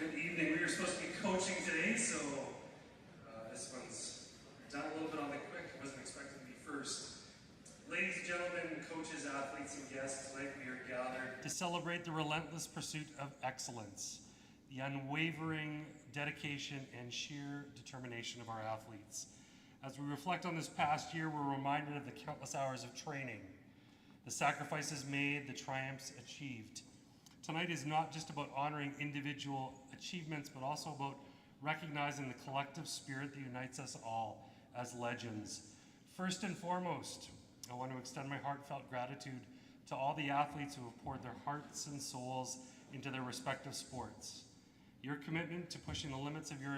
Good evening. We were supposed to be coaching today, so this one's done a little bit on the quick. Wasn't expected to be first. Ladies and gentlemen, coaches, athletes, and guests, tonight we are gathered to celebrate the relentless pursuit of excellence, the unwavering dedication and sheer determination of our athletes. As we reflect on this past year, we're reminded of the countless hours of training, the sacrifices made, the triumphs achieved. Tonight is not just about honoring individual achievements, but also about recognizing the collective spirit that unites us all as legends. First and foremost, I want to extend my heartfelt gratitude to all the athletes who have poured their hearts and souls into their respective sports. Your commitment to pushing the limits of your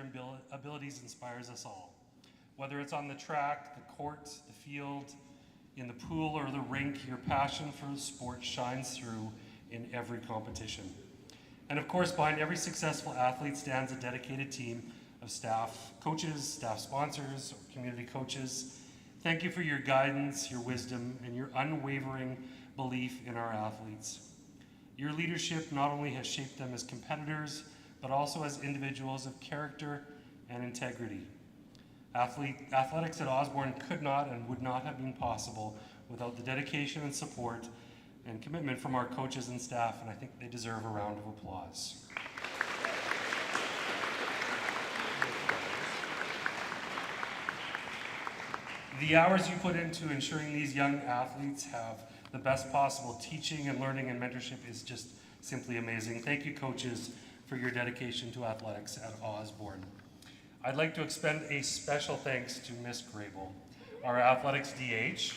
abilities inspires us all. Whether it's on the track, the court, the field, in the pool, or the rink, your passion for the sport shines through in every competition. And of course, behind every successful athlete stands a dedicated team of staff coaches, staff sponsors, community coaches. Thank you for your guidance, your wisdom, and your unwavering belief in our athletes. Your leadership not only has shaped them as competitors, but also as individuals of character and integrity. Athletics at Osborne could not and would not have been possible without the dedication and support and commitment from our coaches and staff, and I think they deserve a round of applause. The hours you put into ensuring these young athletes have the best possible teaching and learning and mentorship is just simply amazing. Thank you, coaches, for your dedication to athletics at Osborne. I'd like to extend a special thanks to Miss Grael, our athletics DH,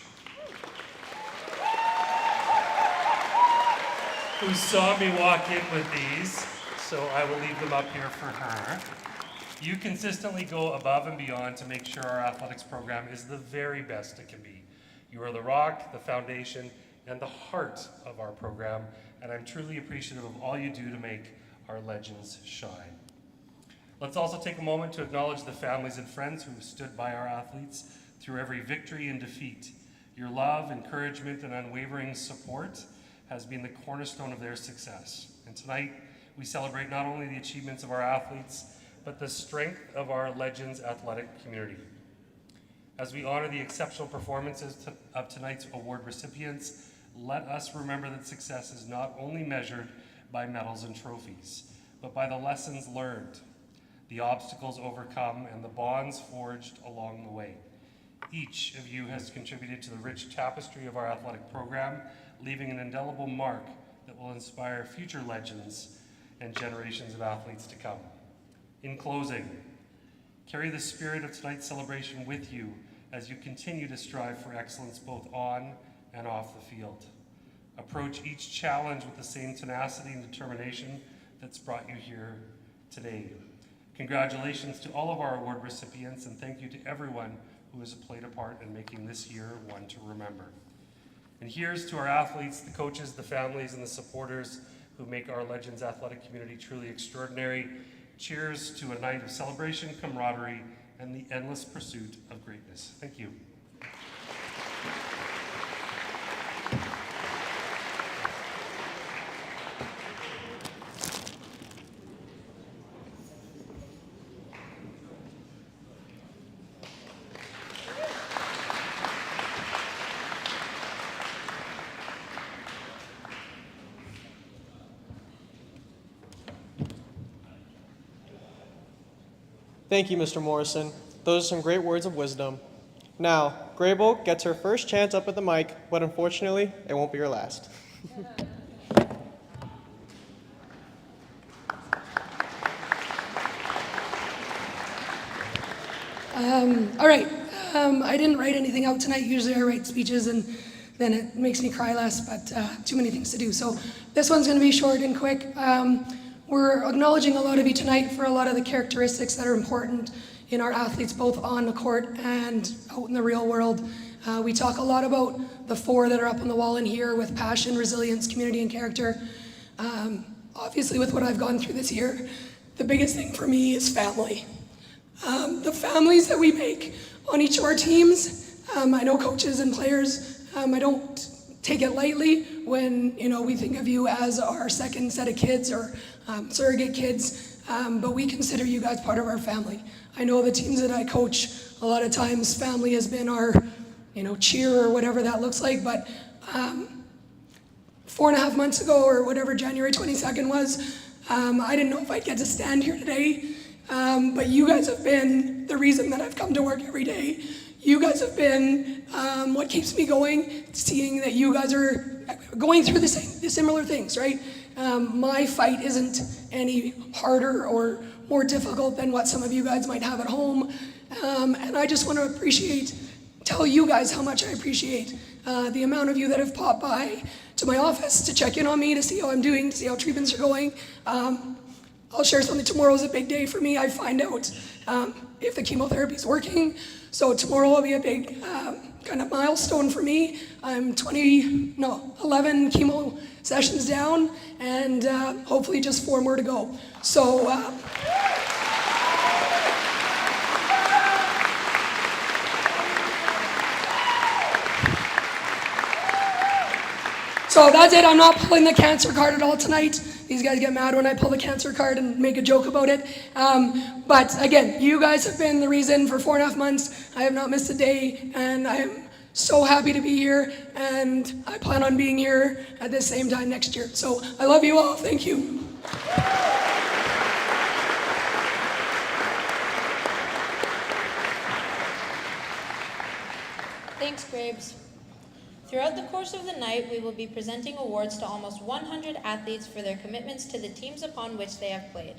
who saw me walk in with these, so I will leave them up here for her. You consistently go above and beyond to make sure our athletics program is the very best it can be. You are the rock, the foundation, and the heart of our program, and I'm truly appreciative of all you do to make our legends shine. Let's also take a moment to acknowledge the families and friends who have stood by our athletes through every victory and defeat. Your love, encouragement, and unwavering support has been the cornerstone of their success. And tonight, we celebrate not only the achievements of our athletes, but the strength of our Legends athletic community. As we honor the exceptional performances of tonight's award recipients, let us remember that success is not only measured by medals and trophies, but by the lessons learned, the obstacles overcome, and the bonds forged along the way. Each of you has contributed to the rich tapestry of our athletic program, leaving an indelible mark that will inspire future legends and generations of athletes to come. In closing, carry the spirit of tonight's celebration with you as you continue to strive for excellence both on and off the field. Approach each challenge with the same tenacity and determination that's brought you here today. Congratulations to all of our award recipients, and thank you to everyone who has played a part in making this year one to remember. And here's to our athletes, the coaches, the families, and the supporters who make our Legends athletic community truly extraordinary. Cheers to a night of celebration, camaraderie, and the endless pursuit of greatness. Thank you. Thank you, Mr. Morrison. Those are some great words of wisdom. Now, Grael gets her first chance up at the mic, but unfortunately, it won't be her last. All right, I didn't write anything out tonight. Usually I write speeches and then it makes me cry less, but too many things to do. So this one's gonna be short and quick. We're acknowledging a lot of you tonight for a lot of the characteristics that are important in our athletes, both on the court and out in the real world. We talk a lot about the four that are up on the wall in here with passion, resilience, community, and character. Obviously, with what I've gone through this year, the biggest thing for me is family. The families that we make on each of our teams, I know coaches and players, I don't take it lightly when we think of you as our second set of kids or surrogate kids. but we consider you guys part of our family. I know the teams that I coach, a lot of times family has been our, cheer or whatever that looks like, but 4.5 months ago or whatever January 22nd was, I didn't know if I'd get to stand here today, but you guys have been the reason that I've come to work every day. You guys have been what keeps me going, seeing that you guys are going through the similar things, right? My fight isn't any harder or more difficult than what some of you guys might have at home. And I just want to tell you guys how much I appreciate the amount of you that have popped by to my office to check in on me, to see how I'm doing, to see how treatments are going. I'll share something. Tomorrow's a big day for me. I find out if the chemotherapy is working. So tomorrow will be a big kind of milestone for me. I'm 11 chemo sessions down, and hopefully just 4 more to go. So that's it. I'm not pulling the cancer card at all tonight. These guys get mad when I pull the cancer card and make a joke about it. But again, you guys have been the reason for 4.5 months. I have not missed a day, and I am so happy to be here, and I plan on being here at the same time next year. So I love you all. Thank you. Thanks, Graves. Throughout the course of the night, we will be presenting awards to almost 100 athletes for their commitments to the teams upon which they have played.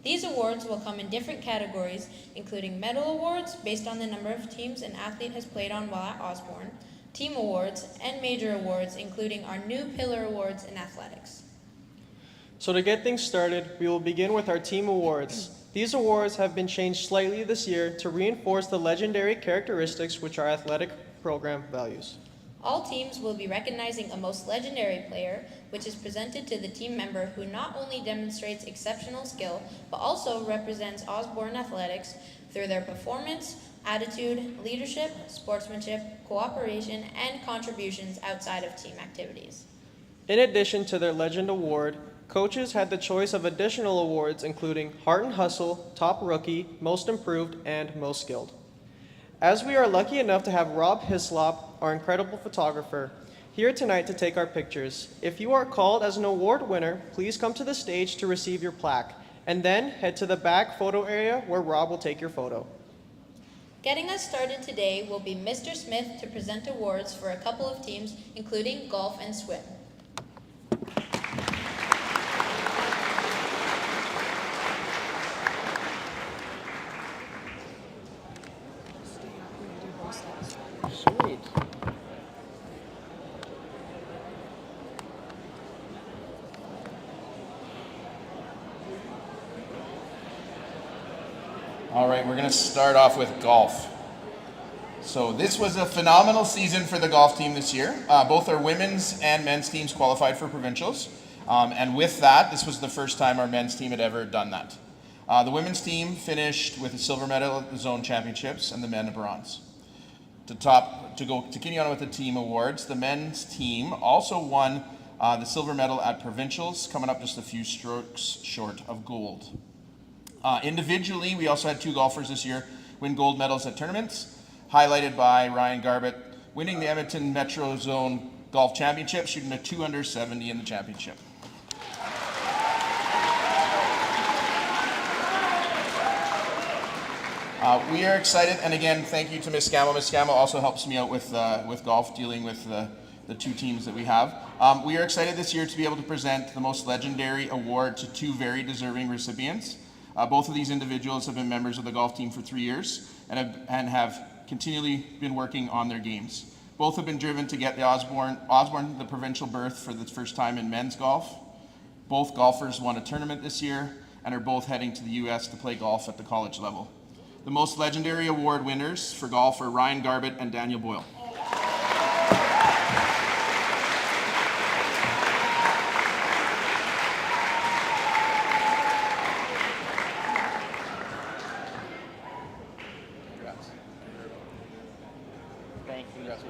These awards will come in different categories, including medal awards based on the number of teams an athlete has played on while at Osborne, team awards, and major awards, including our new pillar awards in athletics. So to get things started, we will begin with our team awards. These awards have been changed slightly this year to reinforce the legendary characteristics which our athletic program values. All teams will be recognizing a most legendary player, which is presented to the team member who not only demonstrates exceptional skill, but also represents Osborne athletics through their performance, attitude, leadership, sportsmanship, cooperation, and contributions outside of team activities. In addition to their Legend Award, coaches had the choice of additional awards including Heart and Hustle, Top Rookie, Most Improved, and Most Skilled. As we are lucky enough to have Rob Hislop, our incredible photographer, here tonight to take our pictures. If you are called as an award winner, please come to the stage to receive your plaque, and then head to the back photo area where Rob will take your photo. Getting us started today will be Mr. Smith to present awards for a couple of teams, including golf and swim. Sweet. All right, we're going to start off with golf. So this was a phenomenal season for the golf team this year. Both our women's and men's teams qualified for provincials. And with that, this was the first time our men's team had ever done that. The women's team finished with a silver medal at the zone championships and the men a bronze. To continue on with the team awards, the men's team also won the silver medal at provincials, coming up just a few strokes short of gold. Individually, we also had 2 golfers this year win gold medals at tournaments, highlighted by Ryan Garbett winning the Edmonton Metro Zone Golf Championship, shooting a 2 under 70 in the championship. We are excited, and again, thank you to Ms. Scamo. Ms. Scamo also helps me out with golf, dealing with the 2 teams that we have. We are excited this year to be able to present the most legendary award to 2 very deserving recipients. Both of these individuals have been members of the golf team for 3 years and have continually been working on their games. Both have been driven to get the Osborne the provincial berth for the first time in men's golf. Both golfers won a tournament this year and are both heading to the U.S. to play golf at the college level. The most legendary award winners for golf are Ryan Garbett and Daniel Boyle. Congrats. Thank you. Congrats.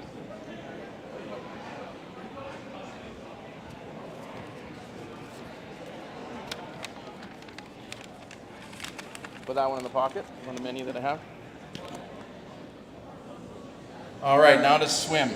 Put that one in the pocket, one of the many that I have. All right, now to swim.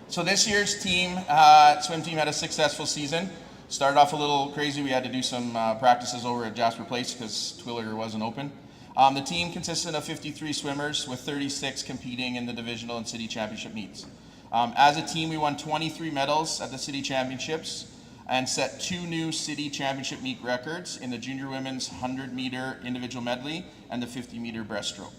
So this year's swim team had a successful season. Started off a little crazy. We had to do some practices over at Jasper Place because Twilliger wasn't open. The team consisted of 53 swimmers with 36 competing in the divisional and city championship meets. As a team, we won 23 medals at the city championships and set 2 new city championship meet records in the junior women's 100-meter individual medley and the 50-meter breaststroke.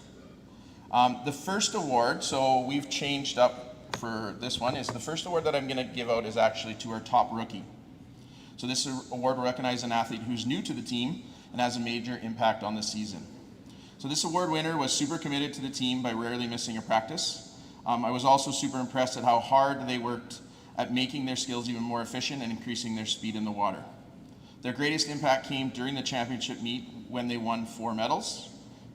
The first award, so we've changed up for this one, is the first award that I'm going to give out is actually to our top rookie. So this award will recognize an athlete who's new to the team and has a major impact on the season. So this award winner was super committed to the team by rarely missing a practice. I was also super impressed at how hard they worked at making their skills even more efficient and increasing their speed in the water. Their greatest impact came during the championship meet when they won 4 medals,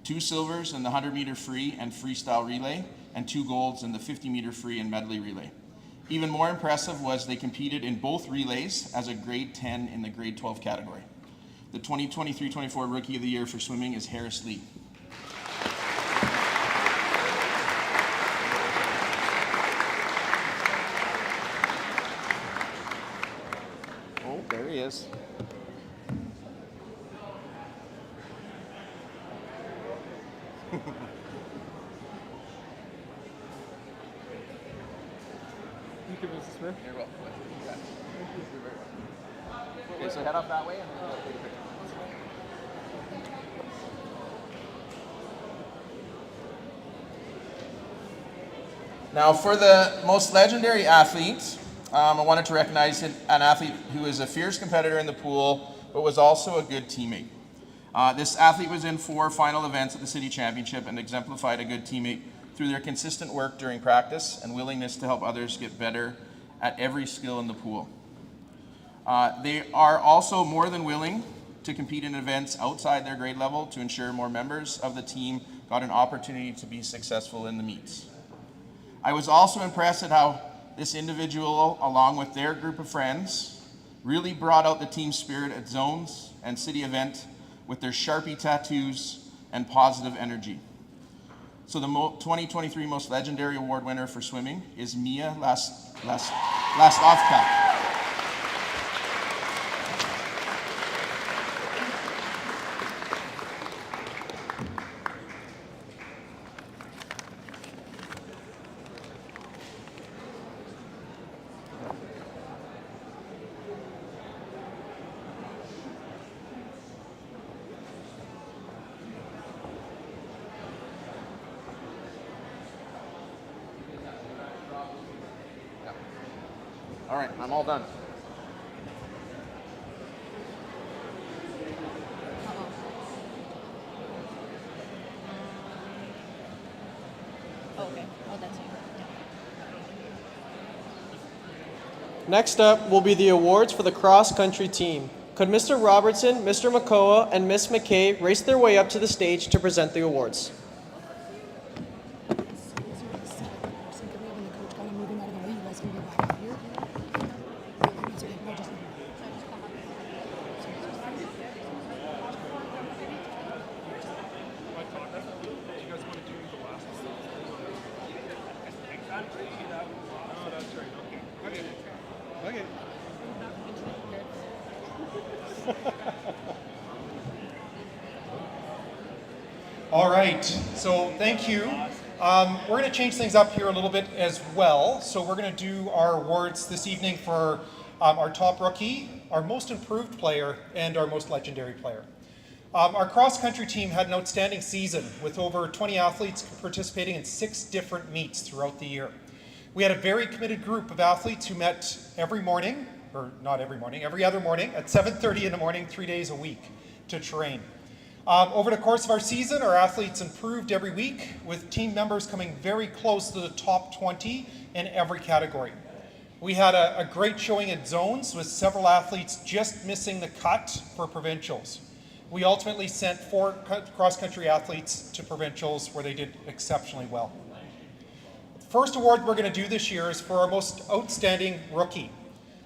2 silvers in the 100-meter free and freestyle relay, and 2 golds in the 50-meter free and medley relay. Even more impressive was they competed in both relays as a grade 10 in the grade 12 category. The 2023-24 Rookie of the Year for swimming is Harris Lee. Oh, there he is. You're welcome. Okay, so head up that way and then take a picture. Now for the most legendary athlete, I wanted to recognize an athlete who is a fierce competitor in the pool, but was also a good teammate. This athlete was in 4 final events at the city championship and exemplified a good teammate through their consistent work during practice and willingness to help others get better at every skill in the pool. They are also more than willing to compete in events outside their grade level to ensure more members of the team got an opportunity to be successful in the meets. I was also impressed at how this individual, along with their group of friends, really brought out the team spirit at zones and city event with their Sharpie tattoos and positive energy. So the 2023 Most Legendary Award winner for swimming is Mia Lastovka. All right, I'm all done. Okay. Oh, that's you. Yeah. Next up will be the awards for the cross-country team. Could Mr. Robertson, Mr. McCoa, and Ms. McKay race their way up to the stage to present the awards? All right, so thank you. We're going to change things up here a little bit as well. So we're going to do our awards this evening for our top rookie, our most improved player, and our most legendary player. Our cross-country team had an outstanding season with over 20 athletes participating in 6 different meets throughout the year. We had a very committed group of athletes who met every morning, or not every morning, every other morning at 7:30 in the morning, 3 days a week to train. Over the course of our season, our athletes improved every week, with team members coming very close to the top 20 in every category. We had a great showing at zones, with several athletes just missing the cut for provincials. We ultimately sent 4 cross-country athletes to provincials where they did exceptionally well. The first award we're going to do this year is for our most outstanding rookie.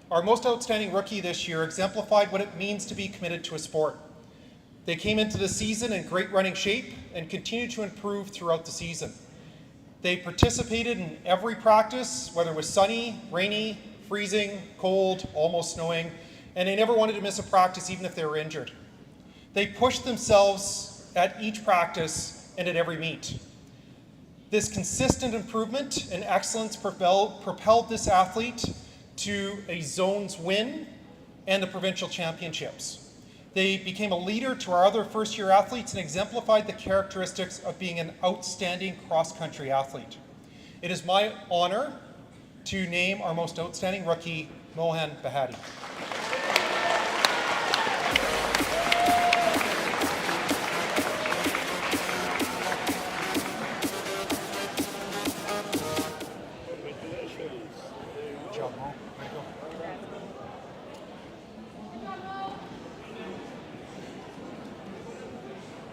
Our most outstanding rookie this year exemplified what it means to be committed to a sport. They came into the season in great running shape and continued to improve throughout the season. They participated in every practice, whether it was sunny, rainy, freezing, cold, almost snowing, and they never wanted to miss a practice even if they were injured. They pushed themselves at each practice and at every meet. This consistent improvement and excellence propelled this athlete to a zones win and the provincial championships. They became a leader to our other first-year athletes and exemplified the characteristics of being an outstanding cross-country athlete. It is my honor to name our most outstanding rookie, Mohan Bahati. Good job, Mo. Way to go.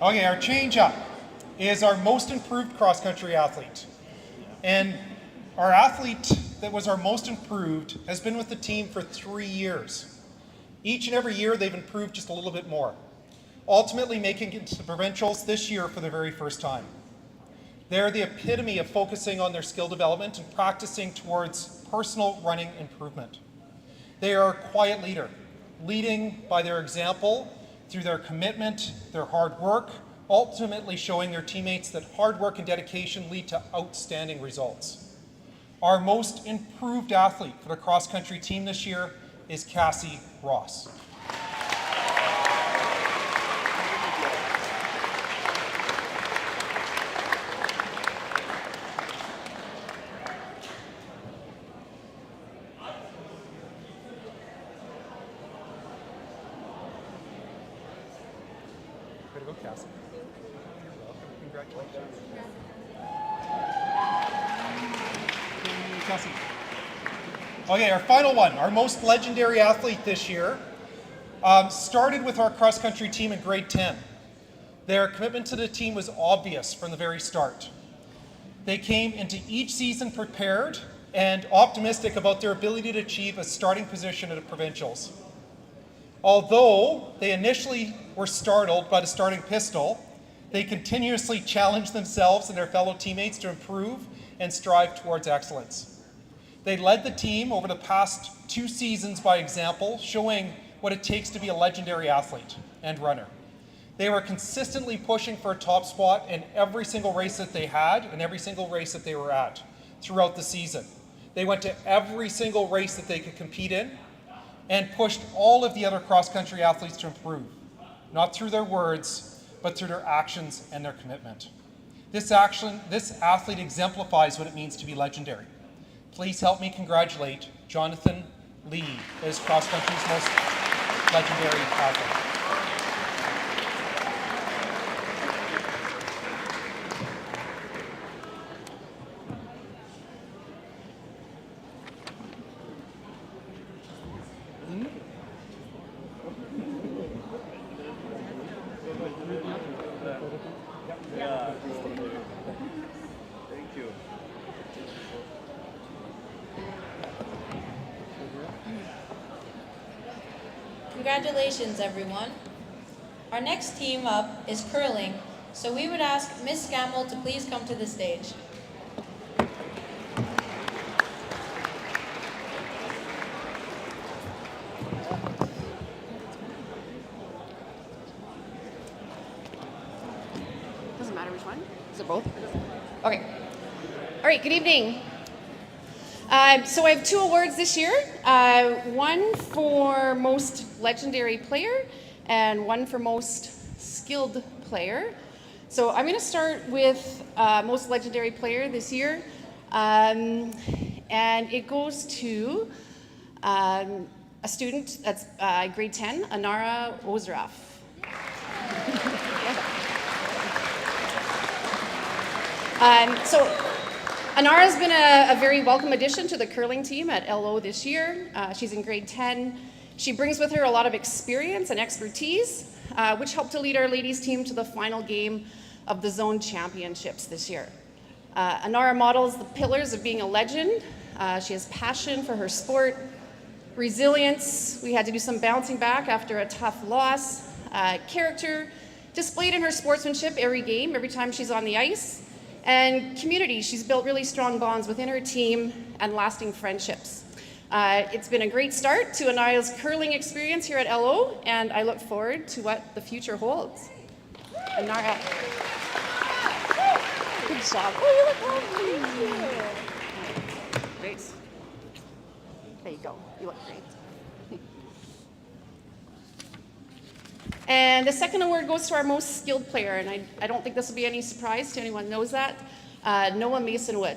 Okay, our change-up is our most improved cross-country athlete. And our athlete that was our most improved has been with the team for 3 years. Each and every year they've improved just a little bit more, ultimately making it to the provincials this year for the very first time. They're the epitome of focusing on their skill development and practicing towards personal running improvement. They are a quiet leader, leading by their example through their commitment, their hard work, ultimately showing their teammates that hard work and dedication lead to outstanding results. Our most improved athlete for the cross-country team this year is Cassie Ross. Way to go, Cassie. You're welcome. Congratulations. Cassie. Okay, our final one, our most legendary athlete this year, started with our cross-country team in grade 10. Their commitment to the team was obvious from the very start. They came into each season prepared and optimistic about their ability to achieve a starting position at the provincials. Although they initially were startled by the starting pistol, they continuously challenged themselves and their fellow teammates to improve and strive towards excellence. They led the team over the past 2 seasons by example, showing what it takes to be a legendary athlete and runner. They were consistently pushing for a top spot in every single race that they had and every single race that they were at throughout the season. They went to every single race that they could compete in and pushed all of the other cross-country athletes to improve, not through their words, but through their actions and their commitment. This athlete exemplifies what it means to be legendary. Please help me congratulate Jonathan Lee as cross-country's most legendary athlete. Congratulations, everyone. Our next team up is curling, so we would ask Ms. Scammell to please come to the stage. Doesn't matter which one. Is it both? Okay. All right, good evening. So I have 2 awards this year, one for most legendary player and one for most skilled player. So I'm going to start with most legendary player this year, and it goes to a student that's grade 10, Anara Ozraf. So Anara's been a very welcome addition to the curling team at LO this year. She's in grade 10. She brings with her a lot of experience and expertise, which helped to lead our ladies team to the final game of the zone championships this year. Anara models the pillars of being a legend. She has passion for her sport, resilience. We had to do some bouncing back after a tough loss, character, Displayed in her sportsmanship every game, every time she's on the ice. And community, she's built really strong bonds within her team and lasting friendships. It's been a great start to Anaya's curling experience here at LO, and I look forward to what the future holds. Anaya. Good job. Oh, you look lovely. Thank you. Great. There you go. You look great. And the second award goes to our most skilled player, and I don't think this will be any surprise to anyone who knows that, Noah Mason-Wood.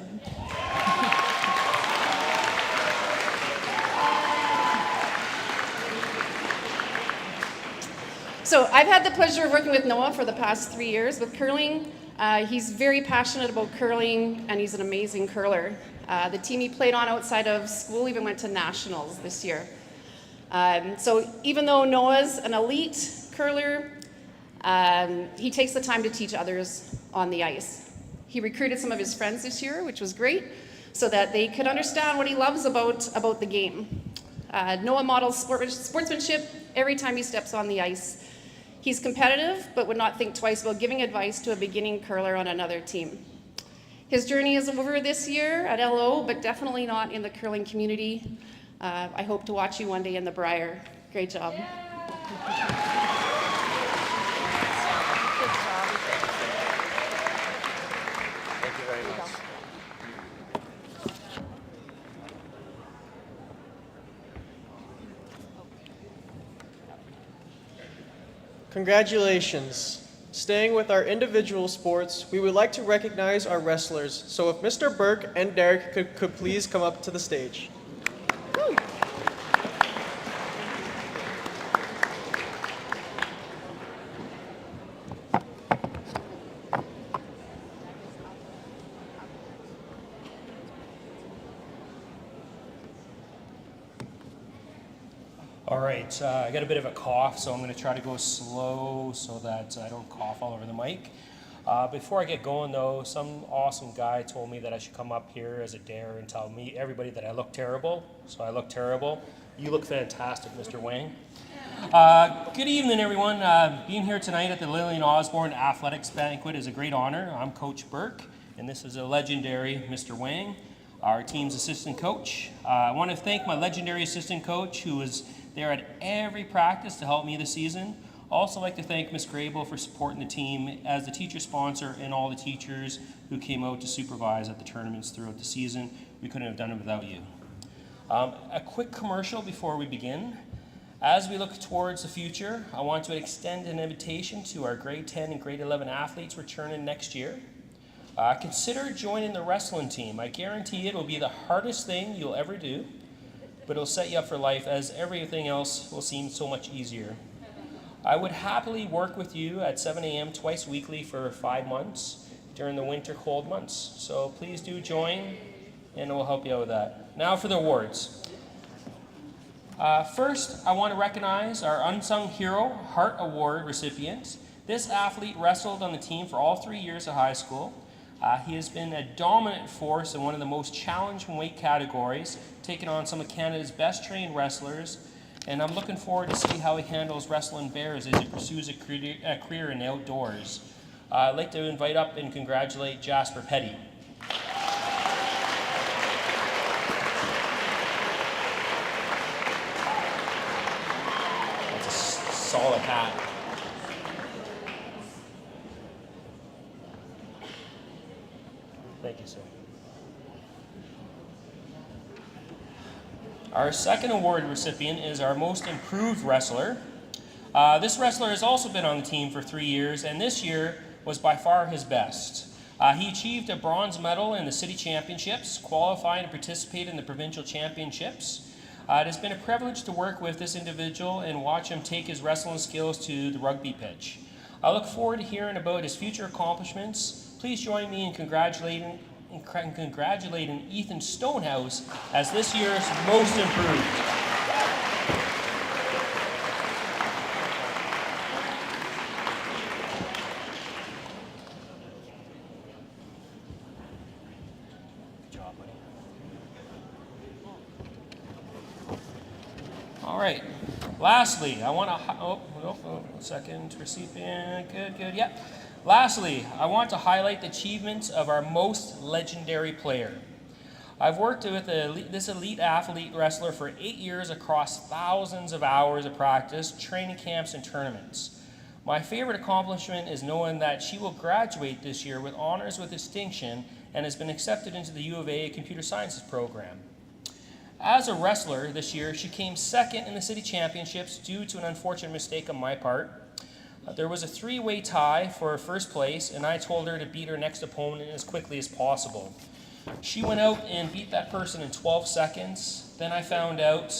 So I've had the pleasure of working with Noah for the past 3 years with curling. He's very passionate about curling, and he's an amazing curler. The team he played on outside of school even went to nationals this year. So even though Noah's an elite curler, he takes the time to teach others on the ice. He recruited some of his friends this year, which was great, so that they could understand what he loves about the game. Noah models sportsmanship every time he steps on the ice. He's competitive, but would not think twice about giving advice to a beginning curler on another team. His journey is over this year at LO, but definitely not in the curling community. I hope to watch you one day in the Briar. Great job. Thank you very much. Congratulations. Staying with our individual sports, we would like to recognize our wrestlers. So if Mr. Burke and Derek could please come up to the stage. All right, I got a bit of a cough, so I'm going to try to go slow so that I don't cough all over the mic. Before I get going, though, some awesome guy told me that I should come up here as a dare and tell everybody that I look terrible. So I look terrible. You look fantastic, Mr. Wang. Good evening, everyone. Being here tonight at the Lillian Osborne Athletics Banquet is a great honor. I'm Coach Burke, and this is a legendary Mr. Wang, our team's assistant coach. I want to thank my legendary assistant coach who was there at every practice to help me this season. Also like to thank Ms. Grael for supporting the team as the teacher sponsor and all the teachers who came out to supervise at the tournaments throughout the season. We couldn't have done it without you. A quick commercial before we begin. As we look towards the future, I want to extend an invitation to our grade 10 and grade 11 athletes returning next year. Consider joining the wrestling team. I guarantee it will be the hardest thing you'll ever do, but it'll set you up for life as everything else will seem so much easier. I would happily work with you at 7 a.m. twice weekly for 5 months during the winter cold months. So please do join and we'll help you out with that. Now for the awards. First, I want to recognize our Unsung Hero Heart Award recipient. This athlete wrestled on the team for all 3 years of high school. He has been a dominant force in one of the most challenging weight categories, taking on some of Canada's best trained wrestlers, and I'm looking forward to see how he handles wrestling bears as he pursues a career in the outdoors. I'd like to invite up and congratulate Jasper Petty. That's a solid hat. Thank you, sir. Our second award recipient is our most improved wrestler. This wrestler has also been on the team for 3 years, and this year was by far his best. He achieved a bronze medal in the city championships, qualified and participated in the provincial championships. It has been a privilege to work with this individual and watch him take his wrestling skills to the rugby pitch. I look forward to hearing about his future accomplishments. Please join me in congratulating Ethan Stonehouse as this year's most improved. Good job, buddy. All right. Lastly, I want to, second recipient, good, yeah. Lastly, I want to highlight the achievements of our most legendary player. I've worked with this elite athlete wrestler for 8 years across thousands of hours of practice, training camps, and tournaments. My favorite accomplishment is knowing that she will graduate this year with honors with distinction and has been accepted into the U of A Computer Sciences program. As a wrestler this year, she came second in the city championships due to an unfortunate mistake on my part. There was a 3-way tie for first place, and I told her to beat her next opponent as quickly as possible. She went out and beat that person in 12 seconds. Then I found out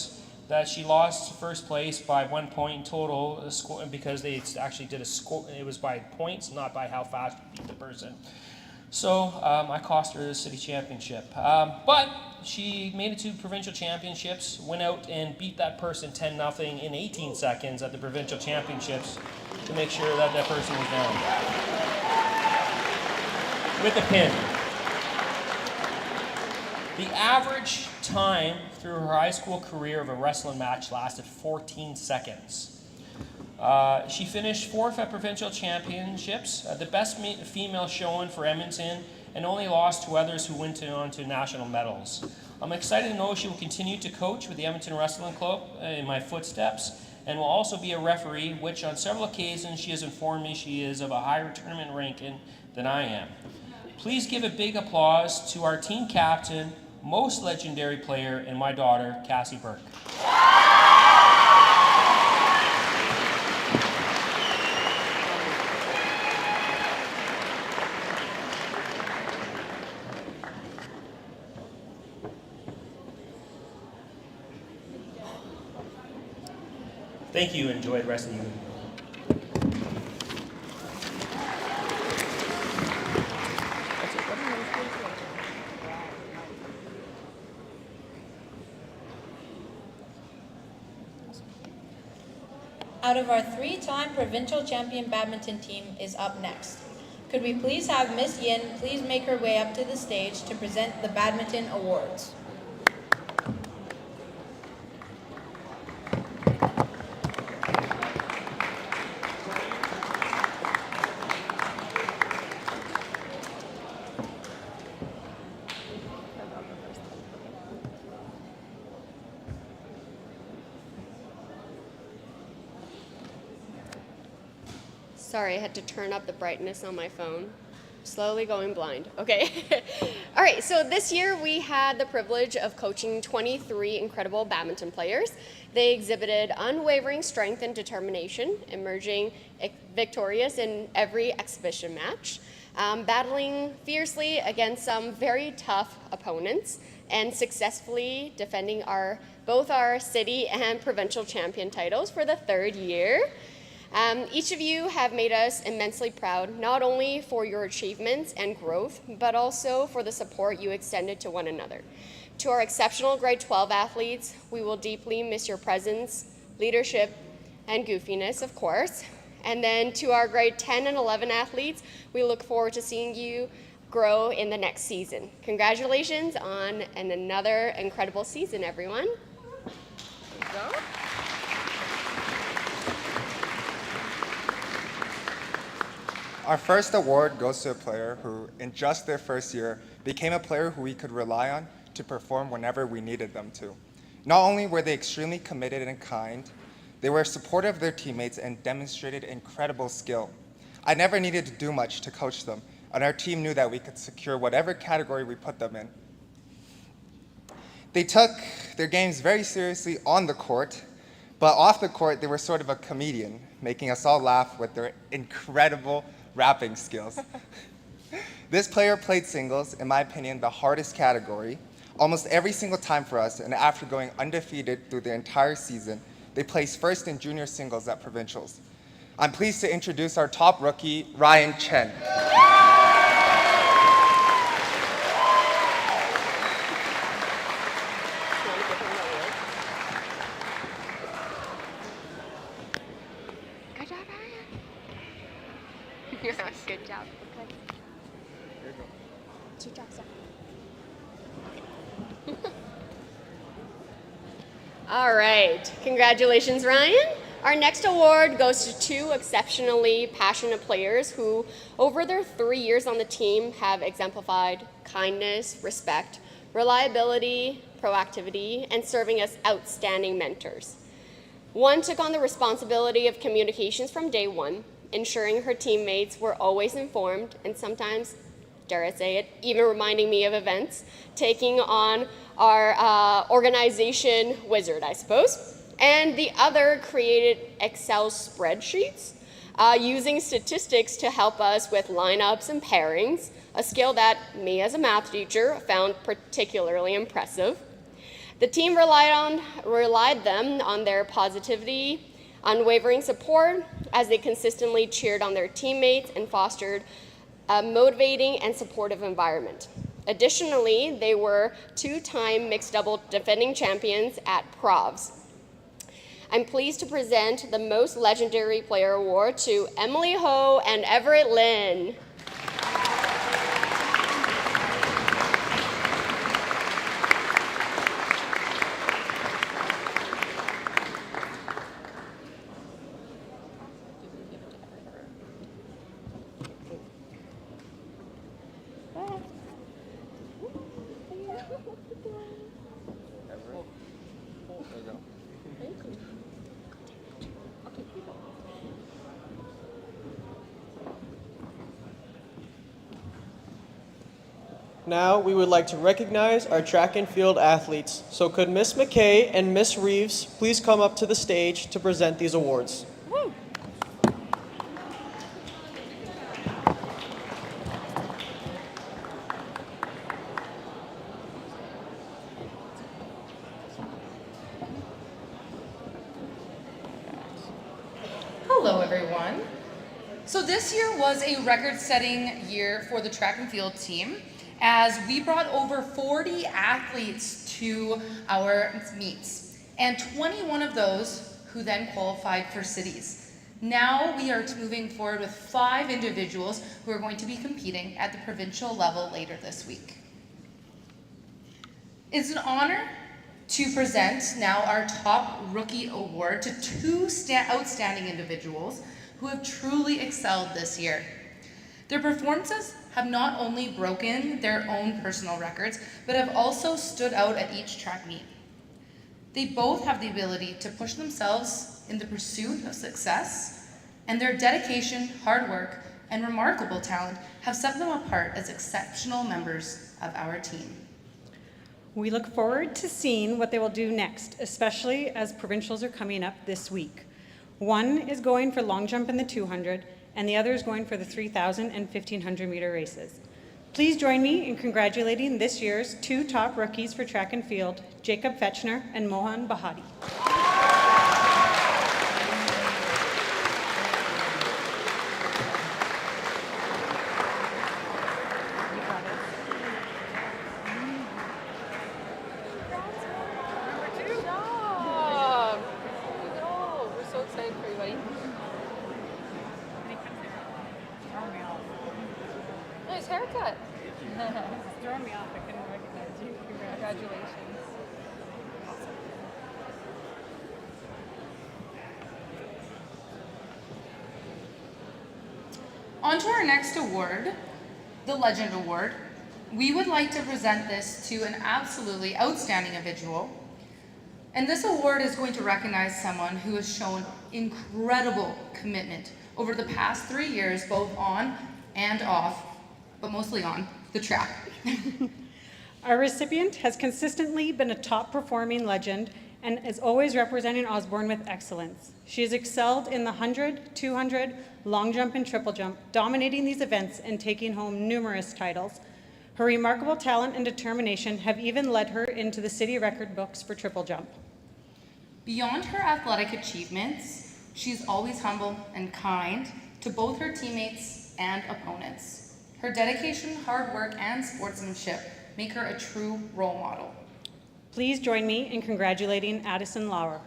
that she lost first place by 1 point total because they actually did a score. It was by points, not by how fast you beat the person. So I cost her the city championship. But she made it to provincial championships, went out and beat that person 10-0 in 18 seconds at the provincial championships to make sure that that person was down. With a pin. The average time through her high school career of a wrestling match lasted 14 seconds. She finished 4th at provincial championships, the best female showing for Edmonton, and only lost to others who went on to national medals. I'm excited to know she will continue to coach with the Edmonton Wrestling Club in my footsteps, and will also be a referee, which on several occasions she has informed me she is of a higher tournament ranking than I am. Please give a big applause to our team captain, most legendary player, and my daughter, Cassie Burke. Thank you, and enjoy the rest of the evening. Out of our 3-time provincial champion badminton team is up next. Could we please have Miss Yin please make her way up to the stage to present the badminton awards? Sorry, I had to turn up the brightness on my phone. Slowly going blind. Okay. All right, so this year we had the privilege of coaching 23 incredible badminton players. They exhibited unwavering strength and determination, emerging victorious in every exhibition match, battling fiercely against some very tough opponents, and successfully defending both our city and provincial champion titles for the 3rd year. Each of you have made us immensely proud, not only for your achievements and growth, but also for the support you extended to one another. To our exceptional grade 12 athletes, we will deeply miss your presence, leadership, and goofiness, of course. And then to our grade 10 and 11 athletes, we look forward to seeing you grow in the next season. Congratulations on another incredible season, everyone. There you go. Our first award goes to a player who, in just their first year, became a player who we could rely on to perform whenever we needed them to. Not only were they extremely committed and kind, they were supportive of their teammates and demonstrated incredible skill. I never needed to do much to coach them, and our team knew that we could secure whatever category we put them in. They took their games very seriously on the court, but off the court, they were sort of a comedian, making us all laugh with their incredible rapping skills. This player played singles, in my opinion, the hardest category, almost every single time for us, and after going undefeated through the entire season, they placed first in junior singles at provincials. I'm pleased to introduce our top rookie, Ryan Chen. Good job, Ryan. Yeah, good job. Okay. Here you go. 2 drops up. All right, congratulations, Ryan. Our next award goes to two exceptionally passionate players who, over their 3 years on the team, have exemplified kindness, respect, reliability, proactivity, and serving as outstanding mentors. One took on the responsibility of communications from day one, ensuring her teammates were always informed and sometimes, dare I say it, even reminding me of events, taking on our organization wizard, I suppose. And the other created Excel spreadsheets using statistics to help us with lineups and pairings, a skill that me as a math teacher found particularly impressive. The team relied them on their positivity, unwavering support as they consistently cheered on their teammates and fostered a motivating and supportive environment. Additionally, they were two-time mixed double defending champions at Provs. I'm pleased to present the Most Legendary Player Award to Emily Ho and Everett Lynn. Now we would like to recognize our track and field athletes. So could Miss McKay and Miss Reeves please come up to the stage to present these awards? Hello, everyone. So this year was a record-setting year for the track and field team, as we brought over 40 athletes to our meets, and 21 of those who then qualified for cities. Now we are moving forward with 5 individuals who are going to be competing at the provincial level later this week. It's an honor to present now our top rookie award to 2 outstanding individuals who have truly excelled this year. Their performances have not only broken their own personal records, but have also stood out at each track meet. They both have the ability to push themselves in the pursuit of success, and their dedication, hard work, and remarkable talent have set them apart as exceptional members of our team. We look forward to seeing what they will do next, especially as provincials are coming up this week. One is going for long jump in the 200, and the other is going for the 3,000 and 1,500 meter races. Please join me in congratulating this year's 2 top rookies for track and field, Jacob Fetchner and Mohan Bahati. Haircut. It's throwing me off. I couldn't recognize you. Congratulations. On to our next award, the Legend Award. We would like to present this to an absolutely outstanding individual. And this award is going to recognize someone who has shown incredible commitment over the past 3 years, both on and off, but mostly on the track. Our recipient has consistently been a top performing legend and is always representing Osborne with excellence. She has excelled in the 100, 200, long jump, and triple jump, dominating these events and taking home numerous titles. Her remarkable talent and determination have even led her into the city record books for triple jump. Beyond her athletic achievements, she's always humble and kind to both her teammates and opponents. Her dedication, hard work, and sportsmanship make her a true role model. Please join me in congratulating Addison Lauer.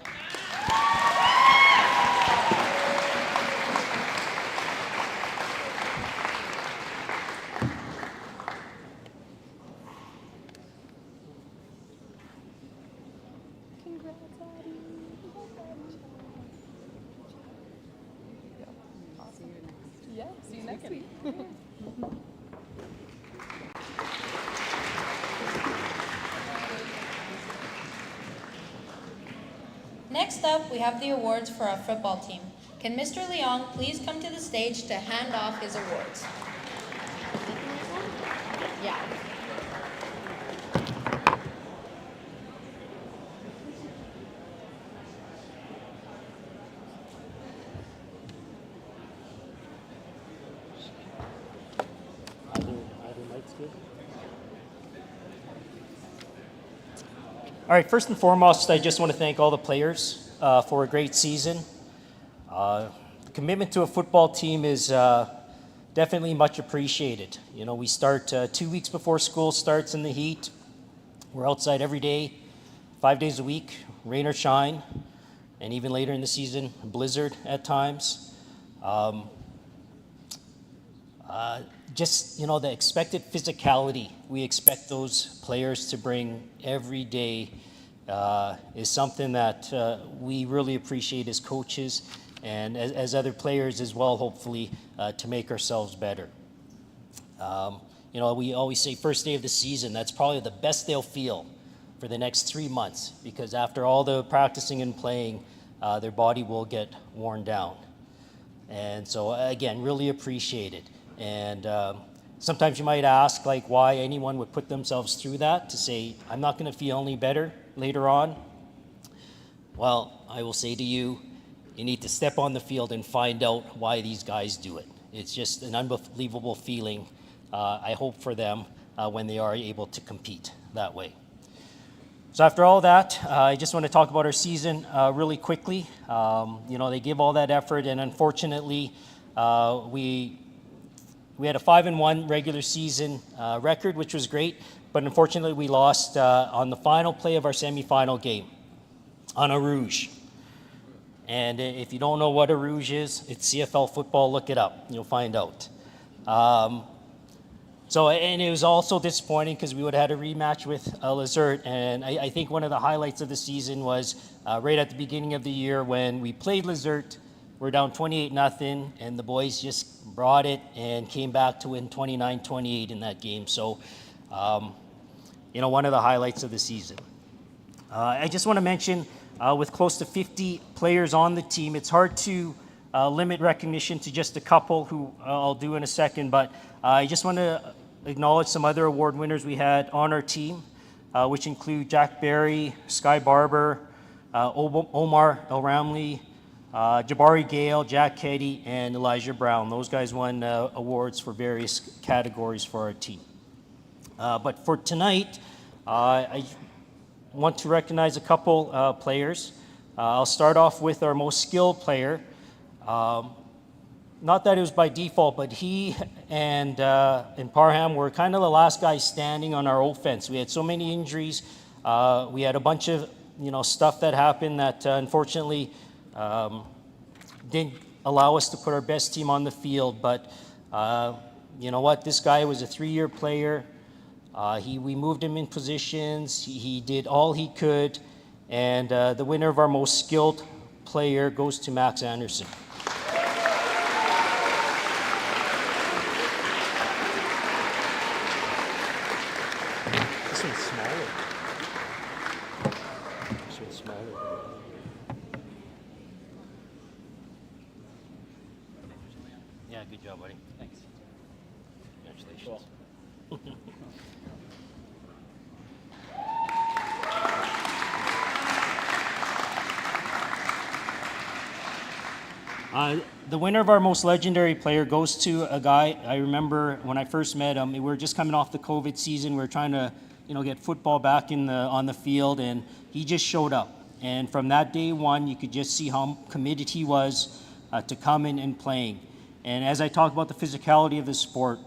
Congrats, Next up, we have the awards for our football team. Can Mr. Leong please come to the stage to hand off his awards? Yeah. All right, first and foremost, I just want to thank all the players for a great season. The commitment to a football team is definitely much appreciated. You know, we start 2 weeks before school starts in the heat. We're outside every day, 5 days a week, rain or shine, and even later in the season, blizzard at times. Just, you know, the expected physicality we expect those players to bring every day is something that we really appreciate as coaches and as other players as well, hopefully, to make ourselves better. You know, we always say first day of the season, that's probably the best they'll feel for the next 3 months, because after all the practicing and playing, their body will get worn down. And so, again, really appreciate it. And sometimes you might ask, like, why anyone would put themselves through that to say, I'm not going to feel any better later on. Well, I will say to you, you need to step on the field and find out why these guys do it. It's just an unbelievable feeling, I hope, for them when they are able to compete that way. So after all that, I just want to talk about our season really quickly. You know, they give all that effort, and unfortunately, we had a 5-1 regular season record, which was great, but unfortunately we lost on the final play of our semifinal game on a rouge. And if you don't know what a rouge is, it's CFL football. Look it up. You'll find out. And it was also disappointing because we would have had a rematch with Lizard. And I think one of the highlights of the season was right at the beginning of the year when we played Lizard. We're down 28-0, and the boys just brought it and came back to win 29-28 in that game. So, you know, one of the highlights of the season. I just want to mention, with close to 50 players on the team, it's hard to limit recognition to just a couple who I'll do in a second, but I just want to acknowledge some other award winners we had on our team, which include Jack Barry, Sky Barber, Omar El Ramli, Jabari Gale, Jack Keddy, and Elijah Brown. Those guys won awards for various categories for our team. But for tonight, I want to recognize a couple players. I'll start off with our most skilled player. Not that it was by default, but he and Parham were kind of the last guys standing on our offense. We had so many injuries. We had a bunch of, you know, stuff that happened that unfortunately didn't allow us to put our best team on the field. But you know what? This guy was a 3-year player. We moved him in positions. He did all he could. And the winner of our most skilled player goes to Max Anderson. This one's smaller. This one's smaller. Yeah, good job, buddy. Thanks. Congratulations. Cool. The winner of our most legendary player goes to a guy I remember when I first met him. We were just coming off the COVID season. We were trying to, you know, get football back on the field, and he just showed up. And from that day one, you could just see how committed he was to coming and playing. And as I talk about the physicality of the sport,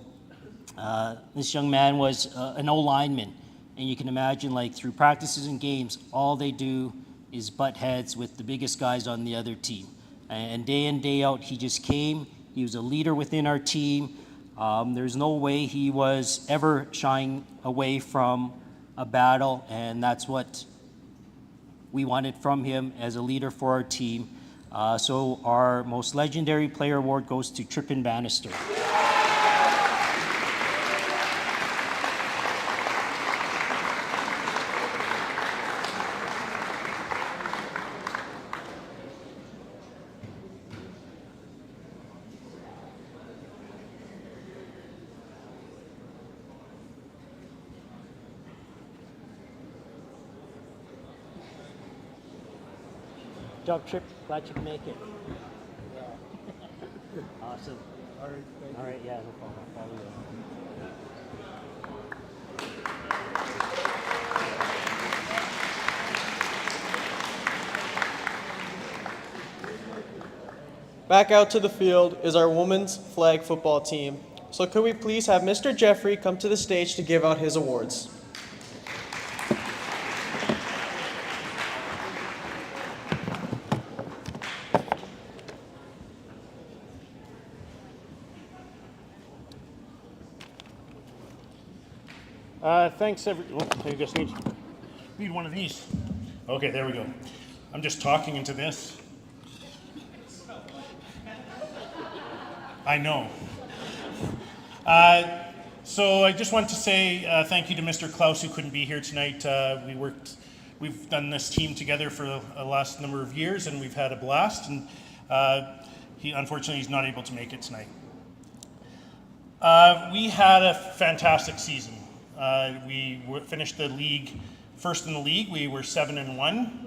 this young man was an O-lineman. And you can imagine, like, through practices and games, all they do is butt heads with the biggest guys on the other team. And day in, day out, he just came. He was a leader within our team. There's no way he was ever shying away from a battle, and that's what we wanted from him as a leader for our team. So our most legendary player award goes to Trippin Bannister. job, Trip. Glad you could make it. Awesome. All right, yeah, no problem. I'll follow you. Back out to the field is our women's flag football team. So could we please have Mr. Jeffrey come to the stage to give out his awards? Thanks, I just need one of these. Okay, there we go. I'm just talking into this. I know. So I just want to say thank you to Mr. Klaus, who couldn't be here tonight. We've done this team together for the last number of years, and we've had a blast. And unfortunately, he's not able to make it tonight. We had a fantastic season. We finished the league first in the league. We were 7-1.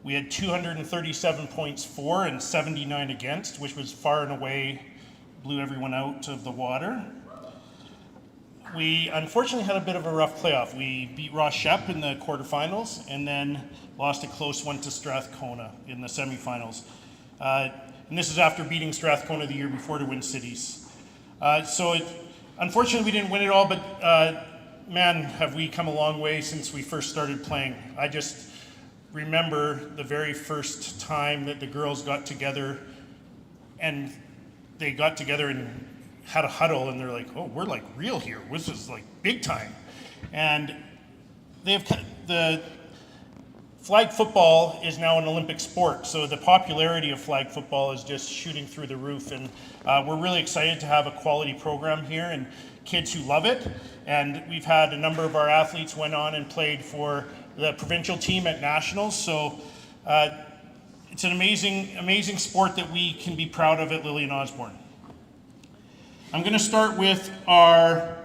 We had 237 points for and 79 against, which was far and away blew everyone out of the water. We unfortunately had a bit of a rough playoff. We beat Ross Shep in the quarterfinals and then lost a close one to Strathcona in the semifinals. And this is after beating Strathcona the year before to win cities. Unfortunately, we didn't win it all, but man, have we come a long way since we first started playing. I just remember the very first time that the girls got together, and they got together and had a huddle, and they're like, oh, we're like real here. This is like big time. And the flag football is now an Olympic sport, so the popularity of flag football is just shooting through the roof, and we're really excited to have a quality program here and kids who love it. And we've had a number of our athletes went on and played for the provincial team at nationals, so it's an amazing sport that we can be proud of at Lillian Osborne. I'm going to start with our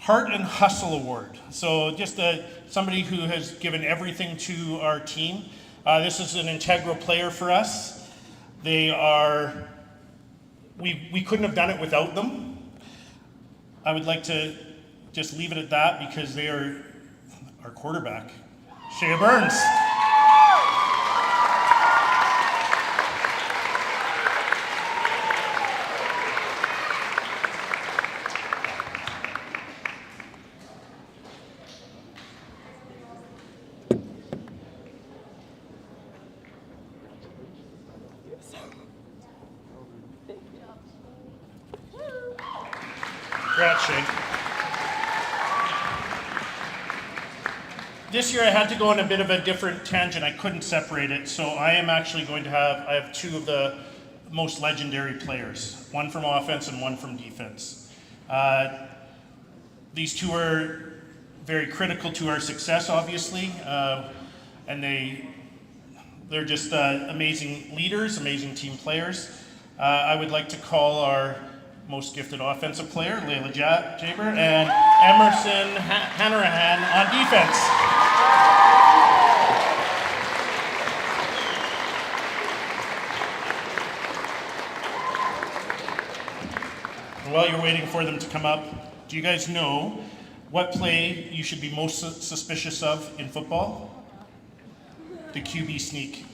Heart and Hustle Award. So just somebody who has given everything to our team. This is an integral player for us. We couldn't have done it without them. I would like to just leave it at that because they are our quarterback, Shea Burns. Congrats, Shane. This year I had to go on a bit of a different tangent. I couldn't separate it, so I am actually going to I have two of the most legendary players, one from offense and one from defense. These two are very critical to our success, obviously, and they're just amazing leaders, amazing team players. I would like to call our most gifted offensive player, Layla Jaber, and Emerson Hanrahan on defense. And while you're waiting for them to come up, do you guys know what play you should be most suspicious of in football? The QB sneak.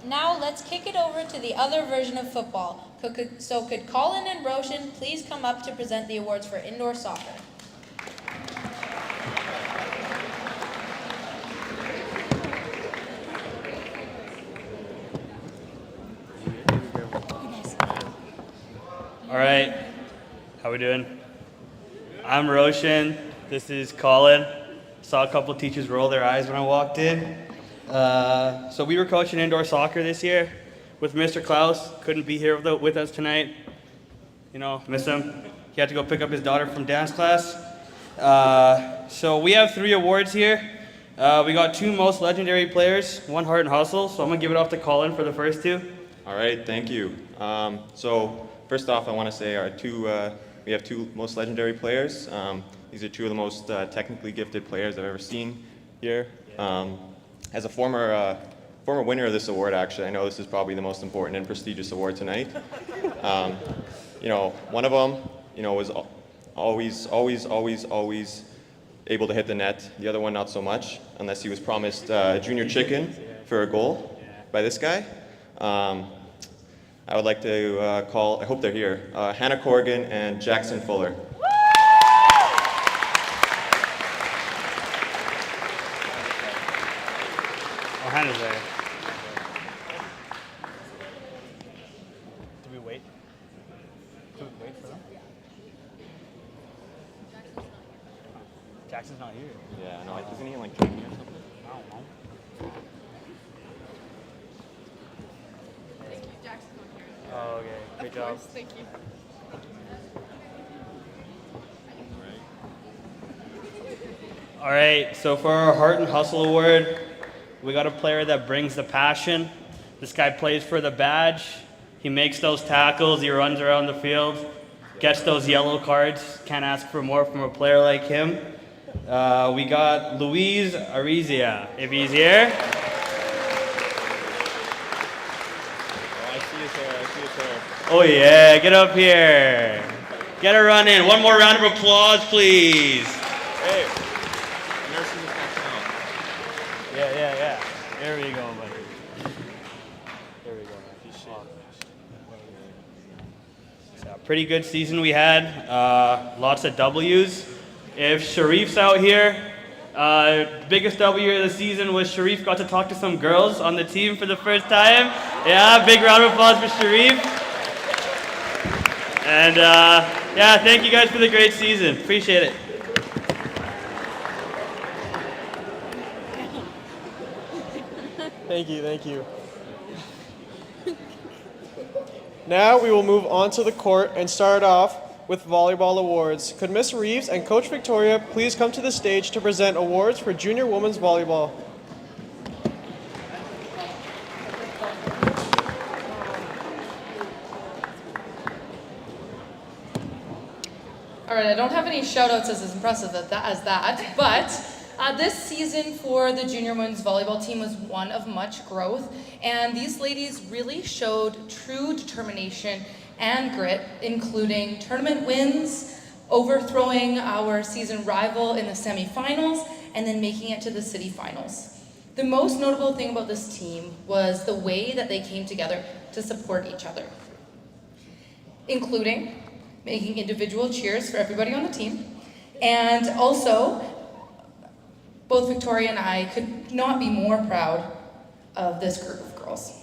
Now let's kick it over to the other version of football. So could Colin and Roshan please come up to present the awards for indoor soccer? All right, how we doing? I'm Roshan. This is Colin. Saw a couple teachers roll their eyes when I walked in. So we were coaching indoor soccer this year with Mr. Klaus. Couldn't be here with us tonight. You know, miss him. He had to go pick up his daughter from dance class. So we have 3 awards here. We got 2 most legendary players, 1 heart and hustle. So I'm gonna give it off to Colin for the first 2. All right, thank you. So first off, I want to say we have 2 most legendary players. These are 2 of the most technically gifted players I've ever seen here. As a former winner of this award, actually, I know this is probably the most important and prestigious award tonight. One of them, was always able to hit the net. The other one, not so much, unless he was promised junior chicken for a goal by this guy. I would like to call, I hope they're here, Hannah Corrigan and Jackson Fuller. Oh, Hannah's there. Do we wait? Do we wait for them? Jackson's not here. Yeah, no, isn't he like training or something? I don't know. Thank you, Jackson's not here. Oh, okay. Great job. Thank you. All right, so for our Heart and Hustle Award, we got a player that brings the passion. This guy plays for the badge. He makes those tackles. He runs around the field, gets those yellow cards. Can't ask for more from a player like him. We got Luis Arizia, if he's here. Oh yeah, get up here. Get a run in. One more round of applause, please. Hey, I've never seen this guy come out. Yeah. There we go, buddy. There we go, man. So, pretty good season we had. Lots of W's. If Sharif's out here, biggest W of the season was Sharif got to talk to some girls on the team for the first time. Yeah, big round of applause for Sharif. And thank you guys for the great season. Appreciate it. Thank you. Now we will move on to the court and start off with volleyball awards. Could Miss Reeves and Coach Victoria please come to the stage to present awards for junior women's volleyball? All right, I don't have any shout-outs as impressive as that, but this season for the junior women's volleyball team was one of much growth, and these ladies really showed true determination and grit, including tournament wins, overthrowing our season rival in the semifinals, and then making it to the city finals. The most notable thing about this team was the way that they came together to support each other, including making individual cheers for everybody on the team, and also both Victoria and I could not be more proud of this group of girls.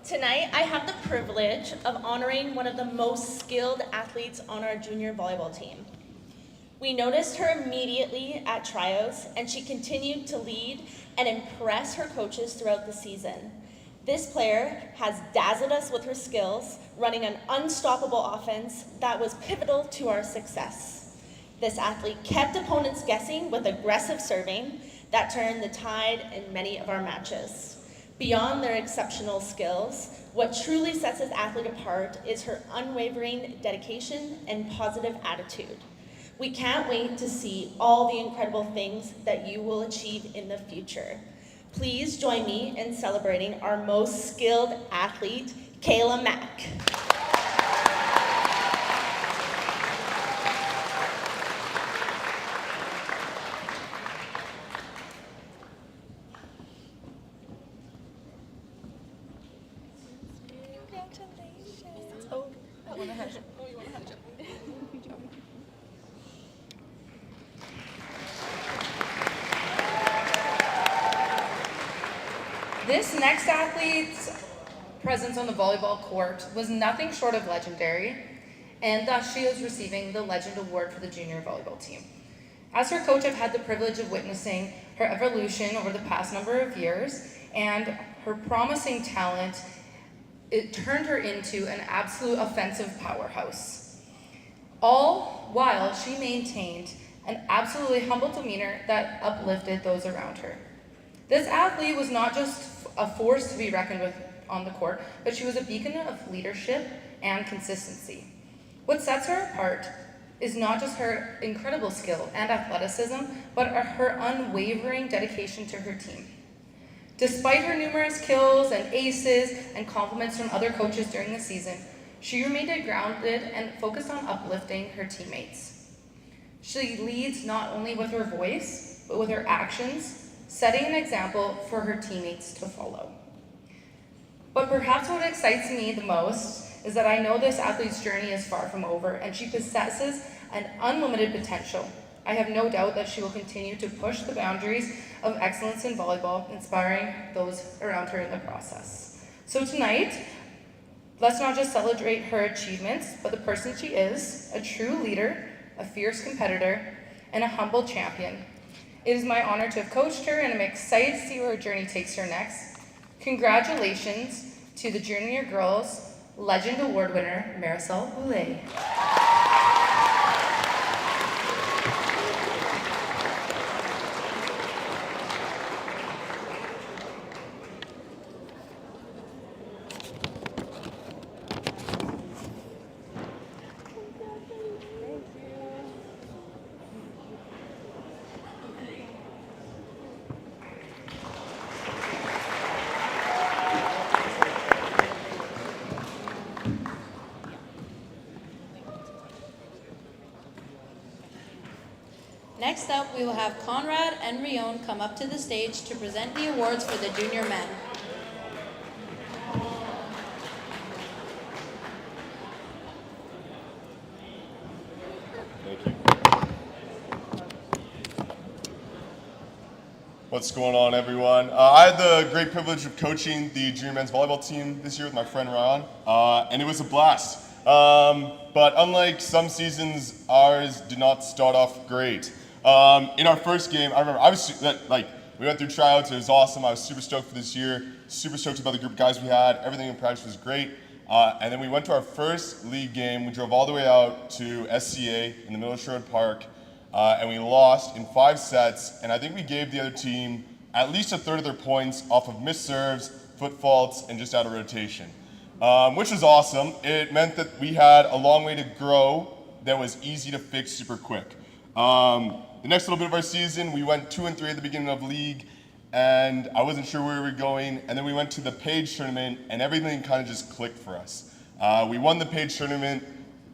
Tonight, I have the privilege of honoring one of the most skilled athletes on our junior volleyball team. We noticed her immediately at tryouts, and she continued to lead and impress her coaches throughout the season. This player has dazzled us with her skills, running an unstoppable offense that was pivotal to our success. This athlete kept opponents guessing with aggressive serving that turned the tide in many of our matches. Beyond their exceptional skills, what truly sets this athlete apart is her unwavering dedication and positive attitude. We can't wait to see all the incredible things that you will achieve in the future. Please join me in celebrating our most skilled athlete, Kayla Mack. Congratulations. Oh, I want to have it. Oh, you want to have it. This next athlete's presence on the volleyball court was nothing short of legendary, and thus she is receiving the Legend Award for the junior volleyball team. As her coach, I've had the privilege of witnessing her evolution over the past number of years, and her promising talent, it turned her into an absolute offensive powerhouse. all while she maintained an absolutely humble demeanor that uplifted those around her. This athlete was not just a force to be reckoned with on the court, but she was a beacon of leadership and consistency. What sets her apart is not just her incredible skill and athleticism, but her unwavering dedication to her team. Despite her numerous kills and aces and compliments from other coaches during the season, she remained grounded and focused on uplifting her teammates. She leads not only with her voice, but with her actions, setting an example for her teammates to follow. But perhaps what excites me the most is that I know this athlete's journey is far from over, and she possesses an unlimited potential. I have no doubt that she will continue to push the boundaries of excellence in volleyball, inspiring those around her in the process. So tonight, let's not just celebrate her achievements, but the person she is, a true leader, a fierce competitor, and a humble champion. It is my honor to have coached her, and I'm excited to see where her journey takes her next. Congratulations to the Junior Girls Legend Award winner, Marisol Boulay. Next up, we will have Conrad and Rion come up to the stage to present the awards for the junior men. Thank you. What's going on, everyone? I had the great privilege of coaching the junior men's volleyball team this year with my friend Ryan, and it was a blast. But unlike some seasons, ours did not start off great. In our first game, I remember we went through tryouts. It was awesome. I was super stoked for this year. Super stoked about the group of guys we had. Everything in practice was great. And then we went to our first league game. We drove all the way out to SCA in the middle of Sherwood Park, and we lost in 5 sets. And I think we gave the other team at least a third of their points off of missed serves, foot faults, and just out of rotation, which was awesome. It meant that we had a long way to grow that was easy to fix super quick. The next little bit of our season, we went 2-3 at the beginning of league, and I wasn't sure where we were going. And then we went to the Page tournament, and everything kind of just clicked for us. We won the Page tournament,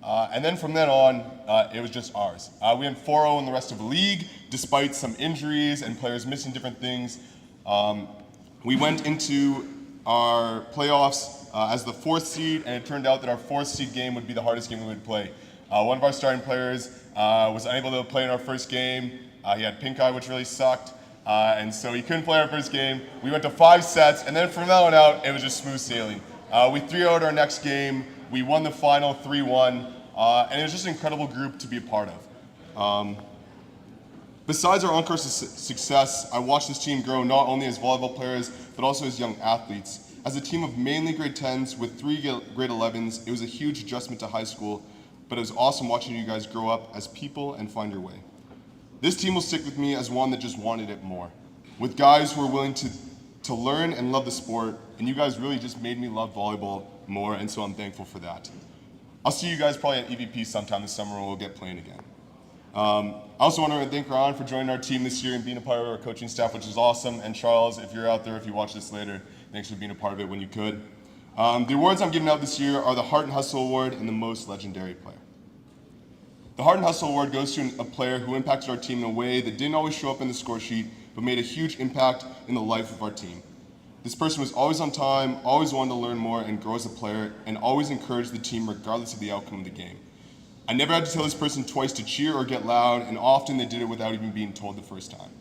and then from then on, it was just ours. We went 4-0 in the rest of the league, despite some injuries and players missing different things. We went into our playoffs as the 4th seed, and it turned out that our 4th seed game would be the hardest game we would play. One of our starting players was unable to play in our first game. He had pink eye, which really sucked, and so he couldn't play our first game. We went to 5 sets, and then from that on out, it was just smooth sailing. We 3-0'd our next game. We won the final 3-1, and it was just an incredible group to be a part of. Besides our on-course success, I watched this team grow not only as volleyball players, but also as young athletes. As a team of mainly grade 10s with 3 grade 11s, it was a huge adjustment to high school, but it was awesome watching you guys grow up as people and find your way. This team will stick with me as one that just wanted it more, with guys who are willing to learn and love the sport, and you guys really just made me love volleyball more, and so I'm thankful for that. I'll see you guys probably at EVP sometime this summer, and we'll get playing again. I also want to thank Ryan for joining our team this year and being a part of our coaching staff, which is awesome, and Charles, if you're out there, if you watch this later, thanks for being a part of it when you could. The awards I'm giving out this year are the Heart and Hustle Award and the Most Legendary Player. The Heart and Hustle Award goes to a player who impacted our team in a way that didn't always show up in the score sheet, but made a huge impact in the life of our team. This person was always on time, always wanted to learn more and grow as a player, and always encouraged the team regardless of the outcome of the game. I never had to tell this person twice to cheer or get loud, and often they did it without even being told the first time.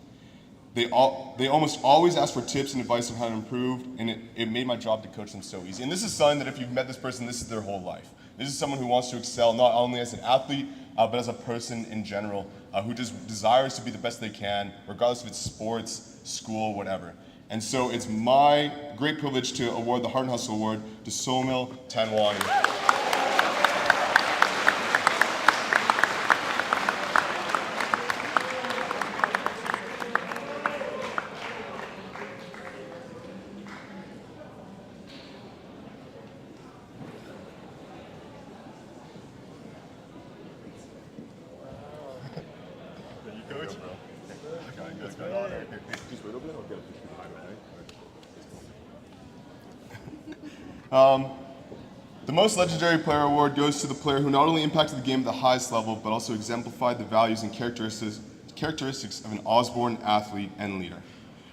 They almost always asked for tips and advice on how to improve, and it made my job to coach them so easy. And this is something that if you've met this person, this is their whole life. This is someone who wants to excel not only as an athlete, but as a person in general, who just desires to be the best they can, regardless if it's sports, school, whatever. And so it's my great privilege to award the Heart and Hustle Award to Somil Tanwani. The most legendary player award goes to the player who not only impacted the game at the highest level, but also exemplified the values and characteristics of an Osborne athlete and leader.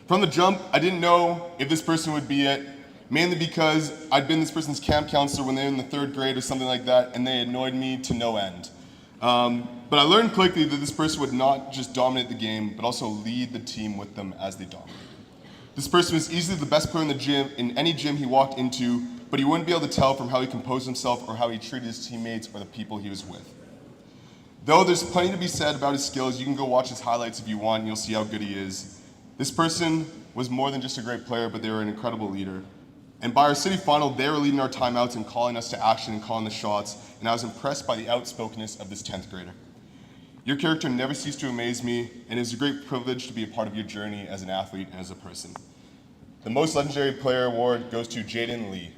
From the jump, I didn't know if this person would be it, mainly because I'd been this person's camp counselor when they were in the 3rd grade or something like that, and they annoyed me to no end. But I learned quickly that this person would not just dominate the game, but also lead the team with them as they dominated. This person was easily the best player in the gym, in any gym he walked into, but he wouldn't be able to tell from how he composed himself or how he treated his teammates or the people he was with. Though there's plenty to be said about his skills, you can go watch his highlights if you want and you'll see how good he is. This person was more than just a great player, but they were an incredible leader. And by our city final, they were leading our timeouts and calling us to action and calling the shots, and I was impressed by the outspokenness of this 10th grader. Your character never ceased to amaze me, and it is a great privilege to be a part of your journey as an athlete and as a person. The most legendary player award goes to Jaden Lee.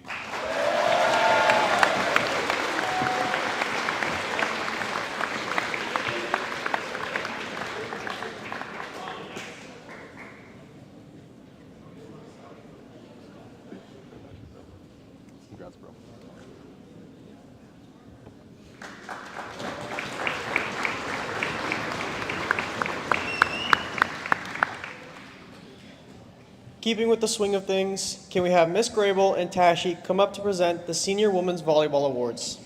Congrats, bro. Keeping with the swing of things, can we have Miss Grael and Tashi come up to present the Senior Women's Volleyball Awards?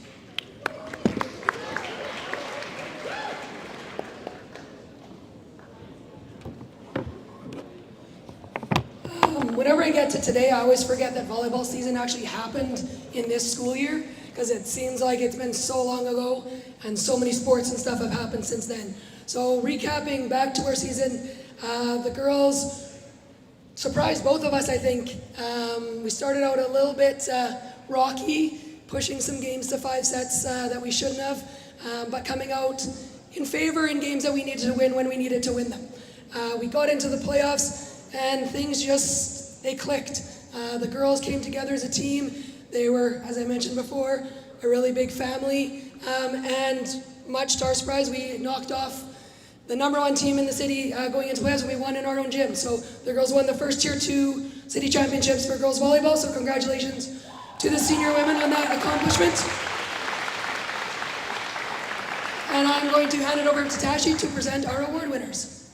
Whenever I get to today, I always forget that volleyball season actually happened in this school year, because it seems like it's been so long ago and so many sports and stuff have happened since then. So recapping back to our season, the girls surprised both of us, I think. We started out a little bit rocky, pushing some games to 5 sets that we shouldn't have, but coming out in favor in games that we needed to win when we needed to win them. We got into the playoffs and things they clicked. The girls came together as a team. They were, as I mentioned before, a really big family, and much to our surprise, we knocked off the #1 team in the city going into playoffs, and we won in our own gym. So the girls won the first Tier 2 city championships for girls volleyball, so congratulations to the senior women on that accomplishment. And I'm going to hand it over to Tashi to present our award winners.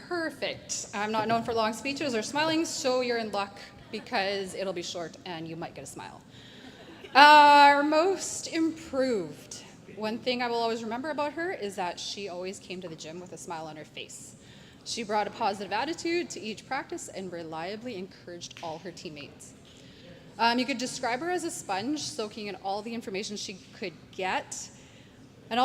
Perfect. I'm not known for long speeches or smiling, so you're in luck because it'll be short and you might get a smile. Our most improved. One thing I will always remember about her is that she always came to the gym with a smile on her face. She brought a positive attitude to each practice and reliably encouraged all her teammates. You could describe her as a sponge, soaking in all the information she could get, and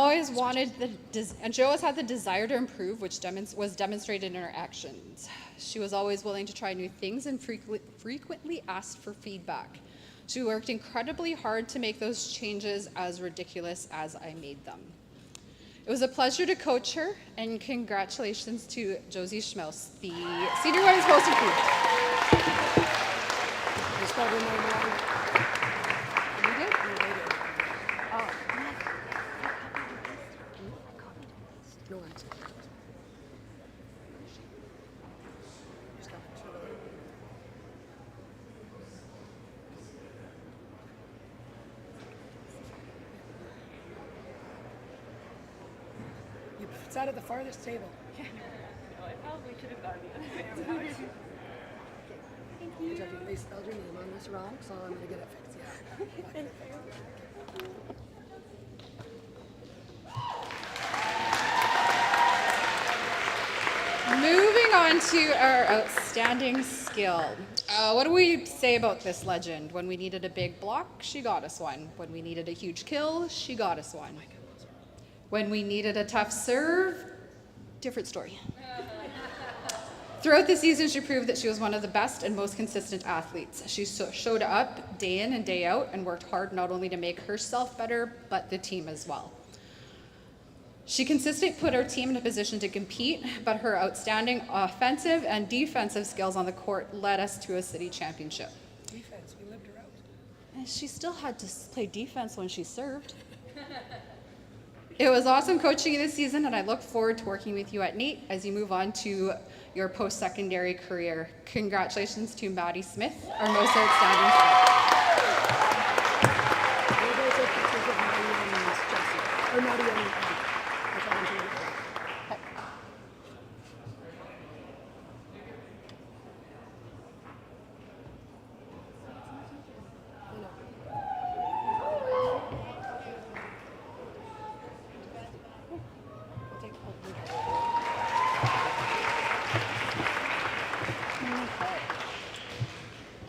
she always had the desire to improve, which was demonstrated in her actions. She was always willing to try new things and frequently asked for feedback. She worked incredibly hard to make those changes as ridiculous as I made them. It was a pleasure to coach her, and congratulations to Josie Schmelz, the Senior Women's Most Improved. Sat at the farthest table. I probably should have gone the other way. Thank you. They spelled your name on this wrong, so I'm going to get it fixed. Yeah. Moving on to our outstanding skill. What do we say about this legend? When we needed a big block, she got us one. When we needed a huge kill, she got us one. When we needed a tough serve, different story. Throughout the season, she proved that she was one of the best and most consistent athletes. She showed up day in and day out and worked hard not only to make herself better, but the team as well. She consistently put our team in a position to compete, but her outstanding offensive and defensive skills on the court led us to a city championship. Defense, we lived her out. And she still had to play defense when she served. It was awesome coaching you this season, and I look forward to working with you at NATE as you move on to your post-secondary career. Congratulations to Maddie Smith, our most outstanding player.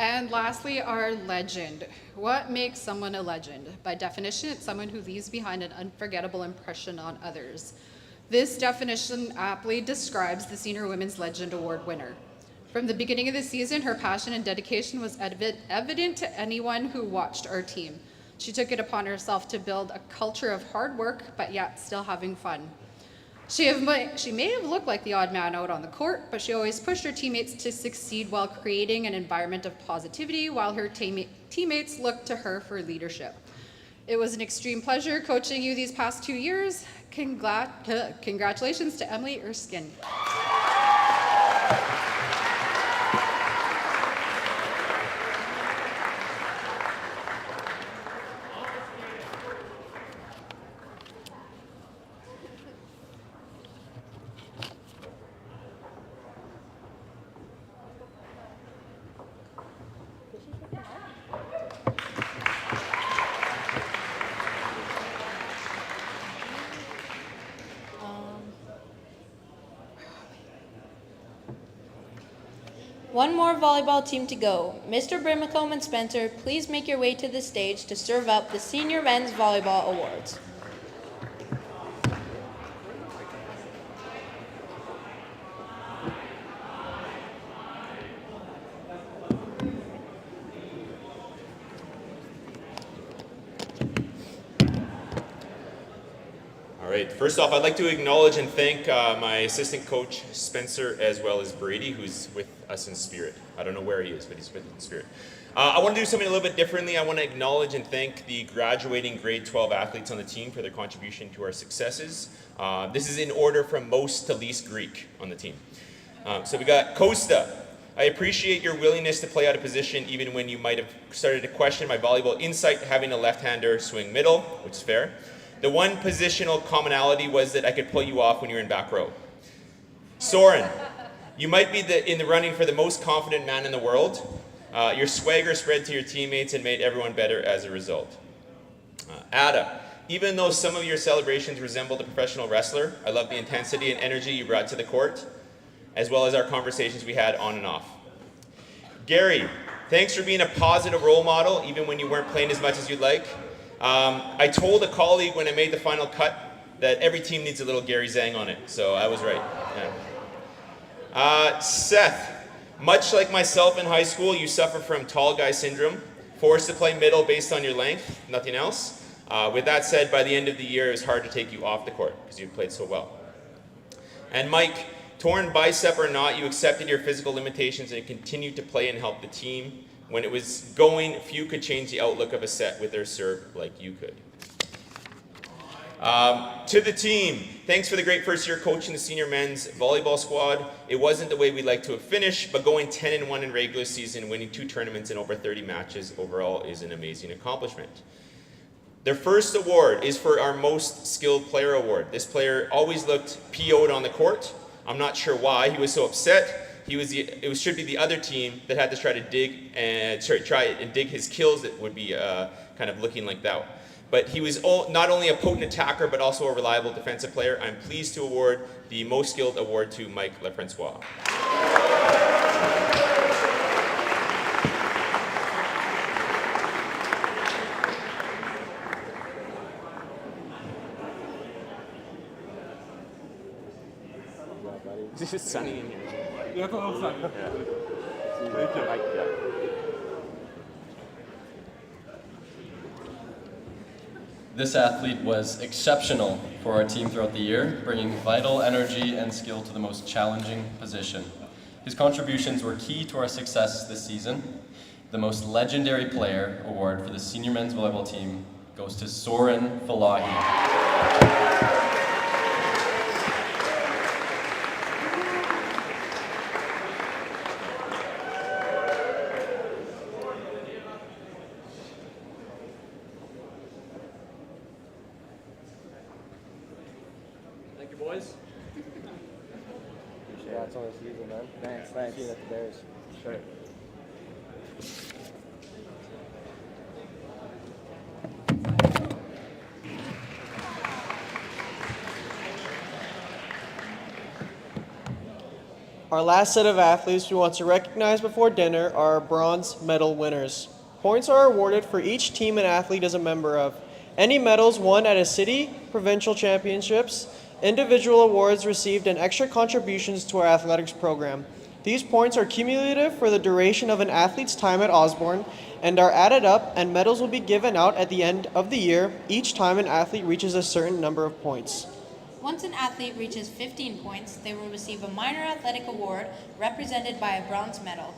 And lastly, our legend. What makes someone a legend? By definition, it's someone who leaves behind an unforgettable impression on others. This definition aptly describes the Senior Women's Legend Award winner. From the beginning of the season, her passion and dedication was evident to anyone who watched our team. She took it upon herself to build a culture of hard work, but yet still having fun. She may have looked like the odd man out on the court, but she always pushed her teammates to succeed while creating an environment of positivity while her teammates looked to her for leadership. It was an extreme pleasure coaching you these past 2 years. Congratulations to Emily Erskine. One more volleyball team to go. Mr. Brimacombe and Spencer, please make your way to the stage to serve up the Senior Men's Volleyball Awards. All right, first off, I'd like to acknowledge and thank my assistant coach, Spencer, as well as Brady, who's with us in spirit. I don't know where he is, but he's with us in spirit. I want to do something a little bit differently. I want to acknowledge and thank the graduating grade 12 athletes on the team for their contribution to our successes. This is in order from most to least Greek on the team. So we got Costa. I appreciate your willingness to play out of position even when you might have started to question my volleyball insight having a left-hander swing middle, which is fair. The one positional commonality was that I could pull you off when you were in back row. Soren, you might be in the running for the most confident man in the world. Your swagger spread to your teammates and made everyone better as a result. Ada, even though some of your celebrations resembled a professional wrestler, I love the intensity and energy you brought to the court, as well as our conversations we had on and off. Gary, thanks for being a positive role model, even when you weren't playing as much as you'd like. I told a colleague when I made the final cut that every team needs a little Gary Zhang on it, so I was right. Yeah. Seth, much like myself in high school, you suffer from tall guy syndrome, forced to play middle based on your length, nothing else. With that said, by the end of the year, it was hard to take you off the court because you played so well. And Mike, torn bicep or not, you accepted your physical limitations and continued to play and help the team. When it was going, few could change the outlook of a set with their serve like you could. To the team, thanks for the great first year coaching the senior men's volleyball squad. It wasn't the way we'd like to have finished, but going 10-1 in regular season, winning 2 tournaments and over 30 matches overall is an amazing accomplishment. Their first award is for our most skilled player award. This player always looked PO'd on the court. I'm not sure why he was so upset. It should be the other team that had to try and dig his kills that would be kind of looking like that. But he was not only a potent attacker, but also a reliable defensive player. I'm pleased to award the most skilled award to Mike Lefrancois. This is sunny in here. Yeah, go outside. This athlete was exceptional for our team throughout the year, bringing vital energy and skill to the most challenging position. His contributions were key to our success this season. The most legendary player award for the senior men's volleyball team goes to Soren Falahi. Thank you, boys. Yeah, it's always easy, man. Thanks. See you at the Bears. Sure. Our last set of athletes we want to recognize before dinner are our bronze medal winners. Points are awarded for each team an athlete is a member of. Any medals won at a city, provincial championships, individual awards received, and extra contributions to our athletics program. These points are cumulative for the duration of an athlete's time at Osborne and are added up, and medals will be given out at the end of the year each time an athlete reaches a certain number of points. Once an athlete reaches 15 points, they will receive a minor athletic award represented by a bronze medal,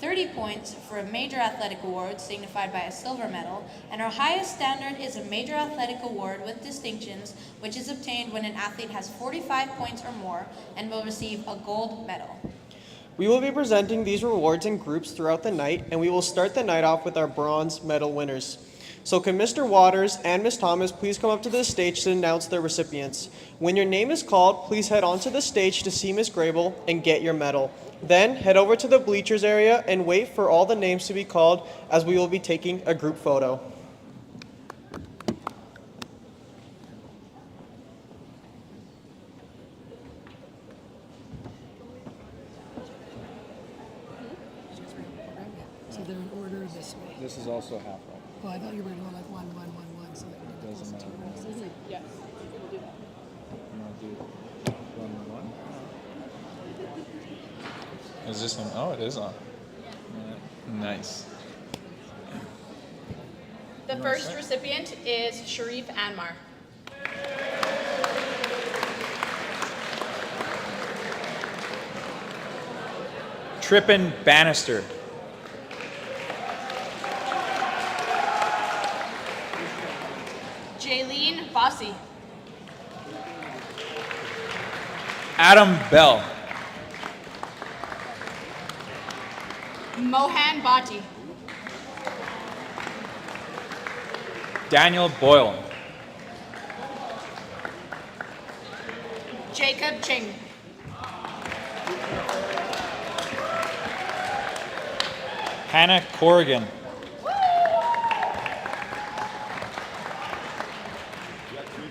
30 points for a major athletic award signified by a silver medal, and our highest standard is a major athletic award with distinctions, which is obtained when an athlete has 45 points or more and will receive a gold medal. We will be presenting these rewards in groups throughout the night, and we will start the night off with our bronze medal winners. So can Mr. Waters and Ms. Thomas please come up to the stage to announce their recipients. When your name is called, please head onto the stage to see Ms. Grael and get your medal. Then head over to the bleachers area and wait for all the names to be called, as we will be taking a group photo. So they're in order this way. This is also half right. Well, I thought you were going to go like 1, 1, 1, 1, so that we Doesn't matter. Yes. I'm gonna do 1, 1. Is this on? Oh, it is on. Nice. The first recipient is Sharif Anmar. Trippin Bannister. Jaylene Bossy. Adam Bell. Mohan Bhatti. Daniel Boyle. Jacob Ching. Hannah Corrigan.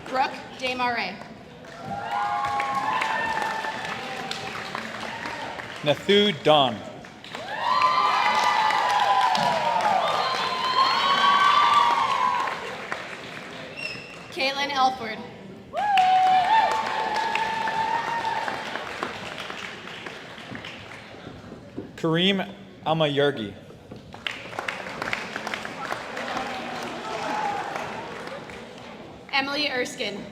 Brooke Desmarais. Nathu Don. Kaylin Elford. Kareem Amayurgi. Emily Erskine.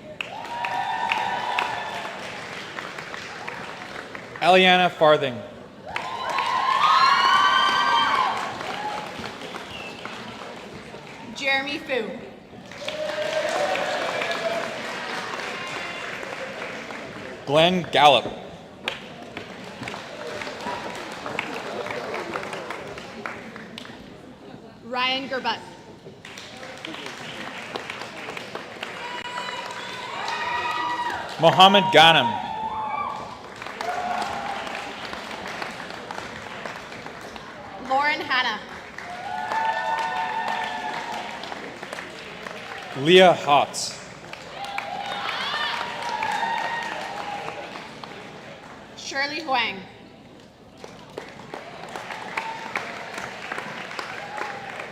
Eliana Farthing. Jeremy Fu. Glenn Gallup. Ryan Gerbut. Mohammed Ghanem. Lauren Hanna. Leah Hotz. Shirley Huang.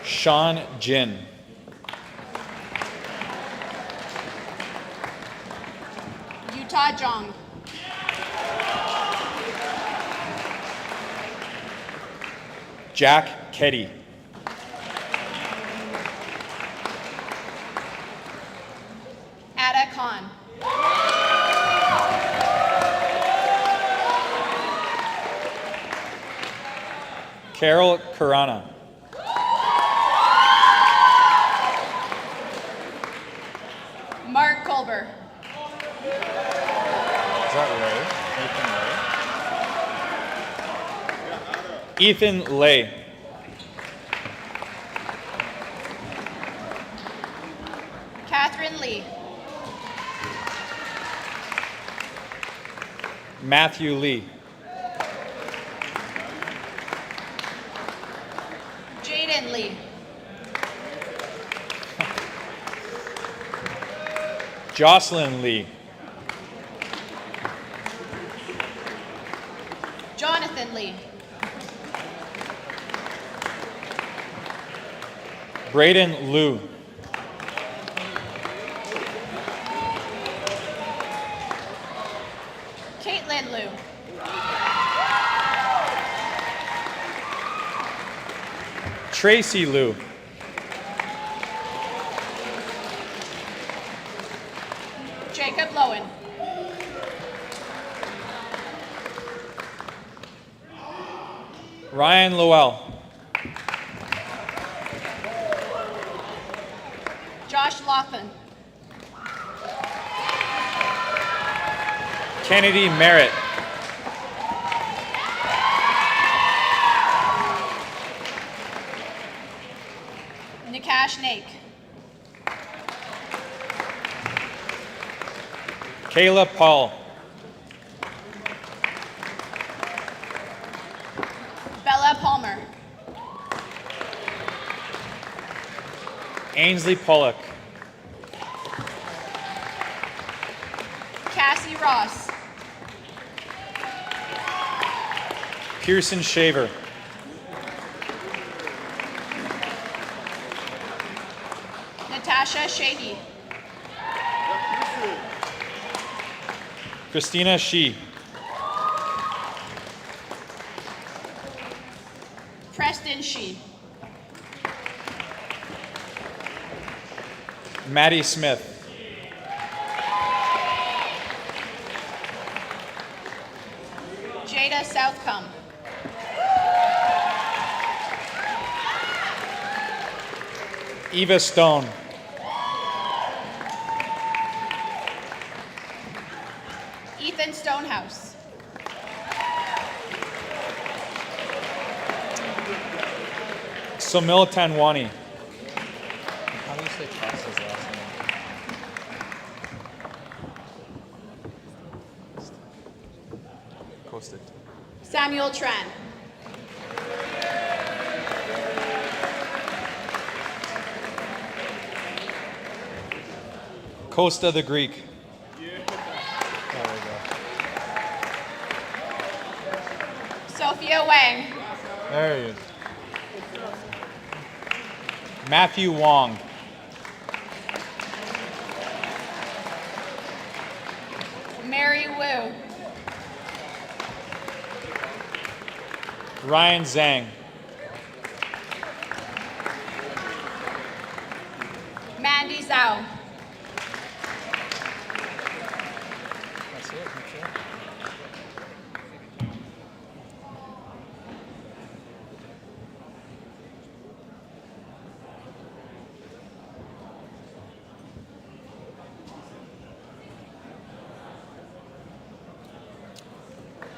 Sean Jin. Utah Jong. Jack Keddy. Ada Khan. Carol Karana. Mark Colber. Ethan Lay. Catherine Lee. Matthew Lee. Jaden Lee. Jocelyn Lee. Jonathan Lee. Braden Liu. Caitlin Liu. Tracy Liu. Jacob Lowen. Ryan Lowell. Josh Laughlin. Kennedy Merritt. Nikash Naik. Kayla Paul. Bella Palmer. Ainsley Pollock. Cassie Ross. Pearson Shaver. Natasha Sheehy. Christina Shee. Preston Shee. Maddie Smith. Jada Southcombe. Eva Stone. Ethan Stonehouse. Somil Tanwani. How do you say Costa's last name? Costa. Samuel Tran. Costa the Greek. Sophia Wang. There he is. Matthew Wong. Mary Wu. Ryan Zhang. Mandy Zhao. That's it.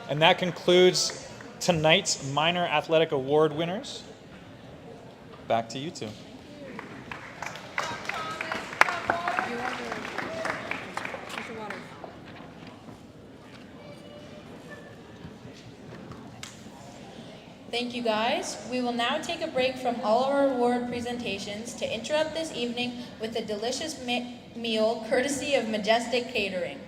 And that concludes tonight's Minor Athletic Award winners. Back to you two. Thank you guys. We will now take a break from all of our award presentations to interrupt this evening with a delicious meal courtesy of Majestic Catering.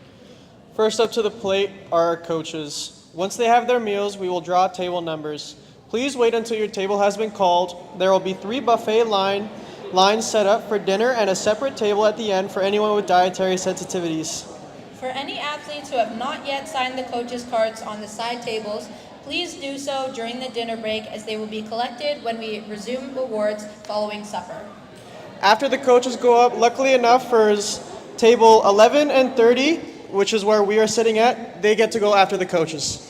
First up to the plate are our coaches. Once they have their meals, we will draw table numbers. Please wait until your table has been called. There will be 3 buffet lines set up for dinner and a separate table at the end for anyone with dietary sensitivities. For any athletes who have not yet signed the coaches' cards on the side tables, please do so during the dinner break as they will be collected when we resume awards following supper. After the coaches go up, luckily enough for table 11 and 30, which is where we are sitting at, they get to go after the coaches.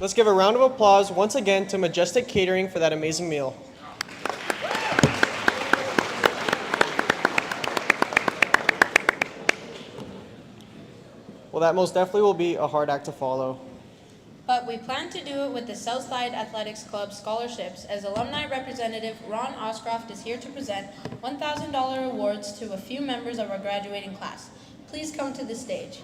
Let's give a round of applause once again to Majestic Catering for that amazing meal. Well, that most definitely will be a hard act to follow. But we plan to do it with the Southside Athletics Club scholarships, as alumni representative Ron Oscroft is here to present $1,000 awards to a few members of our graduating class. Please come to the stage.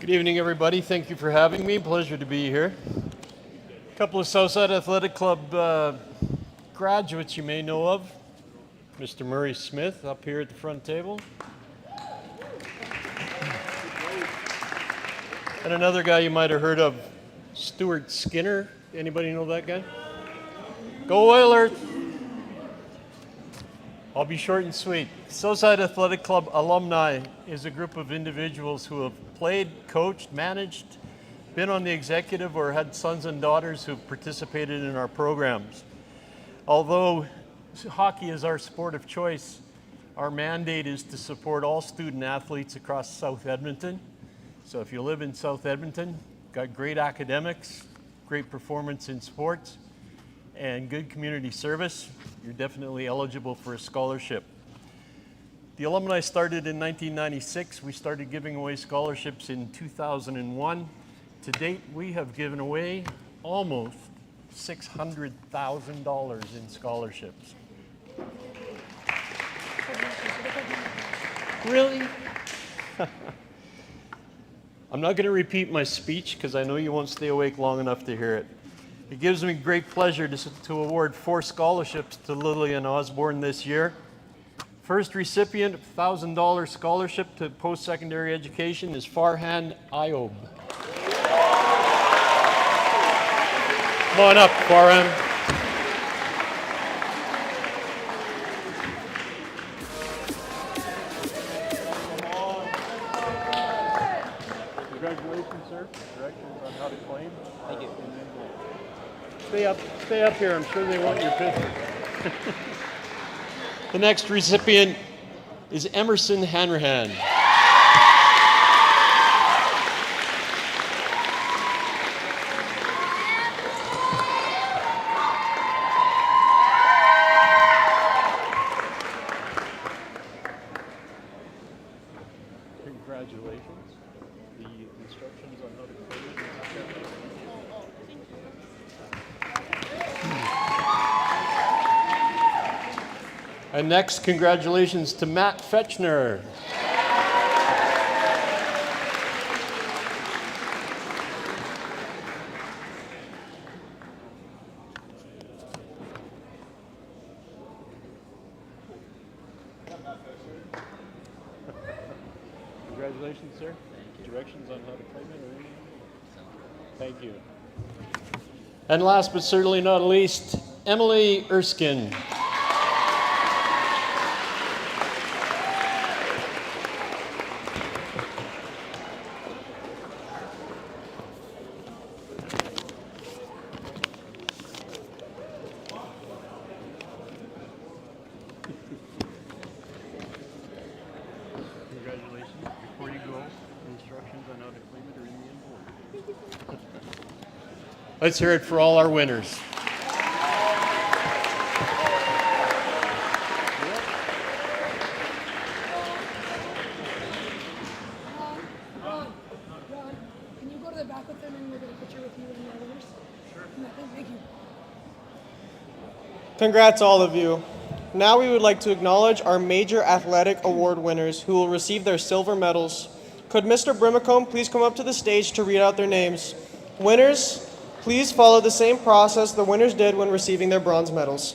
Good evening, everybody. Thank you for having me. Pleasure to be here. A couple of Southside Athletic Club graduates you may know of. Mr. Murray Smith up here at the front table. And another guy you might have heard of, Stuart Skinner. Anybody know that guy? Go Oilers! I'll be short and sweet. Southside Athletic Club alumni is a group of individuals who have played, coached, managed, been on the executive, or had sons and daughters who participated in our programs. Although hockey is our sport of choice, our mandate is to support all student athletes across South Edmonton. So if you live in South Edmonton, got great academics, great performance in sports, and good community service, you're definitely eligible for a scholarship. The alumni started in 1996. We started giving away scholarships in 2001. To date, we have given away almost $600,000 in scholarships. Really? I'm not going to repeat my speech because I know you won't stay awake long enough to hear it. It gives me great pleasure to award 4 scholarships to Lillian Osborne this year. First recipient of $1,000 scholarship to post-secondary education is Farhan Ayob. Come on up, Farhan. Congratulations, sir. Directions on how to claim. Thank you. Stay up here. I'm sure they want your picture. The next recipient is Emerson Hanrahan. Congratulations. The instructions on how to claim it. And next, congratulations to Matt Fetchner. Congratulations, sir. Directions on how to claim it or anything? Thank you. And last but certainly not least, Emily Erskine. Congratulations. Before you go, instructions on how to claim it are in the envelope. Let's hear it for all our winners. Ron, can you go to the back with them and we'll get a picture with you and the others? Sure. Thank you. Congrats all of you. Now we would like to acknowledge our major athletic award winners who will receive their silver medals. Could Mr. Brimacombe please come up to the stage to read out their names? Winners, please follow the same process the winners did when receiving their bronze medals.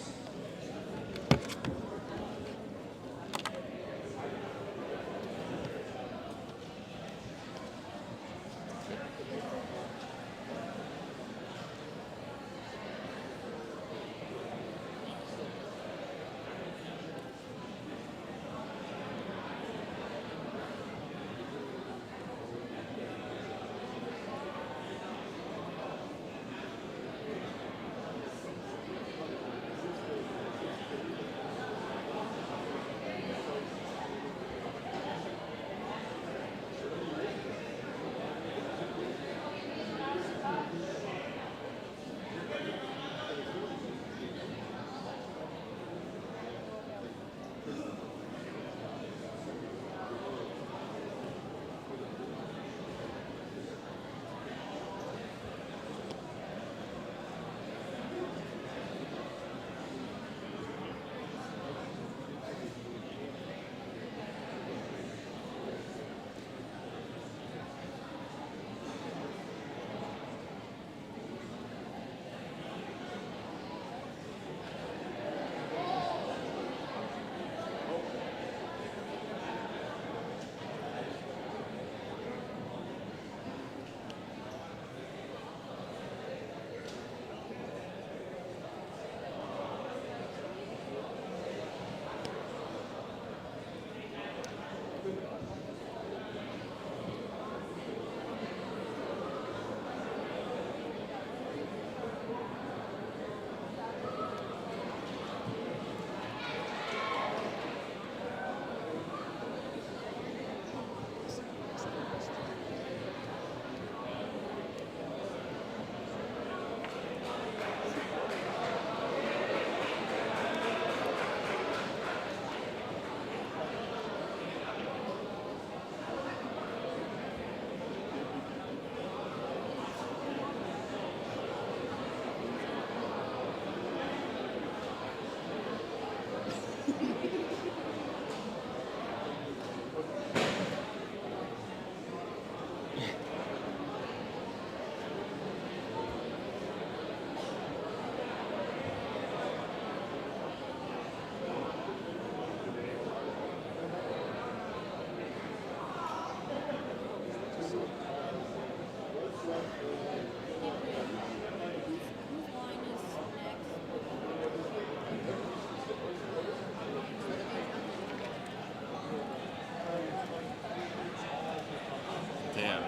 Yeah.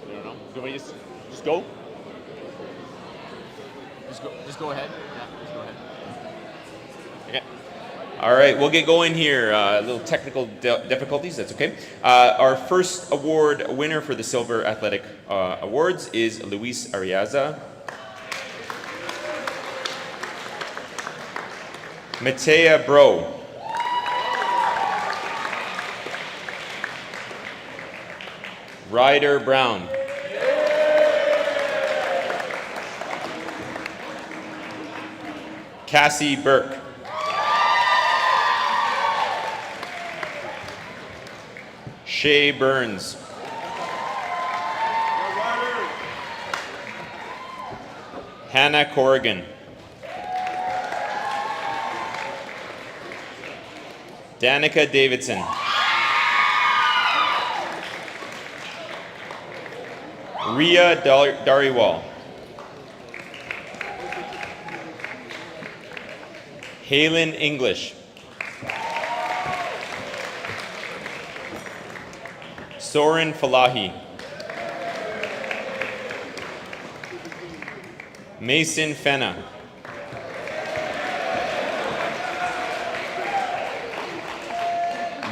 I don't know. Do we just go? Just go ahead. Yeah, just go ahead. Okay. All right, we'll get going here. A little technical difficulties, that's okay. Our first award winner for the Silver Athletic Awards is Luis Ariaza. Matea Bro. Ryder Brown. Cassie Burke. Shay Burns. Hannah Corrigan. Danica Davidson. Ria Dariwal. Halen English. Soren Falahi. Mason Fenna.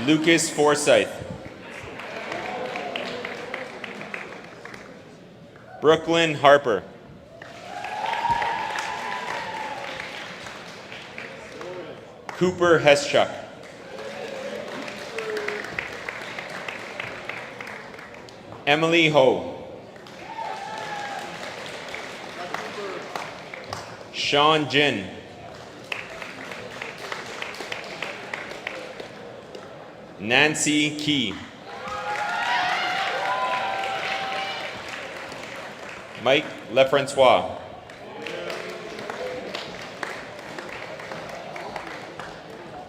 Lucas Forsyth. Brooklyn Harper. Cooper Heschuk. Emily Ho. Sean Jin. Nancy Key. Mike Lefrancois.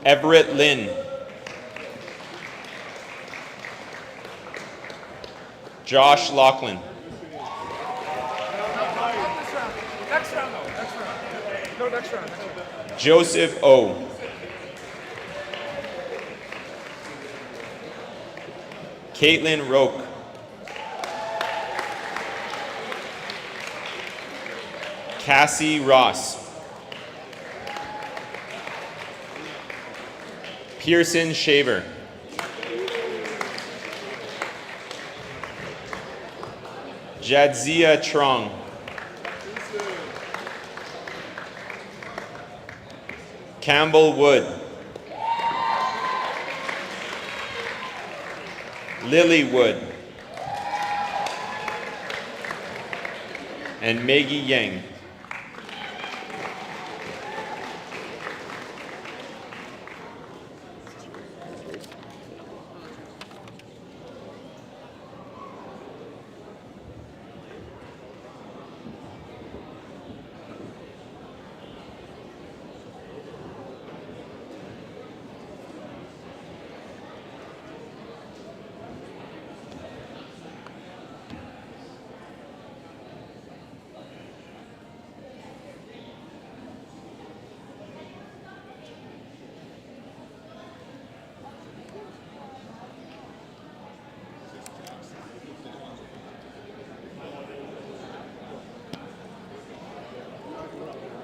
Everett Lynn. Josh Laughlin. Next round, though. Next round. No, next round. Joseph O. Caitlin Roque. Cassie Ross. Pearson Shaver. Jadzia Trong. Campbell Wood. Lily Wood. And Maggie Yang.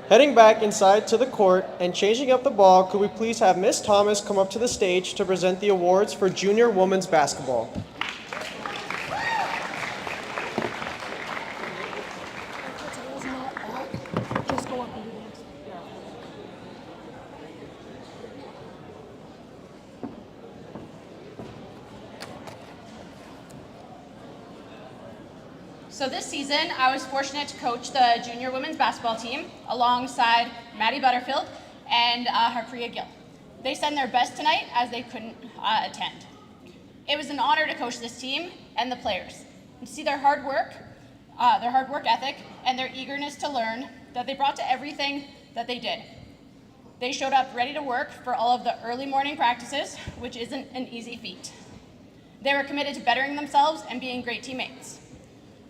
Heading back inside to the court and changing up the ball, could we please have Miss Thomas come up to the stage to present the awards for junior women's basketball? So this season, I was fortunate to coach the junior women's basketball team alongside Maddie Butterfield and Harpriya Gill. They sent their best tonight as they couldn't attend. It was an honor to coach this team and the players, and to see their hard work ethic, and their eagerness to learn that they brought to everything that they did. They showed up ready to work for all of the early morning practices, which isn't an easy feat. They were committed to bettering themselves and being great teammates.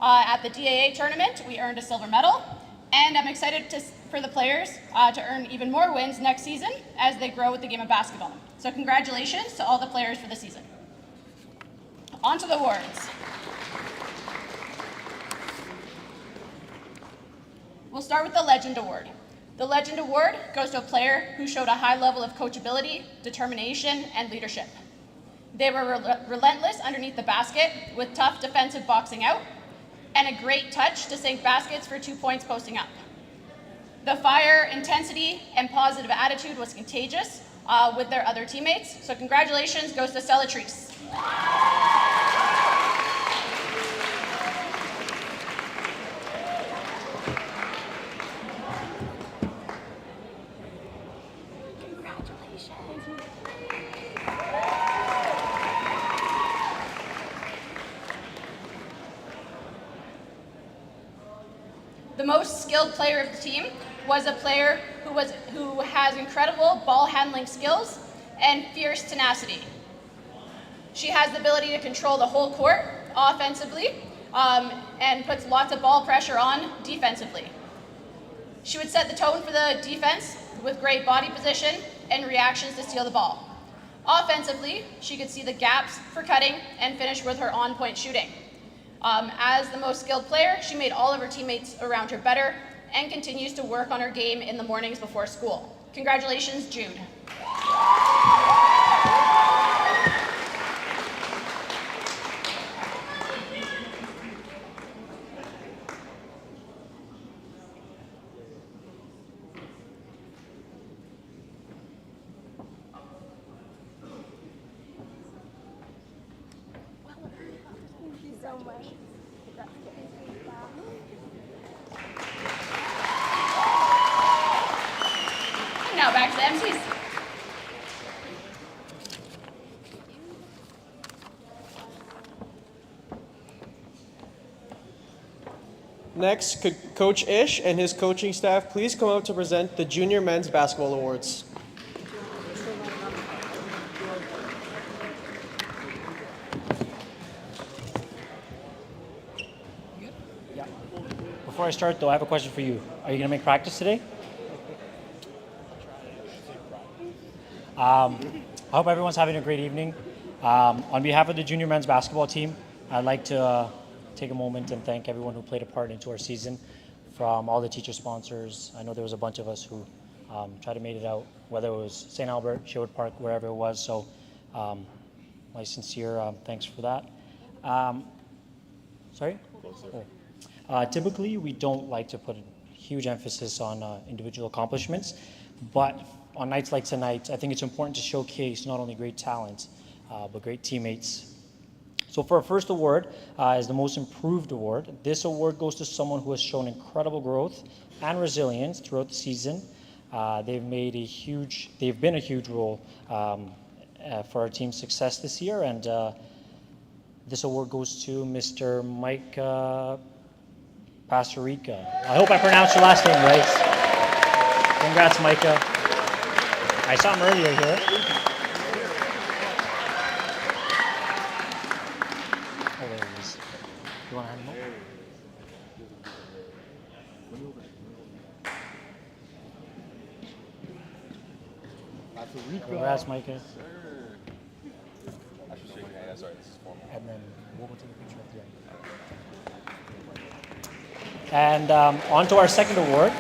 At the DAA tournament, we earned a silver medal, And I'm excited for the players to earn even more wins next season as they grow with the game of basketball. So congratulations to all the players for the season. On to the awards. We'll start with the Legend Award. The Legend Award goes to a player who showed a high level of coachability, determination, and leadership. They were relentless underneath the basket with tough defensive boxing out and a great touch to sink baskets for 2 points posting up. The fire, intensity, and positive attitude was contagious with their other teammates. So congratulations goes to Stellatrice. The most skilled player of the team was a player who has incredible ball handling skills and fierce tenacity. She has the ability to control the whole court offensively and puts lots of ball pressure on defensively. She would set the tone for the defense with great body position and reactions to steal the ball. Offensively, she could see the gaps for cutting and finish with her on-point shooting. As the most skilled player, she made all of her teammates around her better and continues to work on her game in the mornings before school. Congratulations, Jude. Now back to the MCs. Next, could Coach Ish and his coaching staff please come out to present the Junior Men's Basketball Awards. Before I start, though, I have a question for you. Are you going to make practice today? I hope everyone's having a great evening. On behalf of the junior men's basketball team, I'd like to take a moment and thank everyone who played a part into our season, from all the teacher sponsors. I know there was a bunch of us who tried to make it out, whether it was St. Albert, Sherwood Park, wherever it was. So my sincere thanks for that. Sorry? Typically, we don't like to put a huge emphasis on individual accomplishments, but on nights like tonight, I think it's important to showcase not only great talent, but great teammates. So for our first award is the Most Improved Award. This award goes to someone who has shown incredible growth and resilience throughout the season. They've been a huge role for our team's success this year, and this award goes to Mr. Mike Pastorica. I hope I pronounced your last name right. Congrats, Micah. I saw him earlier here. Oh, there he is. You want to hand him over? Congrats, Micah. I should shake your hand. Sorry, this is formal. And then we'll take a picture at the end. And on to our second award.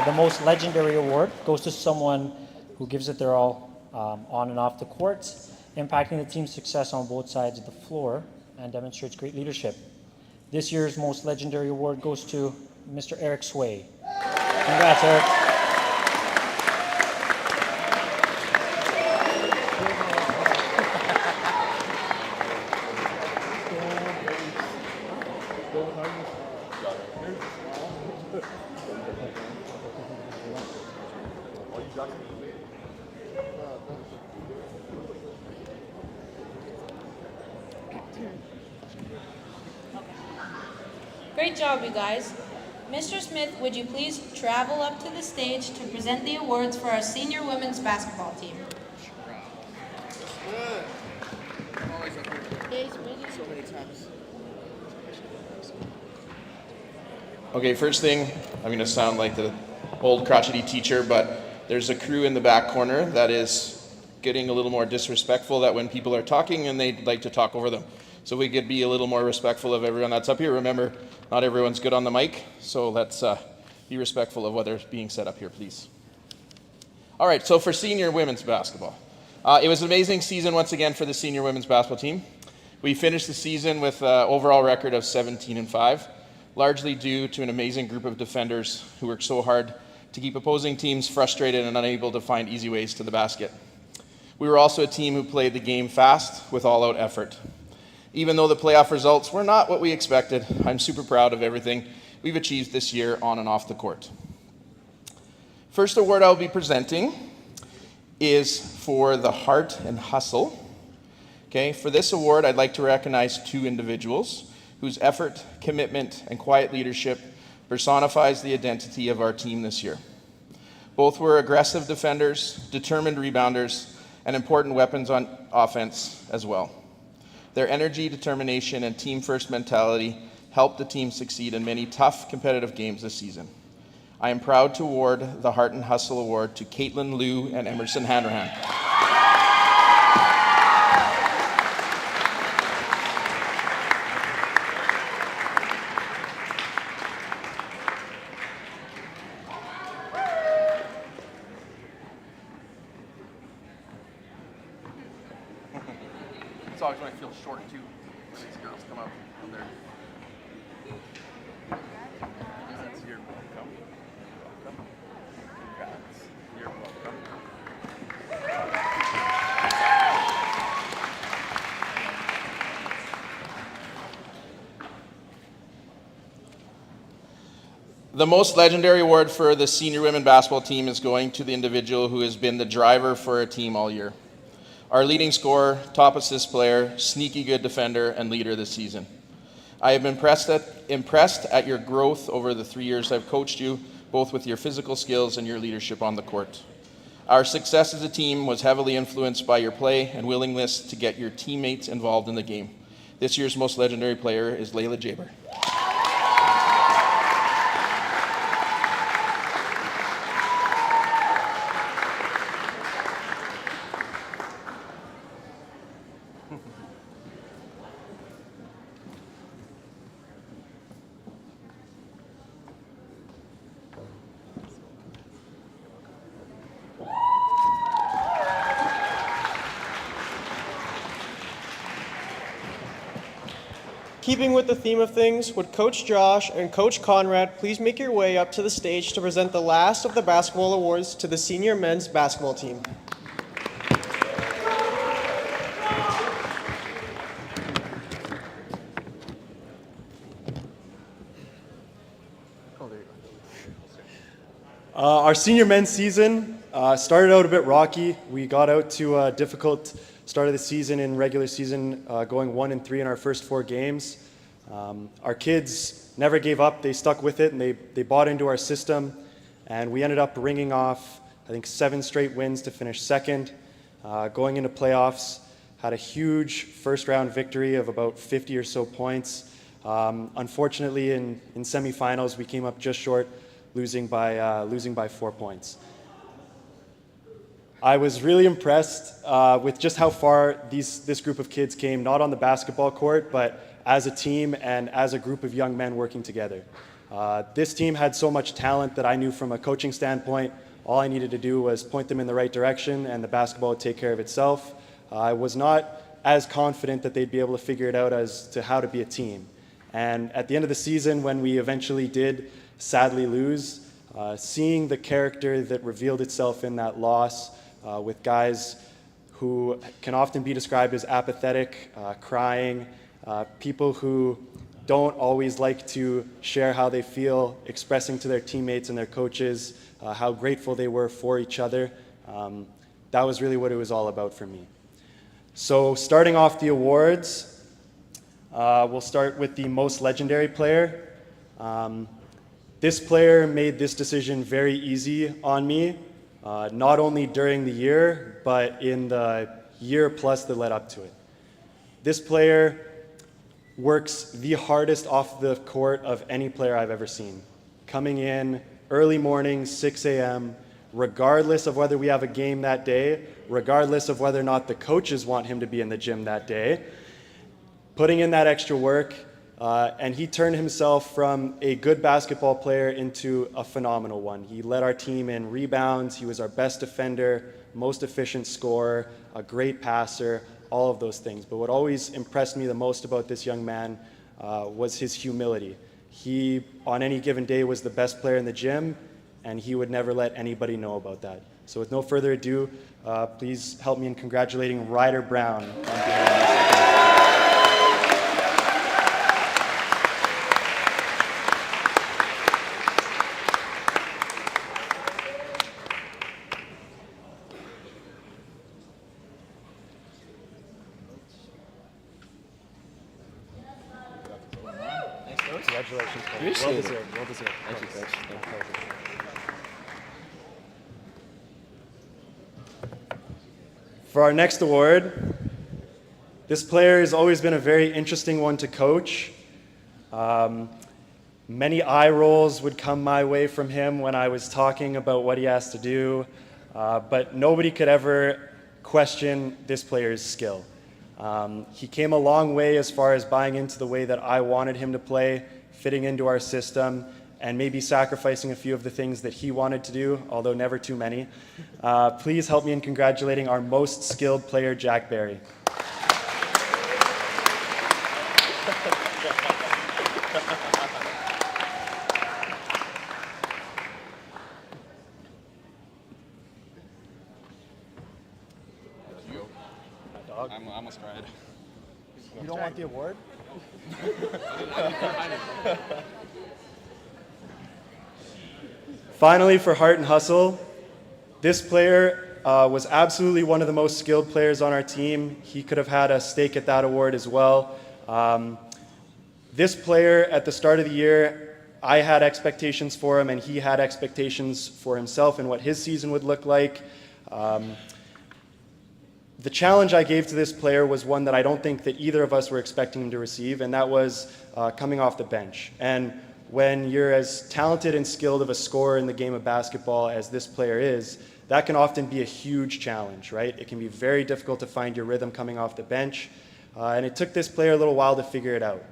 The Most Legendary Award goes to someone who gives it their all on and off the court, impacting the team's success on both sides of the floor, and demonstrates great leadership. This year's Most Legendary Award goes to Mr. Eric Sway. Congrats, Eric. Great job, you guys. Mr. Smith, would you please travel up to the stage to present the awards for our senior women's basketball team? So many times. Okay, first thing, I'm going to sound like the old crotchety teacher, but there's a crew in the back corner that is getting a little more disrespectful that when people are talking and they'd like to talk over them. So we could be a little more respectful of everyone that's up here. Remember, not everyone's good on the mic, so let's be respectful of what's being said up here, please. All right, so for senior women's basketball. It was an amazing season once again for the senior women's basketball team. We finished the season with an overall record of 17-5, largely due to an amazing group of defenders who worked so hard to keep opposing teams frustrated and unable to find easy ways to the basket. We were also a team who played the game fast with all-out effort. Even though the playoff results were not what we expected, I'm super proud of everything we've achieved this year on and off the court. First award I'll be presenting is for the heart and hustle. Okay, for this award, I'd like to recognize two individuals whose effort, commitment, and quiet leadership personifies the identity of our team this year. Both were aggressive defenders, determined rebounders, and important weapons on offense as well. Their energy, determination, and team-first mentality helped the team succeed in many tough competitive games this season. I am proud to award the Heart and Hustle Award to Caitlin Liu and Emerson Hanrahan. It's always when I feel short too, when these girls come up from there. You're welcome. Congrats. You're welcome. The most legendary award for the senior women basketball team is going to the individual who has been the driver for a team all year. Our leading scorer, top assist player, sneaky good defender, and leader this season. I have been impressed at your growth over the 3 years I've coached you, both with your physical skills and your leadership on the court. Our success as a team was heavily influenced by your play and willingness to get your teammates involved in the game. This year's most legendary player is Layla Jaber. Keeping with the theme of things, would Coach Josh and Coach Conrad please make your way up to the stage to present the last of the basketball awards to the senior men's basketball team. Our senior men's season started out a bit rocky. We got out to a difficult start of the season in regular season, going 1-3 in our first 4 games. Our kids never gave up. They stuck with it, and they bought into our system. And we ended up ringing off, I think, 7 straight wins to finish second. Going into playoffs, had a huge first-round victory of about 50 or so points. Unfortunately, in semifinals, we came up just short, losing by 4 points. I was really impressed with just how far this group of kids came, not on the basketball court, but as a team and as a group of young men working together. This team had so much talent that I knew from a coaching standpoint, all I needed to do was point them in the right direction and the basketball would take care of itself. I was not as confident that they'd be able to figure it out as to how to be a team. And at the end of the season, when we eventually did sadly lose, seeing the character that revealed itself in that loss, with guys who can often be described as apathetic, crying, people who don't always like to share how they feel, expressing to their teammates and their coaches how grateful they were for each other. That was really what it was all about for me. So starting off the awards, we'll start with the most legendary player. This player made this decision very easy on me. Not only during the year, but in the year plus that led up to it. This player works the hardest off the court of any player I've ever seen. Coming in early morning, 6 a.m., regardless of whether we have a game that day, regardless of whether or not the coaches want him to be in the gym that day, putting in that extra work, and he turned himself from a good basketball player into a phenomenal one. He led our team in rebounds, he was our best defender, most efficient scorer, a great passer, all of those things. But what always impressed me the most about this young man was his humility. He, on any given day, was the best player in the gym, and he would never let anybody know about that. So with no further ado, please help me in congratulating Ryder Brown on behalf of Congratulations, Coach. Appreciate Well it. deserved. Well deserved. Thank you, Coach. Thank you. For our next award, this player has always been a very interesting one to coach. Many eye rolls would come my way from him when I was talking about what he has to do, but nobody could ever question this player's skill. He came a long way as far as buying into the way that I wanted him to play, fitting into our system, and maybe sacrificing a few of the things that he wanted to do, although never too many. Please help me in congratulating our most skilled player, Jack Barry. I almost cried. You don't want the award? Finally, for Heart and Hustle, this player was absolutely one of the most skilled players on our team. He could have had a stake at that award as well. This player, at the start of the year, I had expectations for him, and he had expectations for himself and what his season would look like. The challenge I gave to this player was one that I don't think that either of us were expecting him to receive, and that was coming off the bench. And when you're as talented and skilled of a scorer in the game of basketball as this player is, that can often be a huge challenge, right? It can be very difficult to find your rhythm coming off the bench, and it took this player a little while to figure it out.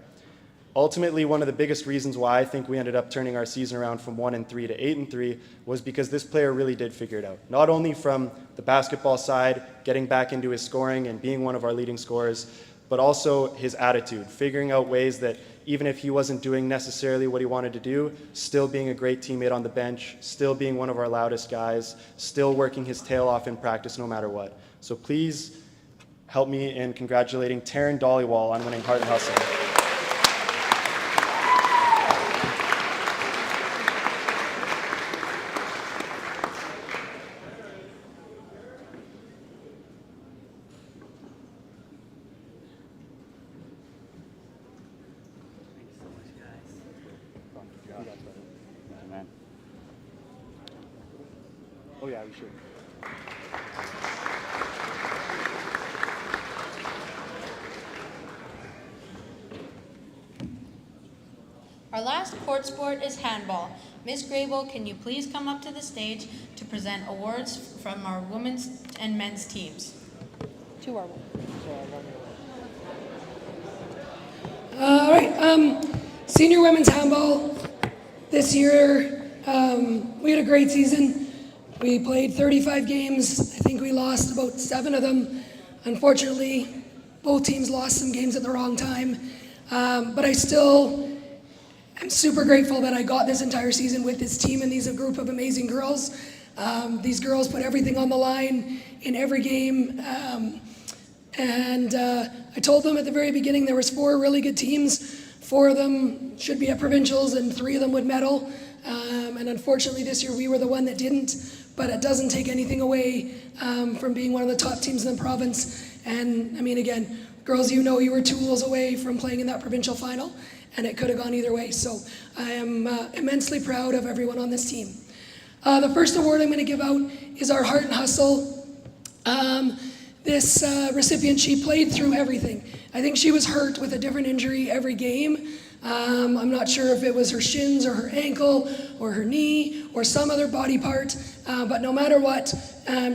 Ultimately, one of the biggest reasons why I think we ended up turning our season around from 1-3 to 8-3 was because this player really did figure it out. Not only from the basketball side, getting back into his scoring and being one of our leading scorers, but also his attitude, figuring out ways that even if he wasn't doing necessarily what he wanted to do, still being a great teammate on the bench, still being one of our loudest guys, still working his tail off in practice no matter what. So please help me in congratulating Taryn Dollywall on winning Heart and Hustle. Man. Oh yeah, we should. Our last court sport is handball. Ms. Grael, can you please come up to the stage to present awards from our women's and men's teams? To our All right, senior women's handball this year, we had a great season. We played 35 games. I think we lost about 7 of them. Unfortunately, both teams lost some games at the wrong time. But I still am super grateful that I got this entire season with this team, and these are a group of amazing girls. These girls put everything on the line in every game. I told them at the very beginning there was 4 really good teams. 4 of them should be at provincials and 3 of them would medal. And unfortunately this year we were the one that didn't, but it doesn't take anything away from being one of the top teams in the province. And I mean, again, girls, you know you were 2 goals away from playing in that provincial final, and it could have gone either way. So I am immensely proud of everyone on this team. The first award I'm going to give out is our Heart and Hustle. this recipient, she played through everything. I think she was hurt with a different injury every game. I'm not sure if it was her shins or her ankle or her knee or some other body part, but no matter what,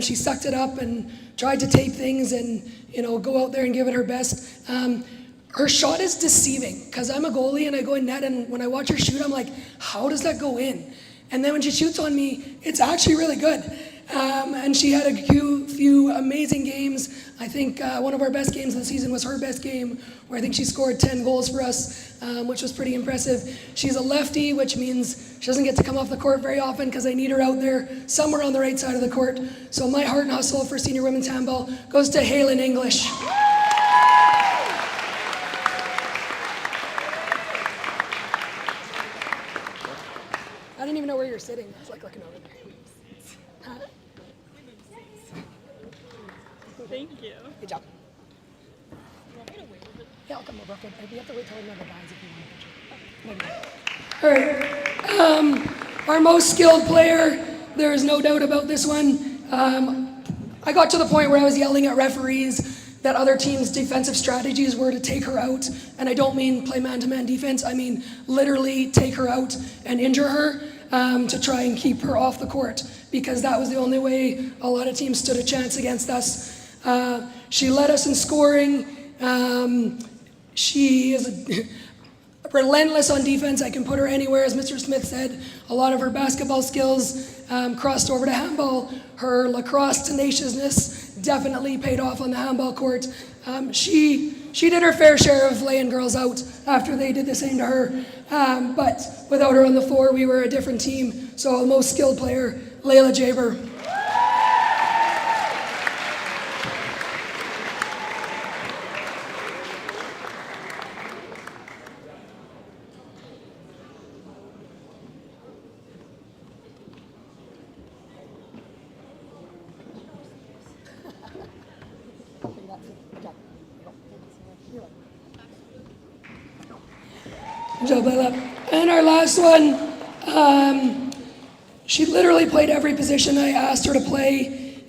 she sucked it up and tried to take things and go out there and give it her best. Her shot is deceiving because I'm a goalie and I go in net, and when I watch her shoot, I'm like, how does that go in? And then when she shoots on me, it's actually really good. And she had a few amazing games. I think one of our best games of the season was her best game, where I think she scored 10 goals for us, which was pretty impressive. She's a lefty, which means she doesn't get to come off the court very often because I need her out there somewhere on the right side of the court. So my heart and hustle for senior women's handball goes to Halen English. I didn't even know where you were sitting. I was like looking over there. Huh? Thank you. Good job. Yeah, I'll come over. Okay, we have to wait till another guys if you want a picture. All right. Our most skilled player, there is no doubt about this one. I got to the point where I was yelling at referees that other teams' defensive strategies were to take her out. And I don't mean play man-to-man defense. I mean literally take her out and injure her to try and keep her off the court, because that was the only way a lot of teams stood a chance against us. She led us in scoring. She is relentless on defense. I can put her anywhere, as Mr. Smith said. A lot of her basketball skills crossed over to handball. Her lacrosse tenaciousness definitely paid off on the handball court. She did her fair share of laying girls out after they did the same to her. But without her on the floor, we were a different team. So the most skilled player, Layla Jaber. Good job, Layla. And our last one, she literally played every position I asked her to play.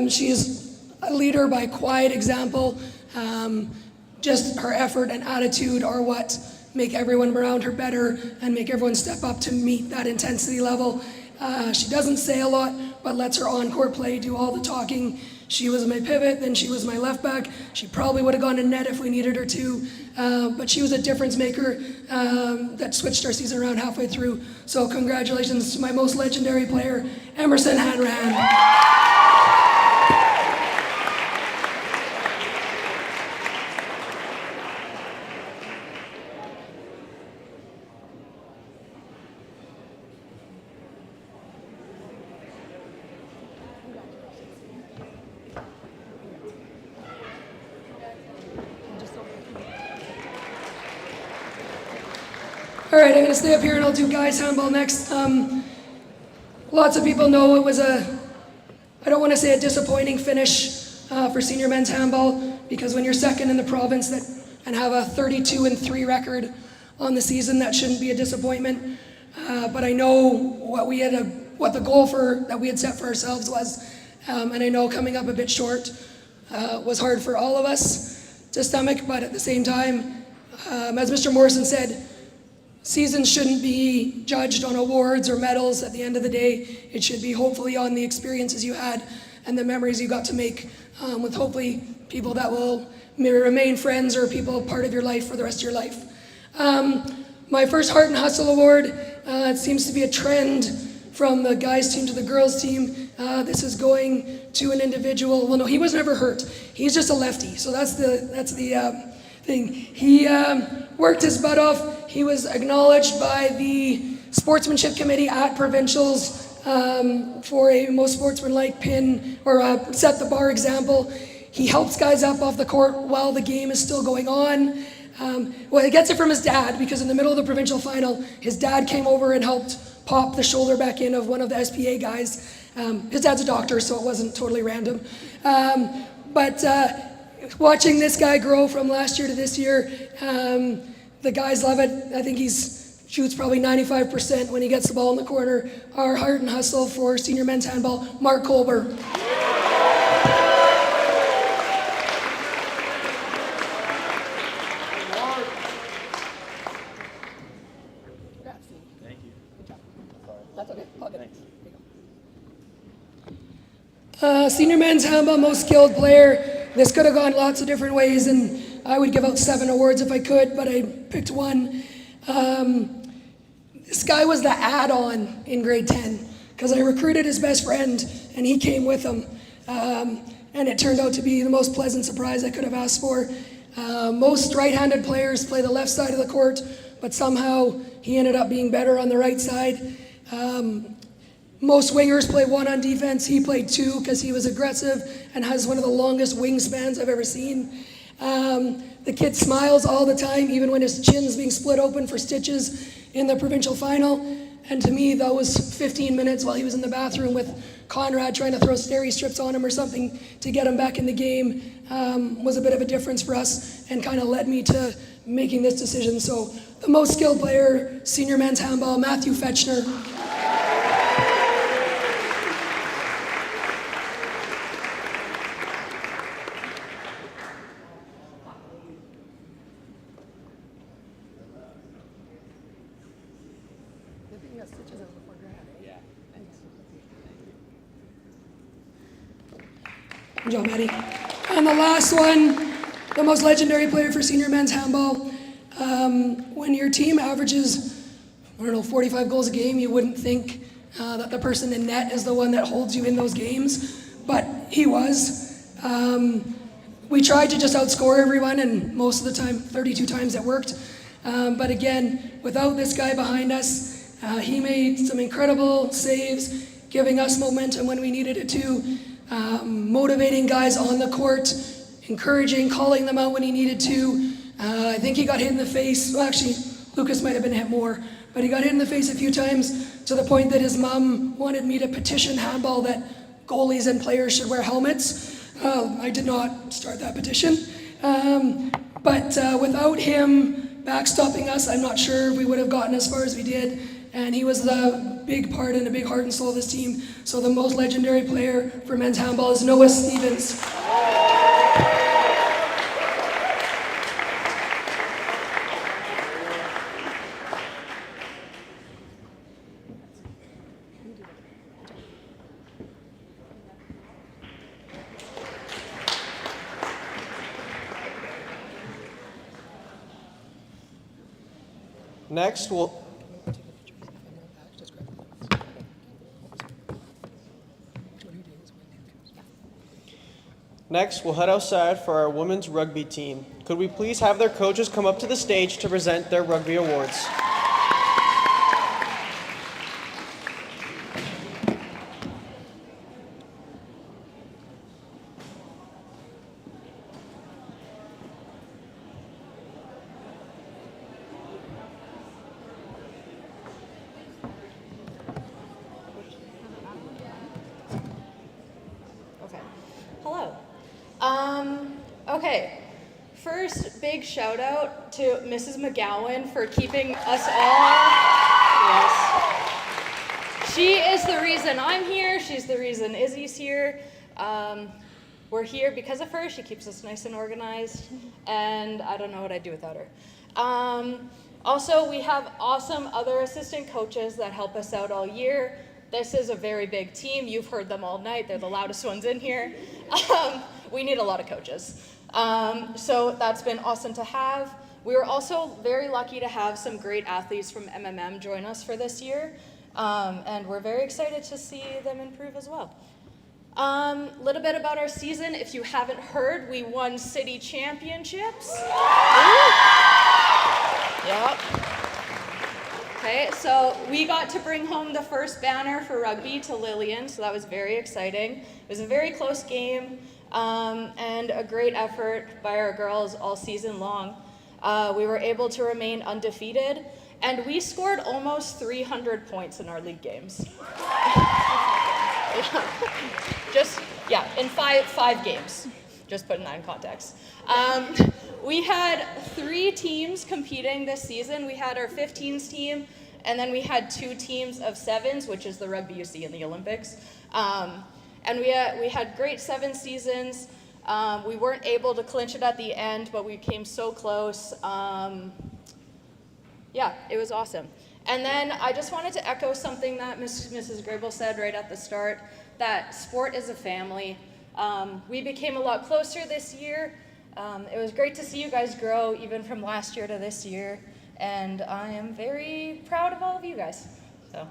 She is a leader by quiet example. Just her effort and attitude are what make everyone around her better and make everyone step up to meet that intensity level. She doesn't say a lot, but lets her on-court play do all the talking. She was my pivot, then she was my left back. She probably would have gone to net if we needed her to, but she was a difference maker that switched our season around halfway through. So congratulations to my most legendary player, Emerson Hanrahan. All right, I'm gonna stay up here and I'll do guys handball next. Lots of people know it was I don't wanna say a disappointing finish for senior men's handball, because when you're second in the province and have a 32-3 record on the season, that shouldn't be a disappointment. But I know what the goal that we had set for ourselves was, and I know coming up a bit short was hard for all of us to stomach, but at the same time, as Mr. Morrison said, seasons shouldn't be judged on awards or medals at the end of the day. It should be hopefully on the experiences you had and the memories you got to make with hopefully people that will remain friends or people part of your life for the rest of your life. My first Heart and Hustle Award, it seems to be a trend from the guys team to the girls team. This is going to an individual. Well, no, he was never hurt. He's just a lefty, so that's the thing. He worked his butt off. He was acknowledged by the sportsmanship committee at provincials for a most sportsmanlike pin or set the bar example. He helps guys up off the court while the game is still going on. Well, he gets it from his dad, because in the middle of the provincial final, his dad came over and helped pop the shoulder back in of one of the SPA guys. His dad's a doctor, so it wasn't totally random. But watching this guy grow from last year to this year, the guys love it. I think he shoots probably 95% when he gets the ball in the corner. Our Heart and Hustle for senior men's handball, Mark Colber. Senior men's handball most skilled player. This could have gone lots of different ways, and I would give out 7 awards if I could, but I picked one. This guy was the add-on in grade 10 because I recruited his best friend, and he came with him. And it turned out to be the most pleasant surprise I could have asked for. Most right-handed players play the left side of the court, but somehow he ended up being better on the right side. Most wingers play 1 on defense. He played 2 because he was aggressive and has one of the longest wingspans I've ever seen. The kid smiles all the time, even when his chin's being split open for stitches in the provincial final. And to me, those 15 minutes while he was in the bathroom with Conrad trying to throw steri strips on him or something to get him back in the game was a bit of a difference for us and kind of led me to making this decision. So the most skilled player, senior men's handball, Matthew Fetchner. Good job, Maddie. And the last one, the most legendary player for senior men's handball. When your team averages, 45 goals a game, you wouldn't think that the person in net is the one that holds you in those games, but he was. We tried to just outscore everyone, and most of the time, 32 times it worked. But again, without this guy behind us, he made some incredible saves, giving us momentum when we needed it to. Motivating guys on the court, encouraging, calling them out when he needed to. I think he got hit in the face. Well, actually, Lucas might have been hit more, but he got hit in the face a few times to the point that his mom wanted me to petition handball that goalies and players should wear helmets. I did not start that petition. But without him backstopping us, I'm not sure we would have gotten as far as we did. And he was the big part and a big heart and soul of this team. So the most legendary player for men's handball is Noah Stevens. Next, we'll head outside for our women's rugby team. Could we please have their coaches come up to the stage to present their rugby awards? Hello. Okay, first big shout out to Mrs. McGowan for keeping us all, yes. She is the reason I'm here, she's the reason Izzy's here. We're here because of her, she keeps us nice and organized, and I don't know what I'd do without her. Also, we have awesome other assistant coaches that help us out all year. This is a very big team. You've heard them all night. They're the loudest ones in here. We need a lot of coaches. So that's been awesome to have. We were also very lucky to have some great athletes from MMM join us for this year. And we're very excited to see them improve as well. A little bit about our season. If you haven't heard, we won city championships. Yep. Okay, so we got to bring home the first banner for rugby to Lillian, so that was very exciting. It was a very close game and a great effort by our girls all season long. We were able to remain undefeated, and we scored almost 300 points in our league games. In five games. Just putting that in context. We had 3 teams competing this season. We had our 15s team, and then we had 2 teams of 7s, which is the rugby you see in the Olympics. And we had great 7 seasons. We weren't able to clinch it at the end, but we came so close. It was awesome. And then I just wanted to echo something that Mrs. Grael said right at the start, that sport is a family. We became a lot closer this year. It was great to see you guys grow even from last year to this year. And I am very proud of all of you guys. So.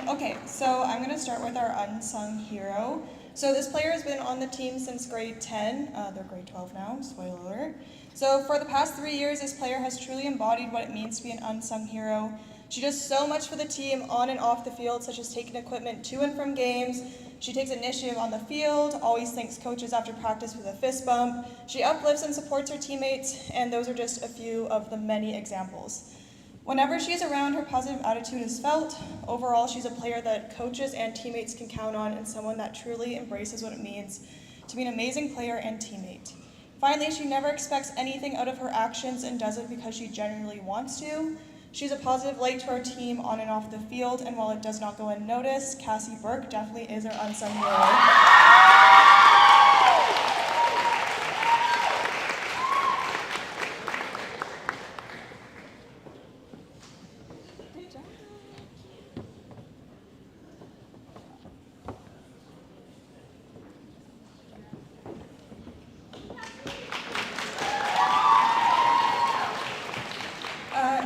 Okay, so I'm going to start with our unsung hero. So this player has been on the team since grade 10. They're grade 12 now, spoiler alert. So for the past 3 years, this player has truly embodied what it means to be an unsung hero. She does so much for the team on and off the field, such as taking equipment to and from games. She takes initiative on the field, always thanks coaches after practice with a fist bump. She uplifts and supports her teammates, and those are just a few of the many examples. Whenever she's around, her positive attitude is felt. Overall, she's a player that coaches and teammates can count on, and someone that truly embraces what it means to be an amazing player and teammate. Finally, she never expects anything out of her actions and does it because she genuinely wants to. She's a positive light to our team on and off the field, and while it does not go unnoticed, Cassie Burke definitely is our unsung hero.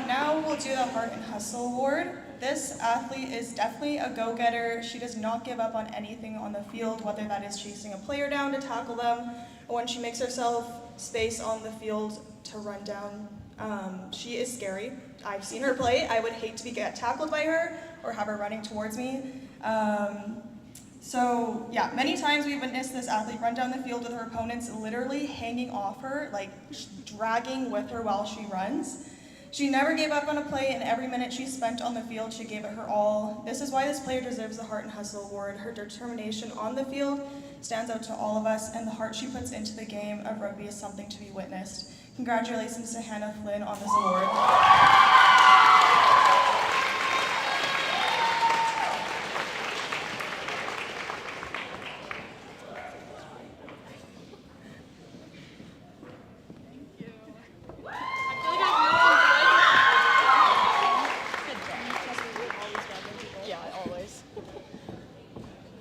Now we'll do the Heart and Hustle Award. This athlete is definitely a go-getter. She does not give up on anything on the field, whether that is chasing a player down to tackle them, or when she makes herself space on the field to run down. She is scary. I've seen her play. I would hate to get tackled by her or have her running towards me. So yeah, many times we've witnessed this athlete run down the field with her opponents literally hanging off her, like dragging with her while she runs. She never gave up on a play, and every minute she spent on the field, she gave it her all. This is why this player deserves the Heart and Hustle Award. Her determination on the field stands out to all of us, and the heart she puts into the game of rugby is something to be witnessed. Congratulations to Hannah Flynn on this award.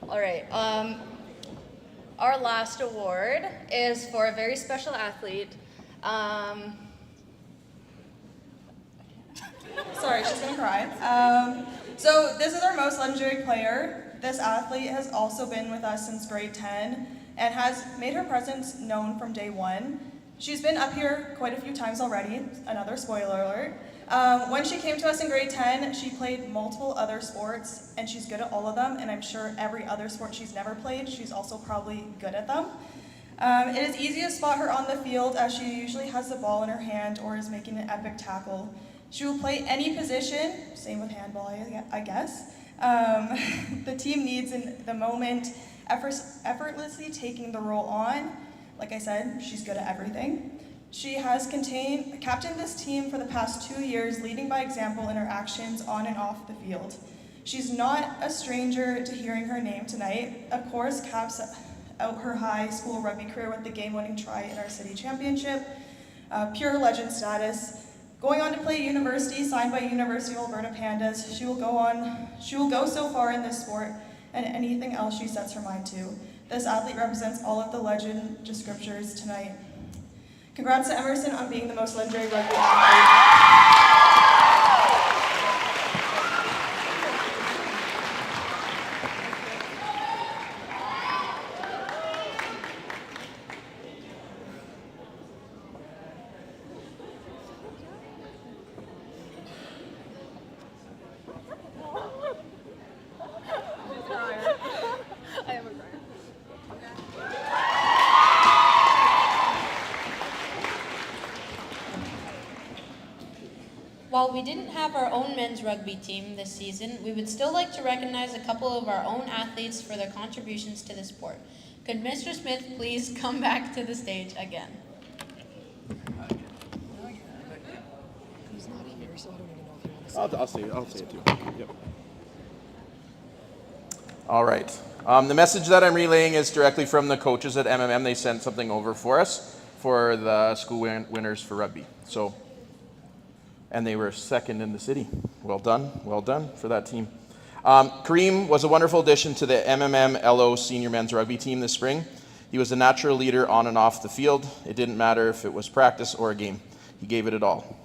All right, our last award is for a very special athlete. Sorry, she's gonna cry. So this is our most legendary player. This athlete has also been with us since grade 10 and has made her presence known from day one. She's been up here quite a few times already, another spoiler alert. When she came to us in grade 10, she played multiple other sports, and she's good at all of them, and I'm sure every other sport she's never played, she's also probably good at them. It is easy to spot her on the field as she usually has the ball in her hand or is making an epic tackle. She will play any position, same with handball, I guess. The team needs in the moment, effortlessly taking the role on. Like I said, she's good at everything. She has captained this team for the past 2 years, leading by example in her actions on and off the field. She's not a stranger to hearing her name tonight. Of course, caps out her high school rugby career with the game-winning try in our city championship. Pure legend status. Going on to play university, signed by University of Alberta Pandas, she will go so far in this sport and anything else she sets her mind to. This athlete represents all of the legend descriptors tonight. Congrats to Emerson on being the most legendary rugby athlete. I am a crier. While we didn't have our own men's rugby team this season, we would still like to recognize a couple of our own athletes for their contributions to the sport. Could Mr. Smith please come back to the stage again? I'll say it too. Yep. All right. The message that I'm relaying is directly from the coaches at MMM. They sent something over for us. for the school winners for rugby. So, and they were second in the city. Well done for that team. Kareem was a wonderful addition to the MMM-LO senior men's rugby team this spring. He was a natural leader on and off the field. It didn't matter if it was practice or a game. He gave it all.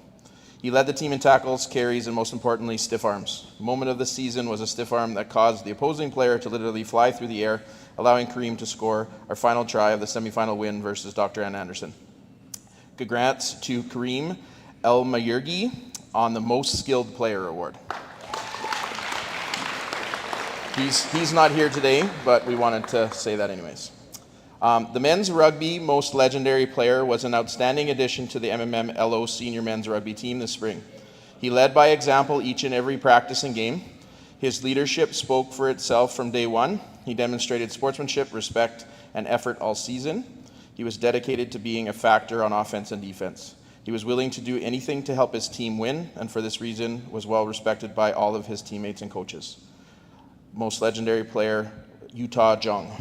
He led the team in tackles, carries, and most importantly, stiff arms. The moment of the season was a stiff arm that caused the opposing player to literally fly through the air, allowing Kareem to score our final try of the semifinal win versus Dr. Ann Anderson. Congrats to Kareem El-Mayurgi on the Most Skilled Player Award. He's not here today, but we wanted to say that anyways. The men's rugby most legendary player was an outstanding addition to the MMM-LO senior men's rugby team this spring. He led by example each and every practice and game. His leadership spoke for itself from day one. He demonstrated sportsmanship, respect, and effort all season. He was dedicated to being a factor on offense and defense. He was willing to do anything to help his team win, and for this reason was well respected by all of his teammates and coaches. Most legendary player, Utah Jung.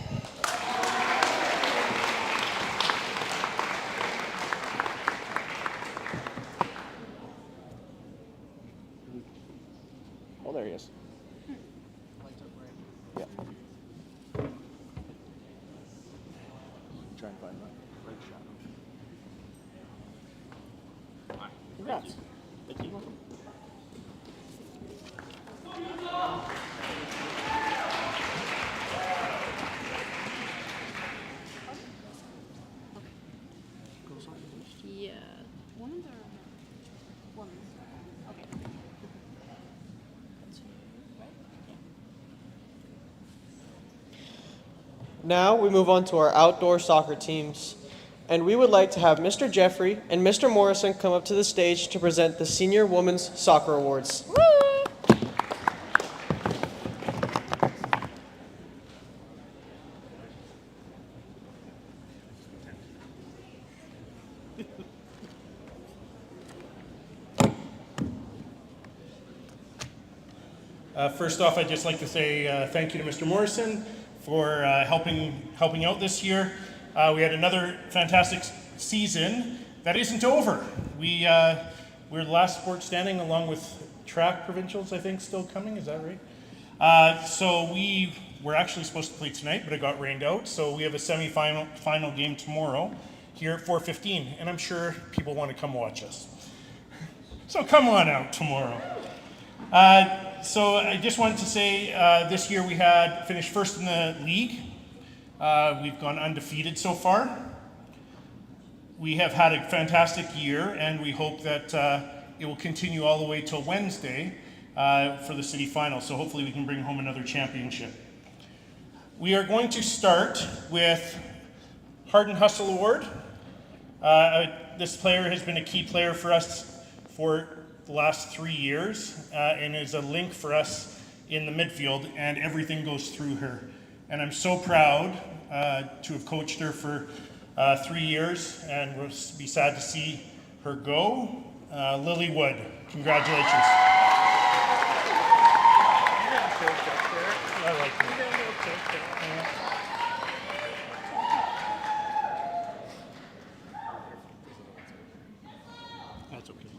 Oh, there he is. Yeah. Try and find that right shadow. Congrats. Thank you. Yeah. Women's or women's? Okay. Now we move on to our outdoor soccer teams. And we would like to have Mr. Jeffrey and Mr. Morrison come up to the stage to present the Senior Women's Soccer Awards. First off, I'd just like to say thank you to Mr. Morrison for helping out this year. We had another fantastic season that isn't over. We're the last sport standing, along with track provincials, I think, still coming. Is that right? So we were actually supposed to play tonight, but it got rained out. So we have a final game tomorrow here at 4:15, and I'm sure people want to come watch us. So come on out tomorrow. So I just wanted to say this year we had finished first in the league. We've gone undefeated so far. We have had a fantastic year, and we hope that it will continue all the way till Wednesday for the city final. So hopefully we can bring home another championship. We are going to start with Heart and Hustle Award. This player has been a key player for us for the last 3 years and is a link for us in the midfield, and everything goes through her. And I'm so proud to have coached her for 3 years, and we'll be sad to see her go. Lily Wood, congratulations. That's okay.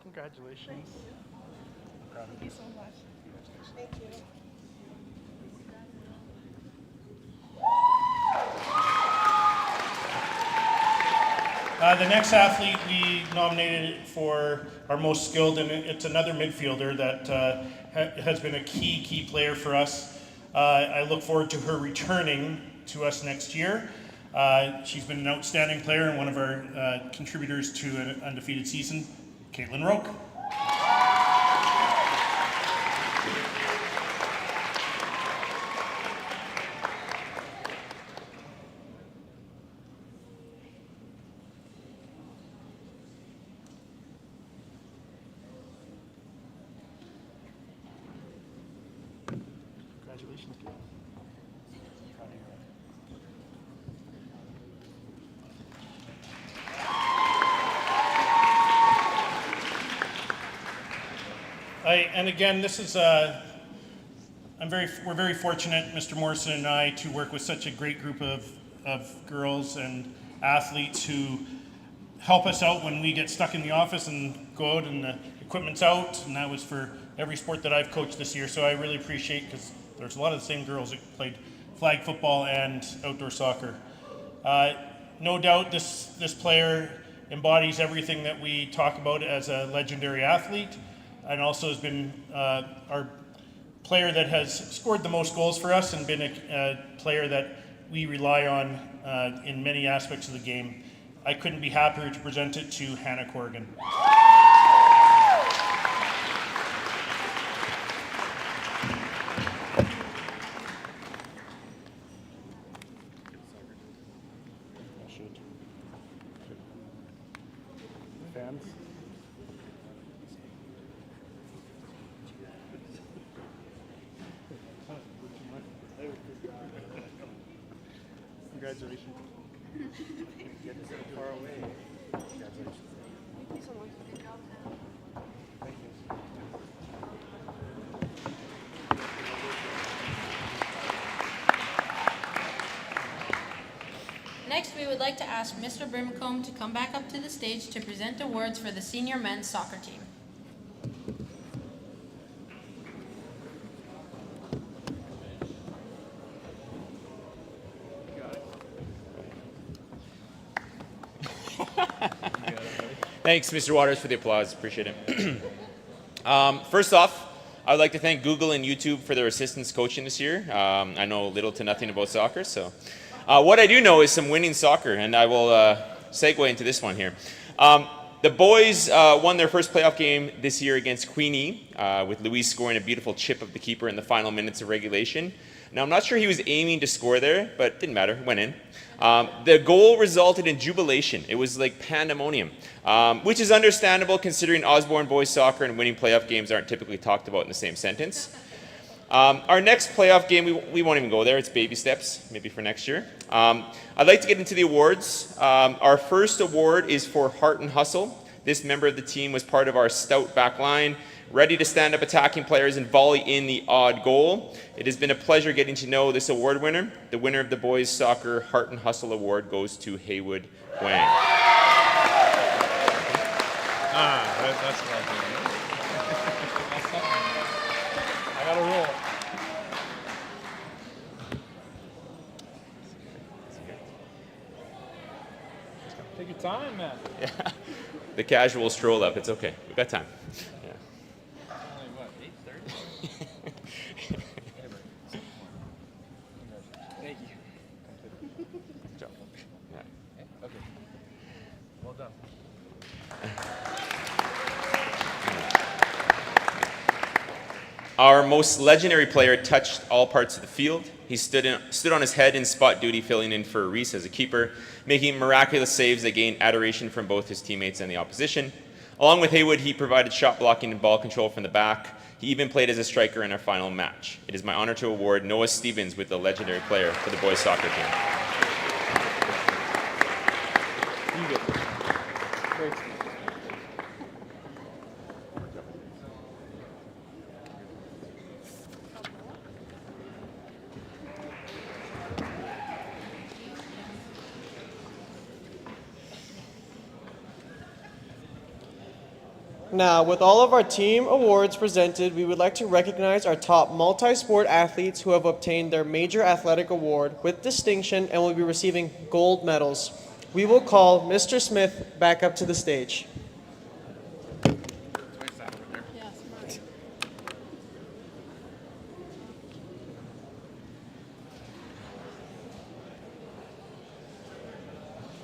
Congratulations. Thank you so much. Thank you. The next athlete we nominated for our most skilled, and it's another midfielder that has been a key player for us. I look forward to her returning to us next year. She's been an outstanding player and one of our contributors to an undefeated season, Caitlin Roque. Congratulations, Gail. And again, this is we're very fortunate, Mr. Morrison and I, to work with such a great group of of girls and athletes who help us out when we get stuck in the office and go out and the equipment's out, and that was for every sport that I've coached this year. So I really appreciate, because there's a lot of the same girls that played flag football and outdoor soccer. No doubt this player embodies everything that we talk about as a legendary athlete, and also has been our player that has scored the most goals for us and been a player that we rely on in many aspects of the game. I couldn't be happier to present it to Hannah Corrigan. Congratulations. Get so far away. Congratulations. Thank you so much. Good job. Thank you. Next, we would like to ask Mr. Brimcombe to come back up to the stage to present awards for the senior men's soccer team. Thanks, Mr. Waters, for the applause. Appreciate it. First off, I would like to thank Google and YouTube for their assistance coaching this year. I know little to nothing about soccer, so what I do know is some winning soccer, and I will segue into this one here. The boys won their first playoff game this year against Queenie, with Luis scoring a beautiful chip of the keeper in the final minutes of regulation. Now, I'm not sure he was aiming to score there, but didn't matter, went in. The goal resulted in jubilation. It was like pandemonium, which is understandable considering Osborne boys soccer and winning playoff games aren't typically talked about in the same sentence. Our next playoff game, we won't even go there. It's baby steps, maybe for next year. I'd like to get into the awards. Our first award is for Heart and Hustle. This member of the team was part of our stout back line, ready to stand up attacking players and volley in the odd goal. It has been a pleasure getting to know this award winner. The winner of the Boys Soccer Heart and Hustle Award goes to Haywood Wang. That's what I'm doing. I got a roll. Take your time, man. Yeah. The casual stroll up, it's okay. We've got time. Yeah. Only what, 8:30? Thank you. Good job. Yeah. Okay. Well done. Our most legendary player touched all parts of the field. He stood on his head in spot duty, filling in for Reese as a keeper, making miraculous saves that gained adoration from both his teammates and the opposition. Along with Haywood, he provided shot blocking and ball control from the back. He even played as a striker in our final match. It is my honor to award Noah Stevens with the legendary player for the boys soccer team. Great. Now, with all of our team awards presented, we would like to recognize our top multi-sport athletes who have obtained their major athletic award with distinction and will be receiving gold medals. We will call Mr. Smith back up to the stage.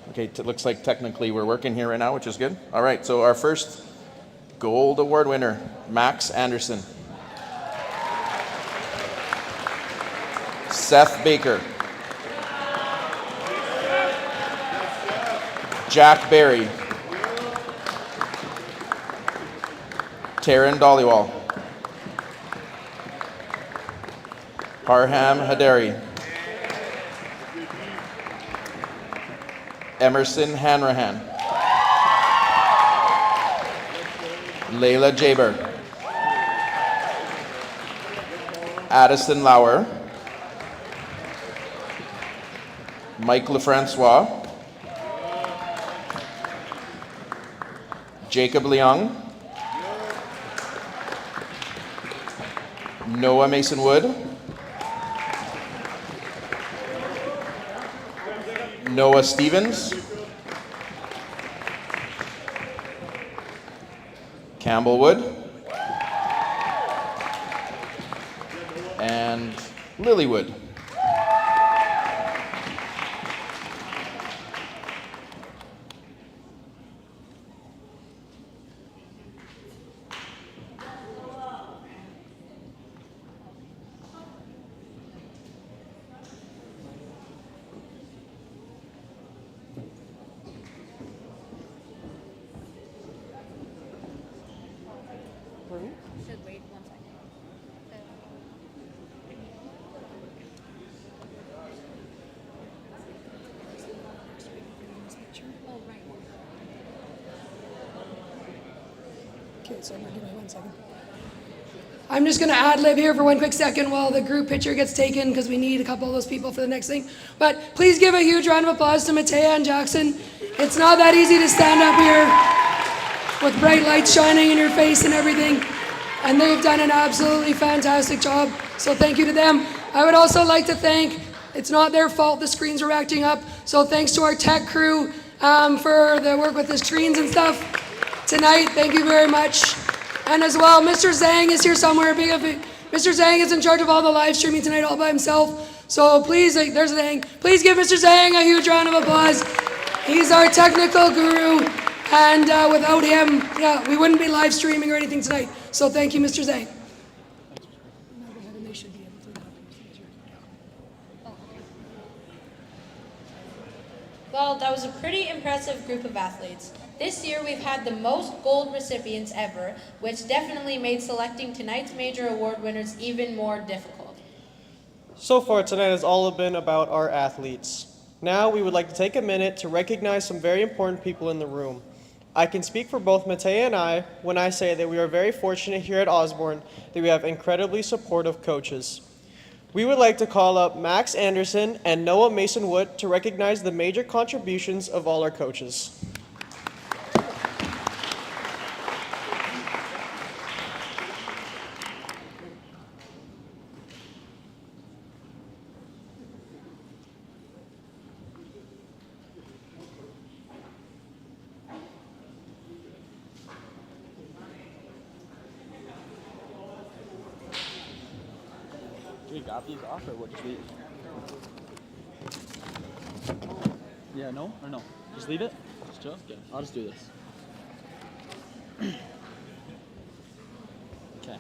Okay, it looks like technically we're working here right now, which is good. All right, so our first gold award winner, Max Anderson. Seth Baker. Jack Berry. Taryn Dollywall. Parham Haderi. Emerson Hanrahan. Layla Jaber. Addison Lauer. Mike Lefrancois, Jacob Leung, Noah Mason-Wood, Noah Stevens, Campbell Wood, and Lilywood. Should wait 1 second. Oh, right. Okay, so give me 1 second. I'm just going to ad-lib here for 1 quick second while the group picture gets taken because we need a couple of those people for the next thing. But please give a huge round of applause to Matea and Jackson. It's not that easy to stand up here with bright lights shining in your face and everything. And they've done an absolutely fantastic job. So thank you to them. I would also like to thank, it's not their fault the screens were acting up. So thanks to our tech crew for the work with the screens and stuff tonight. Thank you very much. And as well, Mr. Zhang is here somewhere. Mr. Zhang is in charge of all the live streaming tonight all by himself. So please, there's Zhang. Please give Mr. Zhang a huge round of applause. He's our technical guru. And without him, we wouldn't be live streaming or anything tonight. So thank you, Mr. Zhang. Well, that was a pretty impressive group of athletes. This year we've had the most gold recipients ever, which definitely made selecting tonight's major award winners even more difficult. So far tonight has all been about our athletes. Now we would like to take a minute to recognize some very important people in the room. I can speak for both Matea and I when I say that we are very fortunate here at Osborne that we have incredibly supportive coaches. We would like to call up Max Anderson and Noah Mason-Wood to recognize the major contributions of all our coaches. Do we got these off or what? Just leave it? Yeah, no? Or no? Just leave it? Just chill? Yeah, I'll just do this. Okay.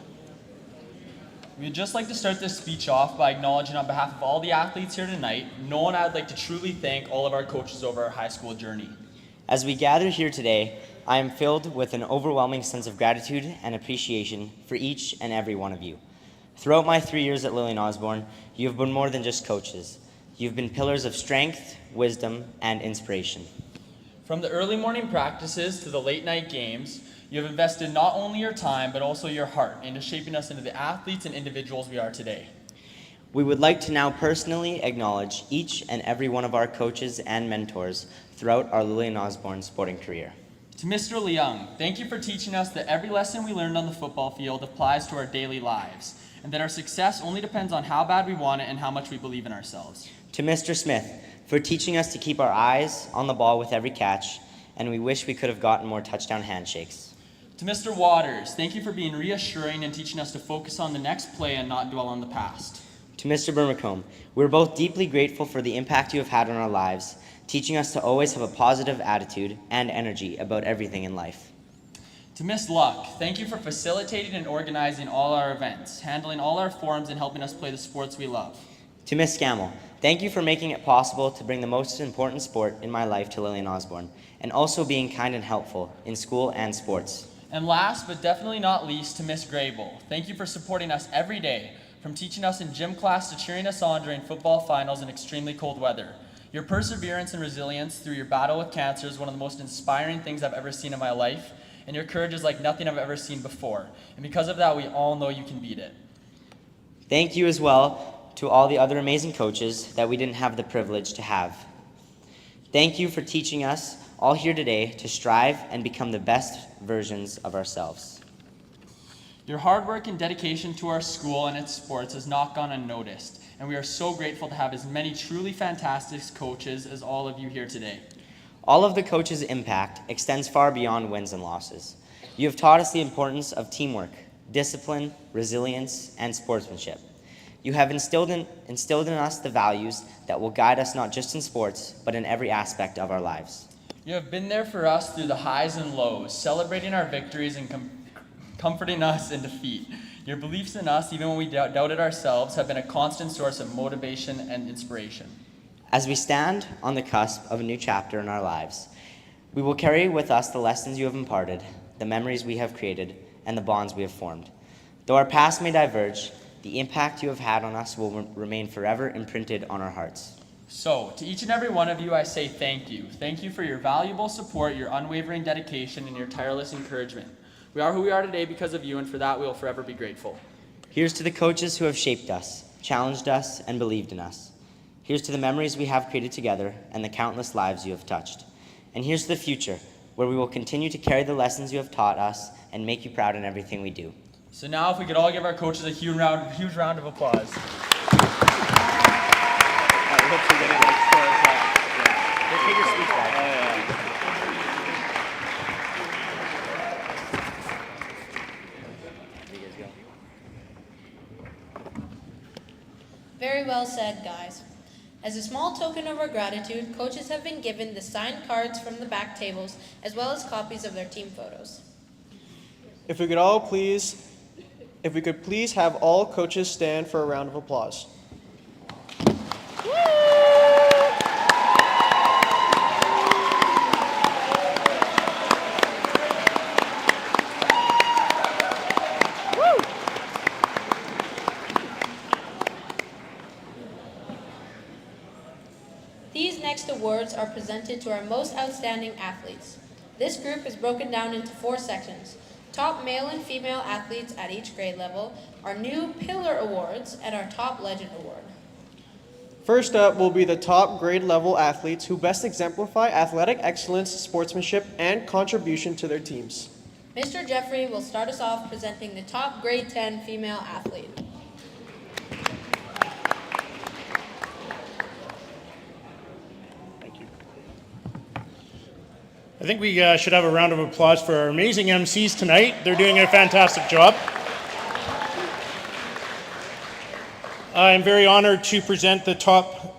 We'd just like to start this speech off by acknowledging on behalf of all the athletes here tonight, Noah and I would like to truly thank all of our coaches over our high school journey. As we gather here today, I am filled with an overwhelming sense of gratitude and appreciation for each and every one of you. Throughout my 3 years at Lillian Osborne, you have been more than just coaches. You've been pillars of strength, wisdom, and inspiration. From the early morning practices to the late night games, you have invested not only your time, but also your heart into shaping us into the athletes and individuals we are today. We would like to now personally acknowledge each and every one of our coaches and mentors throughout our Lillian Osborne sporting career. To Mr. Leung, thank you for teaching us that every lesson we learned on the football field applies to our daily lives, and that our success only depends on how bad we want it and how much we believe in ourselves. To Mr. Smith, for teaching us to keep our eyes on the ball with every catch, and we wish we could have gotten more touchdown handshakes. To Mr. Waters, thank you for being reassuring and teaching us to focus on the next play and not dwell on the past. To Mr. Burmacombe, we're both deeply grateful for the impact you have had on our lives, teaching us to always have a positive attitude and energy about everything in life. To Miss Luck, thank you for facilitating and organizing all our events, handling all our forums, and helping us play the sports we love. To Miss Scammell, thank you for making it possible to bring the most important sport in my life to Lillian Osborne, and also being kind and helpful in school and sports. And last, but definitely not least, to Miss Grael, thank you for supporting us every day, from teaching us in gym class to cheering us on during football finals in extremely cold weather. Your perseverance and resilience through your battle with cancer is one of the most inspiring things I've ever seen in my life, and your courage is like nothing I've ever seen before. And because of that, we all know you can beat it. Thank you as well to all the other amazing coaches that we didn't have the privilege to have. Thank you for teaching us all here today to strive and become the best versions of ourselves. Your hard work and dedication to our school and its sports has not gone unnoticed, and we are so grateful to have as many truly fantastic coaches as all of you here today. All of the coaches' impact extends far beyond wins and losses. You have taught us the importance of teamwork, discipline, resilience, and sportsmanship. You have instilled in us the values that will guide us not just in sports, but in every aspect of our lives. You have been there for us through the highs and lows, celebrating our victories and comforting us in defeat. Your beliefs in us, even when we doubted ourselves, have been a constant source of motivation and inspiration. As we stand on the cusp of a new chapter in our lives, we will carry with us the lessons you have imparted, the memories we have created, and the bonds we have formed. Though our paths may diverge, the impact you have had on us will remain forever imprinted on our hearts. So, to each and every one of you, I say thank you. Thank you for your valuable support, your unwavering dedication, and your tireless encouragement. We are who we are today because of you, and for that we will forever be grateful. Here's to the coaches who have shaped us, challenged us, and believed in us. Here's to the memories we have created together and the countless lives you have touched. And here's to the future, where we will continue to carry the lessons you have taught us and make you proud in everything we do. So now if we could all give our coaches a huge round of applause. Very well said, guys. As a small token of our gratitude, coaches have been given the signed cards from the back tables, as well as copies of their team photos. If we could please have all coaches stand for a round of applause. These next awards are presented to our most outstanding athletes. This group is broken down into 4 sections. Top male and female athletes at each grade level, our new Pillar Awards, and our Top Legend Award. First up will be the top grade level athletes who best exemplify athletic excellence, sportsmanship, and contribution to their teams. Mr. Jeffrey will start us off presenting the top grade 10 female athlete. I think we should have a round of applause for our amazing MCs tonight. They're doing a fantastic job. I'm very honored to present the top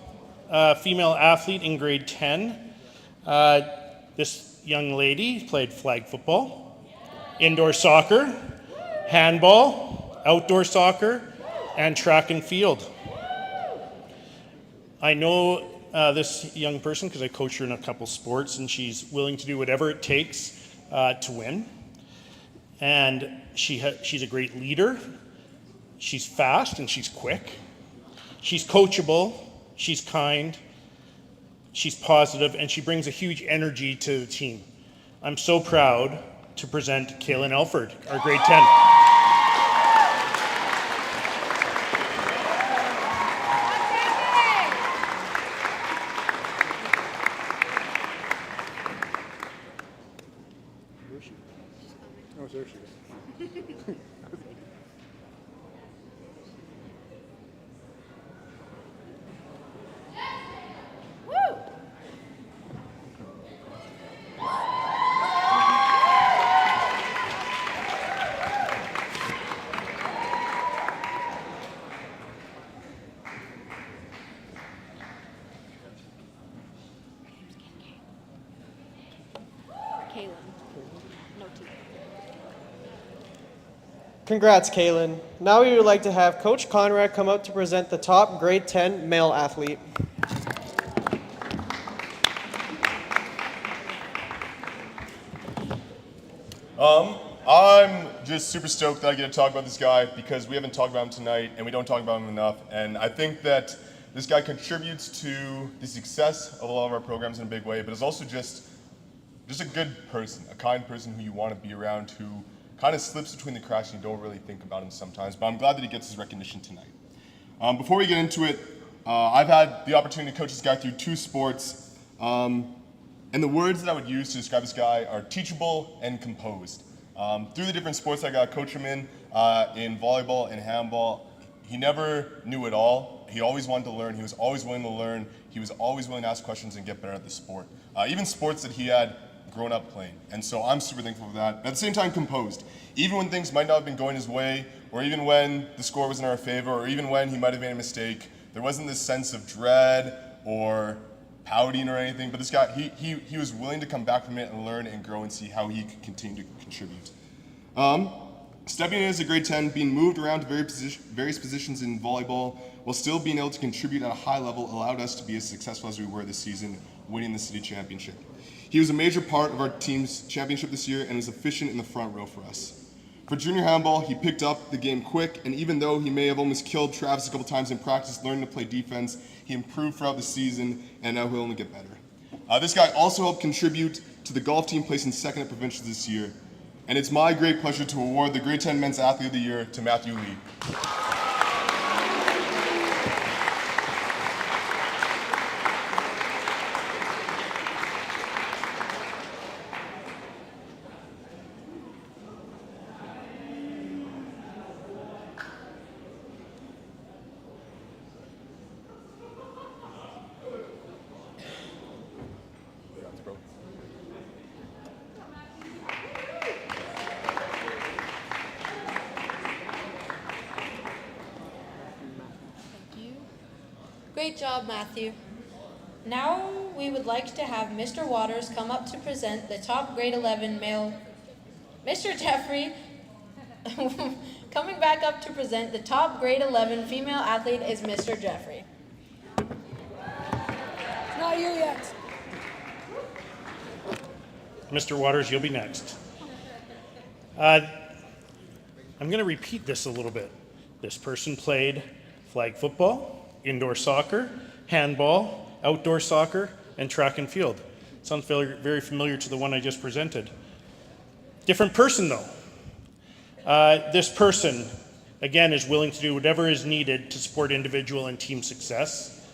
female athlete in grade 10. This young lady played flag football, indoor soccer, handball, outdoor soccer, and track and field. I know this young person because I coach her in a couple sports, and she's willing to do whatever it takes to win. And she's a great leader. She's fast and she's quick. She's coachable. She's kind. She's positive, and she brings a huge energy to the team. I'm so proud to present Kaylin Elford, our grade 10. Congrats, Kaylin. Now we would like to have Coach Conrad come up to present the top grade 10 male athlete. I'm just super stoked that I get to talk about this guy because we haven't talked about him tonight and we don't talk about him enough. And I think that this guy contributes to the success of a lot of our programs in a big way, but is also just a good person, a kind person who you want to be around, who kind of slips between the cracks and you don't really think about him sometimes. But I'm glad that he gets his recognition tonight. Before we get into it, I've had the opportunity to coach this guy through 2 sports, and the words that I would use to describe this guy are teachable and composed. Through the different sports I got to coach him in volleyball and handball, he never knew it all. He always wanted to learn. He was always willing to learn. He was always willing to ask questions and get better at the sport. Even sports that he had grown up playing. And so I'm super thankful for that. At the same time, composed. Even when things might not have been going his way, or even when the score was in our favor, or even when he might have made a mistake, there wasn't this sense of dread or pouting or anything. But this guy, he was willing to come back from it and learn and grow and see how he could continue to contribute. Stepping in as a grade 10, being moved around to various positions in volleyball, while still being able to contribute at a high level, allowed us to be as successful as we were this season, winning the city championship. He was a major part of our team's championship this year and was efficient in the front row for us. For junior handball, he picked up the game quick, and even though he may have almost killed Travis a couple times in practice learning to play defense, he improved throughout the season, and now he'll only get better. This guy also helped contribute to the golf team placing second at provincials this year, and it's my great pleasure to award the Grade 10 Men's Athlete of the Year to Matthew Lee. Great job, Matthew. Now we would like to have Mr. Waters come up to present the top grade 11 male. Mr. Jeffrey, coming back up to present the top grade 11 female athlete is Mr. Jeffrey. Not here yet. Mr. Waters, you'll be next. I'm going to repeat this a little bit. This person played flag football, indoor soccer, handball, outdoor soccer, and track and field. Sounds very familiar to the one I just presented. Different person though. This person, again, is willing to do whatever is needed to support individual and team success.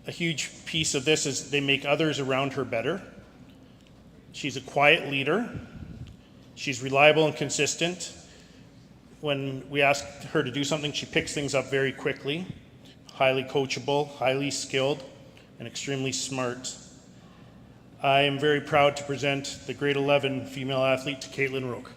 A huge piece of this is they make others around her better. She's a quiet leader. She's reliable and consistent. When we ask her to do something, she picks things up very quickly. Highly coachable, highly skilled, and extremely smart. I am very proud to present the grade 11 female athlete to Caitlin Roque.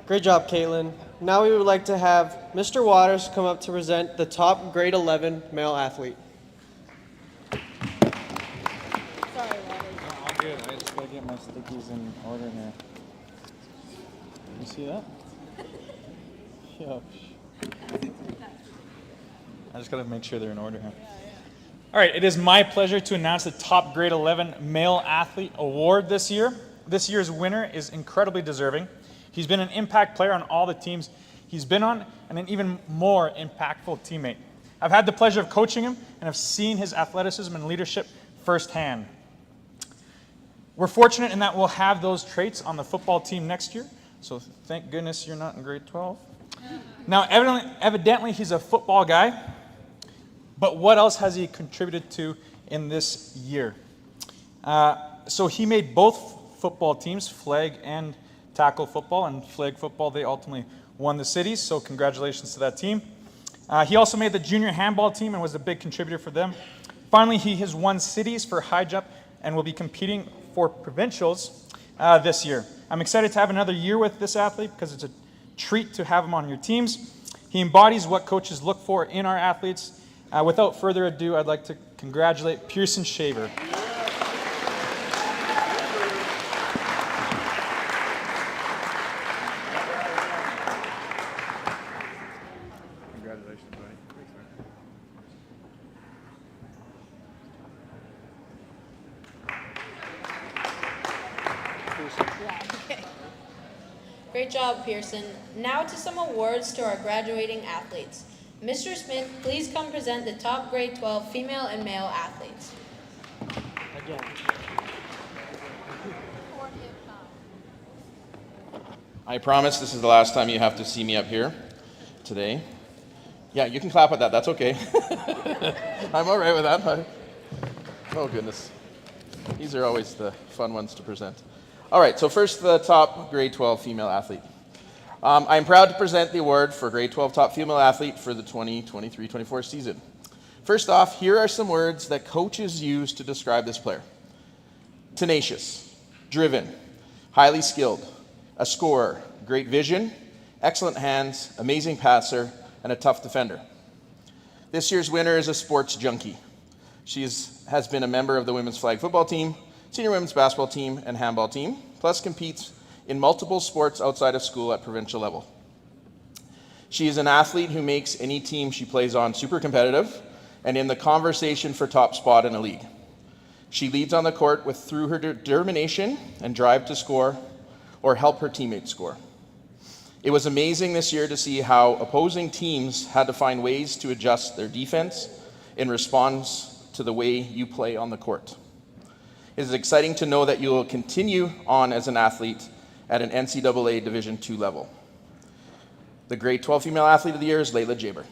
Great job, Caitlin. Now we would like to have Mr. Waters come up to present the top grade 11 male athlete. Sorry, Waters. No, I'm good. I just gotta get my stickies in order here. You see that? Yup. I just gotta make sure they're in order here. All right, it is my pleasure to announce the top grade 11 male athlete award this year. This year's winner is incredibly deserving. He's been an impact player on all the teams he's been on and an even more impactful teammate. I've had the pleasure of coaching him and have seen his athleticism and leadership firsthand. We're fortunate in that we'll have those traits on the football team next year, so thank goodness you're not in grade 12. Now, evidently he's a football guy, but what else has he contributed to in this year? So he made both football teams, flag and tackle football, and flag football, they ultimately won the cities, so congratulations to that team. He also made the junior handball team and was a big contributor for them. Finally, he has won cities for high jump and will be competing for provincials this year. I'm excited to have another year with this athlete because it's a treat to have him on your teams. He embodies what coaches look for in our athletes. Without further ado, I'd like to congratulate Pearson Shaver. Okay. Great job, Pearson. Now to some awards to our graduating athletes. Mr. Smith, please come present the top grade 12 female and male athletes. Again. I promise this is the last time you have to see me up here today. Yeah, you can clap at that. That's okay. I'm all right with that. Oh, goodness. These are always the fun ones to present. All right, so first, the top grade 12 female athlete. I'm proud to present the award for grade 12 top female athlete for the 2023-24 season. First off, here are some words that coaches use to describe this player. Tenacious, driven, highly skilled, a scorer, great vision, excellent hands, amazing passer, and a tough defender. This year's winner is a sports junkie. She has been a member of the women's flag football team, senior women's basketball team, and handball team, plus competes in multiple sports outside of school at provincial level. She is an athlete who makes any team she plays on super competitive and in the conversation for top spot in a league. She leads on the court through her determination and drive to score or help her teammates score. It was amazing this year to see how opposing teams had to find ways to adjust their defense in response to the way you play on the court. It is exciting to know that you will continue on as an athlete at an NCAA Division II level. The grade 12 female athlete of the year is Layla Jaber.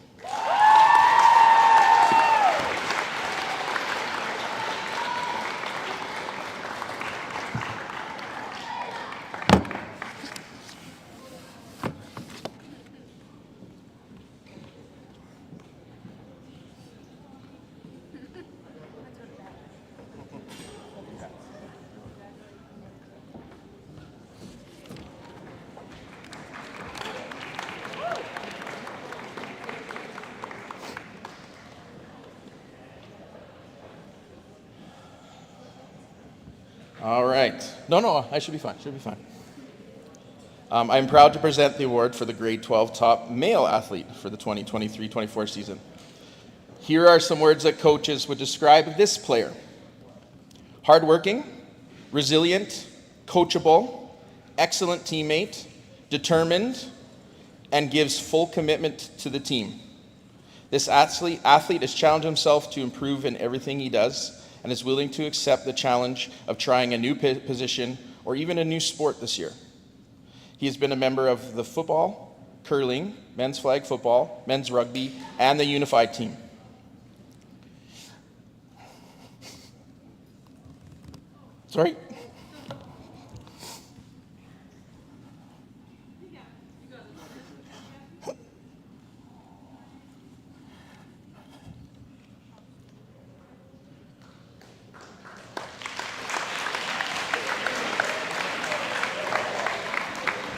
All right. No, I should be fine. I'm proud to present the award for the grade 12 top male athlete for the 2023-24 season. Here are some words that coaches would describe this player. Hardworking, resilient, coachable, excellent teammate, determined, and gives full commitment to the team. This athlete has challenged himself to improve in everything he does and is willing to accept the challenge of trying a new position or even a new sport this year. He has been a member of the football, curling, men's flag football, men's rugby, and the unified team. Sorry?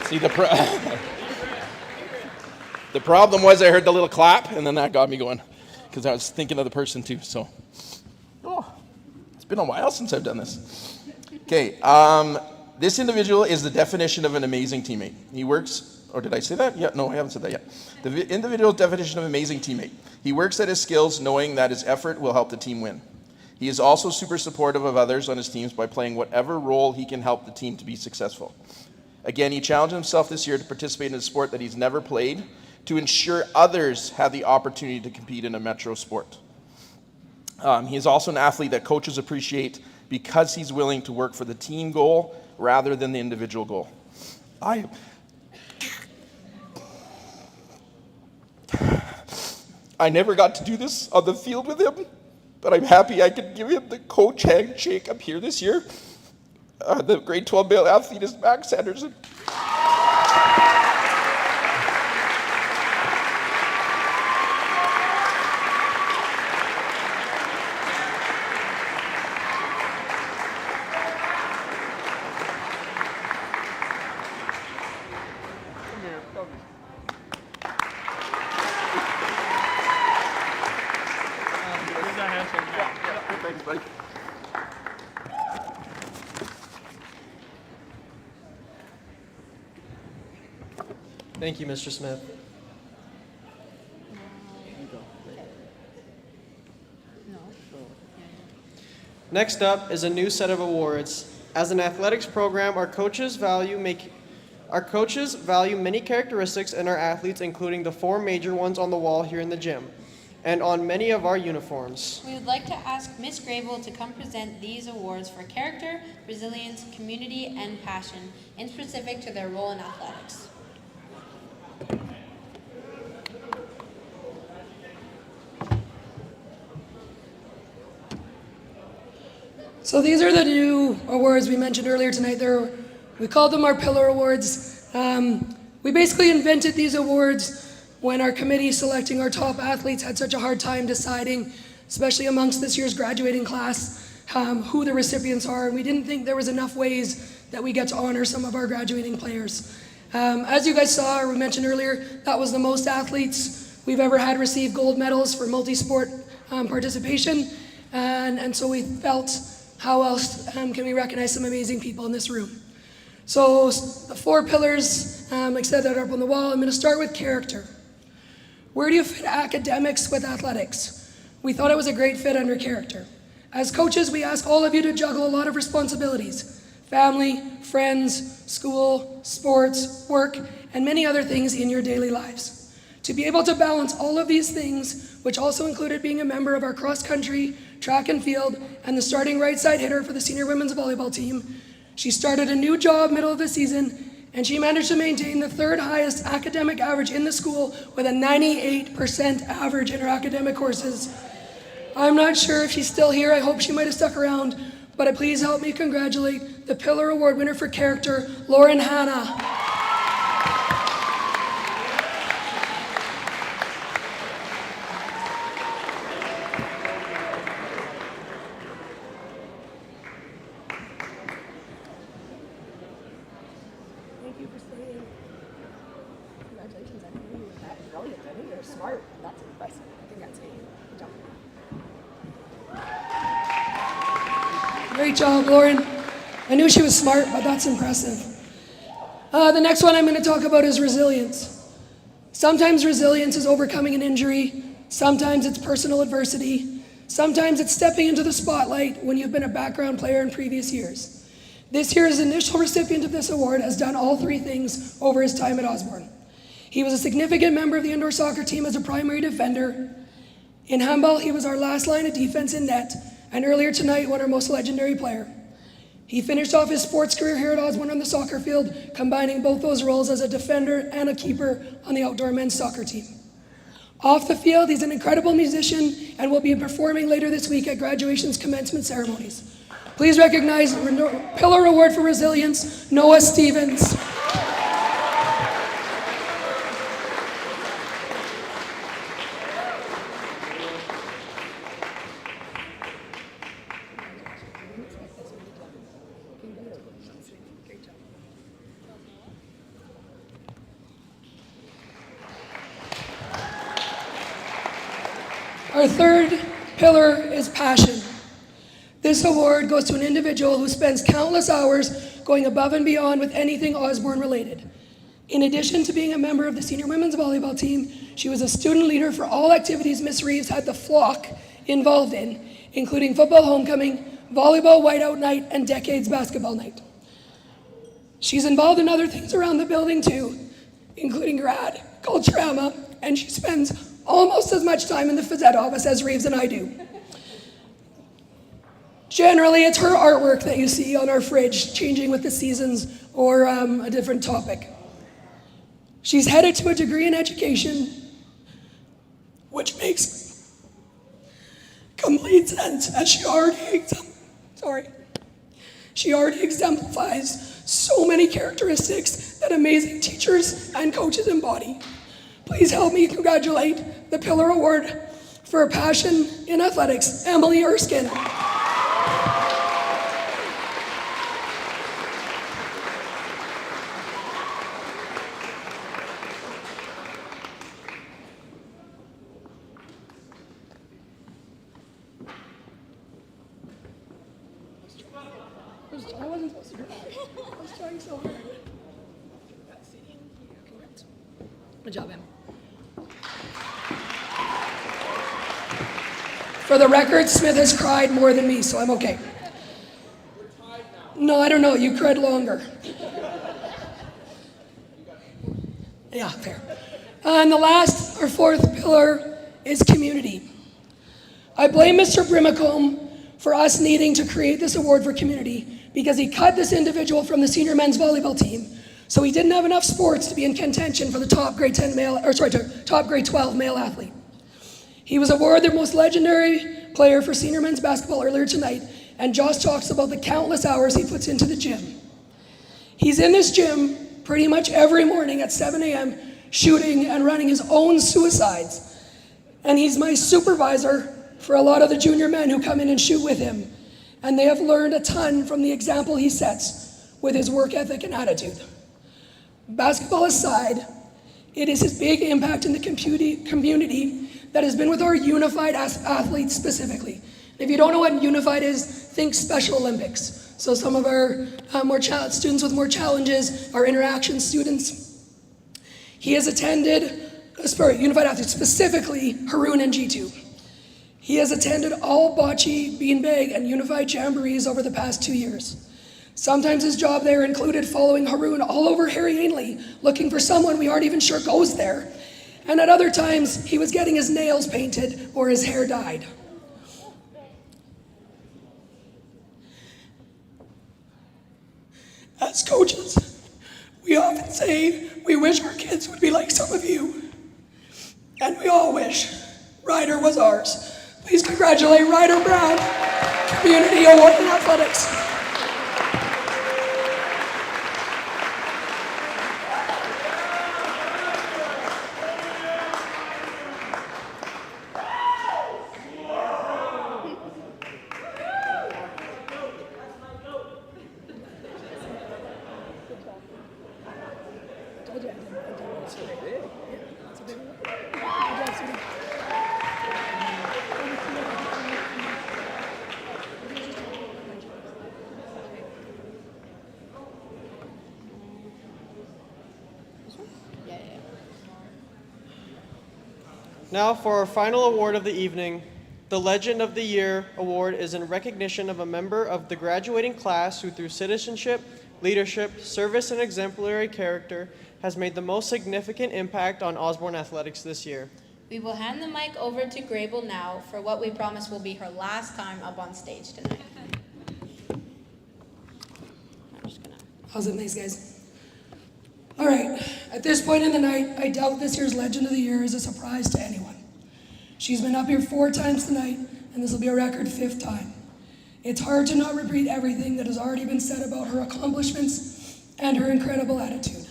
See, the problem was I heard the little clap, and then that got me going, because I was thinking of the person too, so. Oh, it's been a while since I've done this. Okay, this individual is the definition of an amazing teammate. He works, or did I say that? Yeah, no, I haven't said that yet. The individual's definition of amazing teammate. He works at his skills knowing that his effort will help the team win. He is also super supportive of others on his teams by playing whatever role he can help the team to be successful. Again, he challenged himself this year to participate in a sport that he's never played to ensure others have the opportunity to compete in a metro sport. He is also an athlete that coaches appreciate because he's willing to work for the team goal rather than the individual goal. I never got to do this on the field with him, but I'm happy I could give him the coach handshake up here this year. The grade 12 male athlete is Max Sanderson. Thanks, buddy. Thank you, Mr. Smith. Next up is a new set of awards As an athletics program, our coaches value many characteristics in our athletes, including the 4 major ones on the wall here in the gym and on many of our uniforms. We would like to ask Ms. Grael to come present these awards for character, resilience, community, and passion, in specific to their role in athletics. So these are the new awards we mentioned earlier tonight. We called them our Pillar Awards. We basically invented these awards when our committee selecting our top athletes had such a hard time deciding, especially amongst this year's graduating class, who the recipients are. And we didn't think there was enough ways that we get to honor some of our graduating players. As you guys saw, or we mentioned earlier, that was the most athletes we've ever had receive gold medals for multi-sport participation. And so we felt, how else can we recognize some amazing people in this room? So the 4 pillars, like I said, that are up on the wall. I'm going to start with character. Where do you fit academics with athletics? We thought it was a great fit under character. As coaches, we ask all of you to juggle a lot of responsibilities: family, friends, school, sports, work, and many other things in your daily lives. To be able to balance all of these things, which also included being a member of our cross-country, track and field, and the starting right side hitter for the senior women's volleyball team, she started a new job middle of the season, and she managed to maintain the 3rd highest academic average in the school with a 98% average in her academic courses. I'm not sure if she's still here. I hope she might have stuck around, but please help me congratulate the Pillar Award winner for character, Lauren Hanna. Great job, Lauren. I knew she was smart, but that's impressive. The next one I'm going to talk about is resilience. Sometimes resilience is overcoming an injury. Sometimes it's personal adversity. Sometimes it's stepping into the spotlight when you've been a background player in previous years. This year's initial recipient of this award has done all 3 things over his time at Osborne. He was a significant member of the indoor soccer team as a primary defender. In handball, he was our last line of defense in net, and earlier tonight, won our most legendary player. He finished off his sports career here at Osborne on the soccer field, combining both those roles as a defender and a keeper on the outdoor men's soccer team. Off the field, he's an incredible musician and will be performing later this week at graduation's commencement ceremonies. Please recognize Pillar Award for Resilience, Noah Stevens. Our 3rd pillar is passion. This award goes to an individual who spends countless hours going above and beyond with anything Osborne related. In addition to being a member of the senior women's volleyball team, she was a student leader for all activities Miss Reeves had the flock involved in, including football homecoming, volleyball whiteout night, and decades basketball night. She's involved in other things around the building too, including grad, Culturama, and she spends almost as much time in the phys ed office as Reeves and I do. Generally, it's her artwork that you see on our fridge, changing with the seasons or a different topic. She's headed to a degree in education, which makes complete sense as she already exemplifies so many characteristics that amazing teachers and coaches embody. Please help me congratulate the Pillar Award for Passion in Athletics, Emily Erskine. I wasn't supposed to do that. I was trying so hard. Good job, Em. For the record, Smith has cried more than me, so I'm okay. No, I don't know. You cried longer. Yeah, fair. And the last, or fourth pillar, is community. I blame Mr. Brimacombe for us needing to create this award for community because he cut this individual from the senior men's volleyball team, so he didn't have enough sports to be in contention for the top grade 10 male, top grade 12 male athlete. He was awarded the most legendary player for senior men's basketball earlier tonight, and Josh talks about the countless hours he puts into the gym. He's in this gym pretty much every morning at 7 a.m. shooting and running his own suicides. And he's my supervisor for a lot of the junior men who come in and shoot with him. And they have learned a ton from the example he sets with his work ethic and attitude. Basketball aside, it is his big impact in the community that has been with our unified athletes specifically. If you don't know what unified is, think Special Olympics. So some of our students with more challenges are interaction students. He has attended, unified athletes, specifically Haroon and G2. He has attended all bocce, beanbag, and unified jamborees over the past 2 years. Sometimes his job there included following Haroon all over Harry Ainley, looking for someone we aren't even sure goes there. And at other times, he was getting his nails painted or his hair dyed. As coaches, we often say we wish our kids would be like some of you. And we all wish Ryder was ours. Please congratulate Ryder Brown, Community Award in Athletics. Now for our final award of the evening. The Legend of the Year award is in recognition of a member of the graduating class who through citizenship, leadership, service, and exemplary character has made the most significant impact on Osborne athletics this year. We will hand the mic over to Grael now for what we promise will be her last time up on stage tonight. Awesome, thanks guys. All right, at this point in the night, I doubt this year's Legend of the Year is a surprise to anyone. She's been up here 4 times tonight, and this will be a record 5th time. It's hard to not repeat everything that has already been said about her accomplishments and her incredible attitude.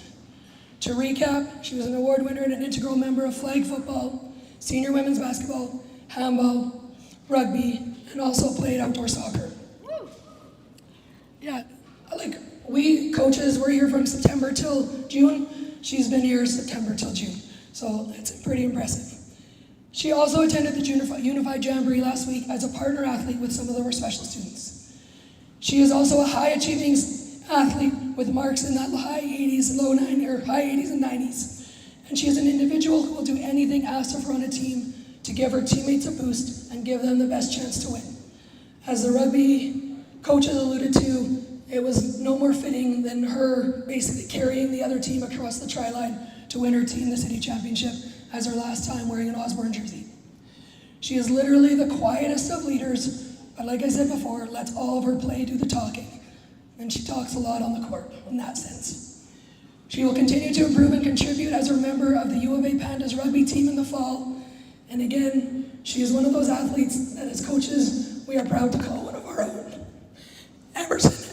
To recap, she was an award winner and an integral member of flag football, senior women's basketball, handball, rugby, and also played outdoor soccer. Woo. Yeah, we coaches were here from September till June. She's been here September till June, so it's pretty impressive. She also attended the Unified Jamboree last week as a partner athlete with some of our special students. She is also a high-achieving athlete with marks in that high 80s and 90s. And she is an individual who will do anything asked of her on a team to give her teammates a boost and give them the best chance to win. As the rugby coaches alluded to, it was no more fitting than her basically carrying the other team across the tri-line to win her team the city championship as her last time wearing an Osborne jersey. She is literally the quietest of leaders, but like I said before, lets all of her play do the talking. And she talks a lot on the court in that sense. She will continue to improve and contribute as a member of the U of A Pandas rugby team in the fall. And again, she is one of those athletes that as coaches, we are proud to call one of our own. Emerson.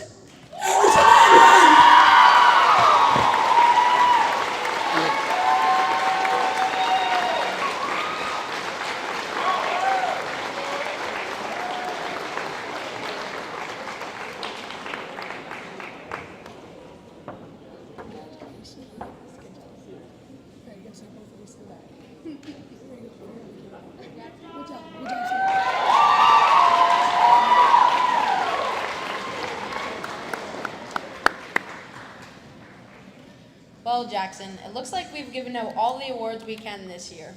Well, Jackson, it looks like we've given out all the awards we can this year.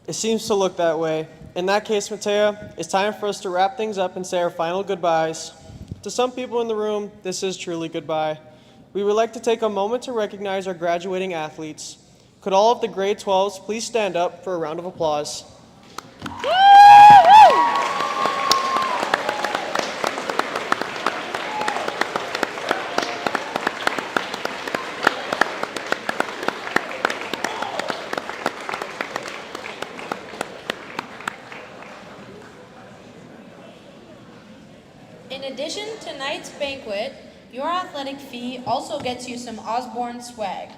It seems to look that way. In that case, Matea, it's time for us to wrap things up and say our final goodbyes. To some people in the room, this is truly goodbye. We would like to take a moment to recognize our graduating athletes. Could all of the grade 12s please stand up for a round of applause? In addition to tonight's banquet, your athletic fee also gets you some Osborne swag.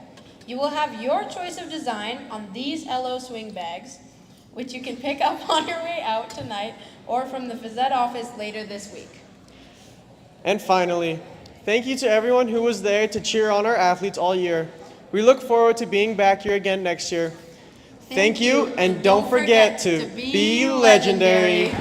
You will have your choice of design on these LO swing bags, which you can pick up on your way out tonight or from the Phys Ed office later this week. And finally, thank you to everyone who was there to cheer on our athletes all year. We look forward to being back here again next year. Thank you, and don't forget to be legendary.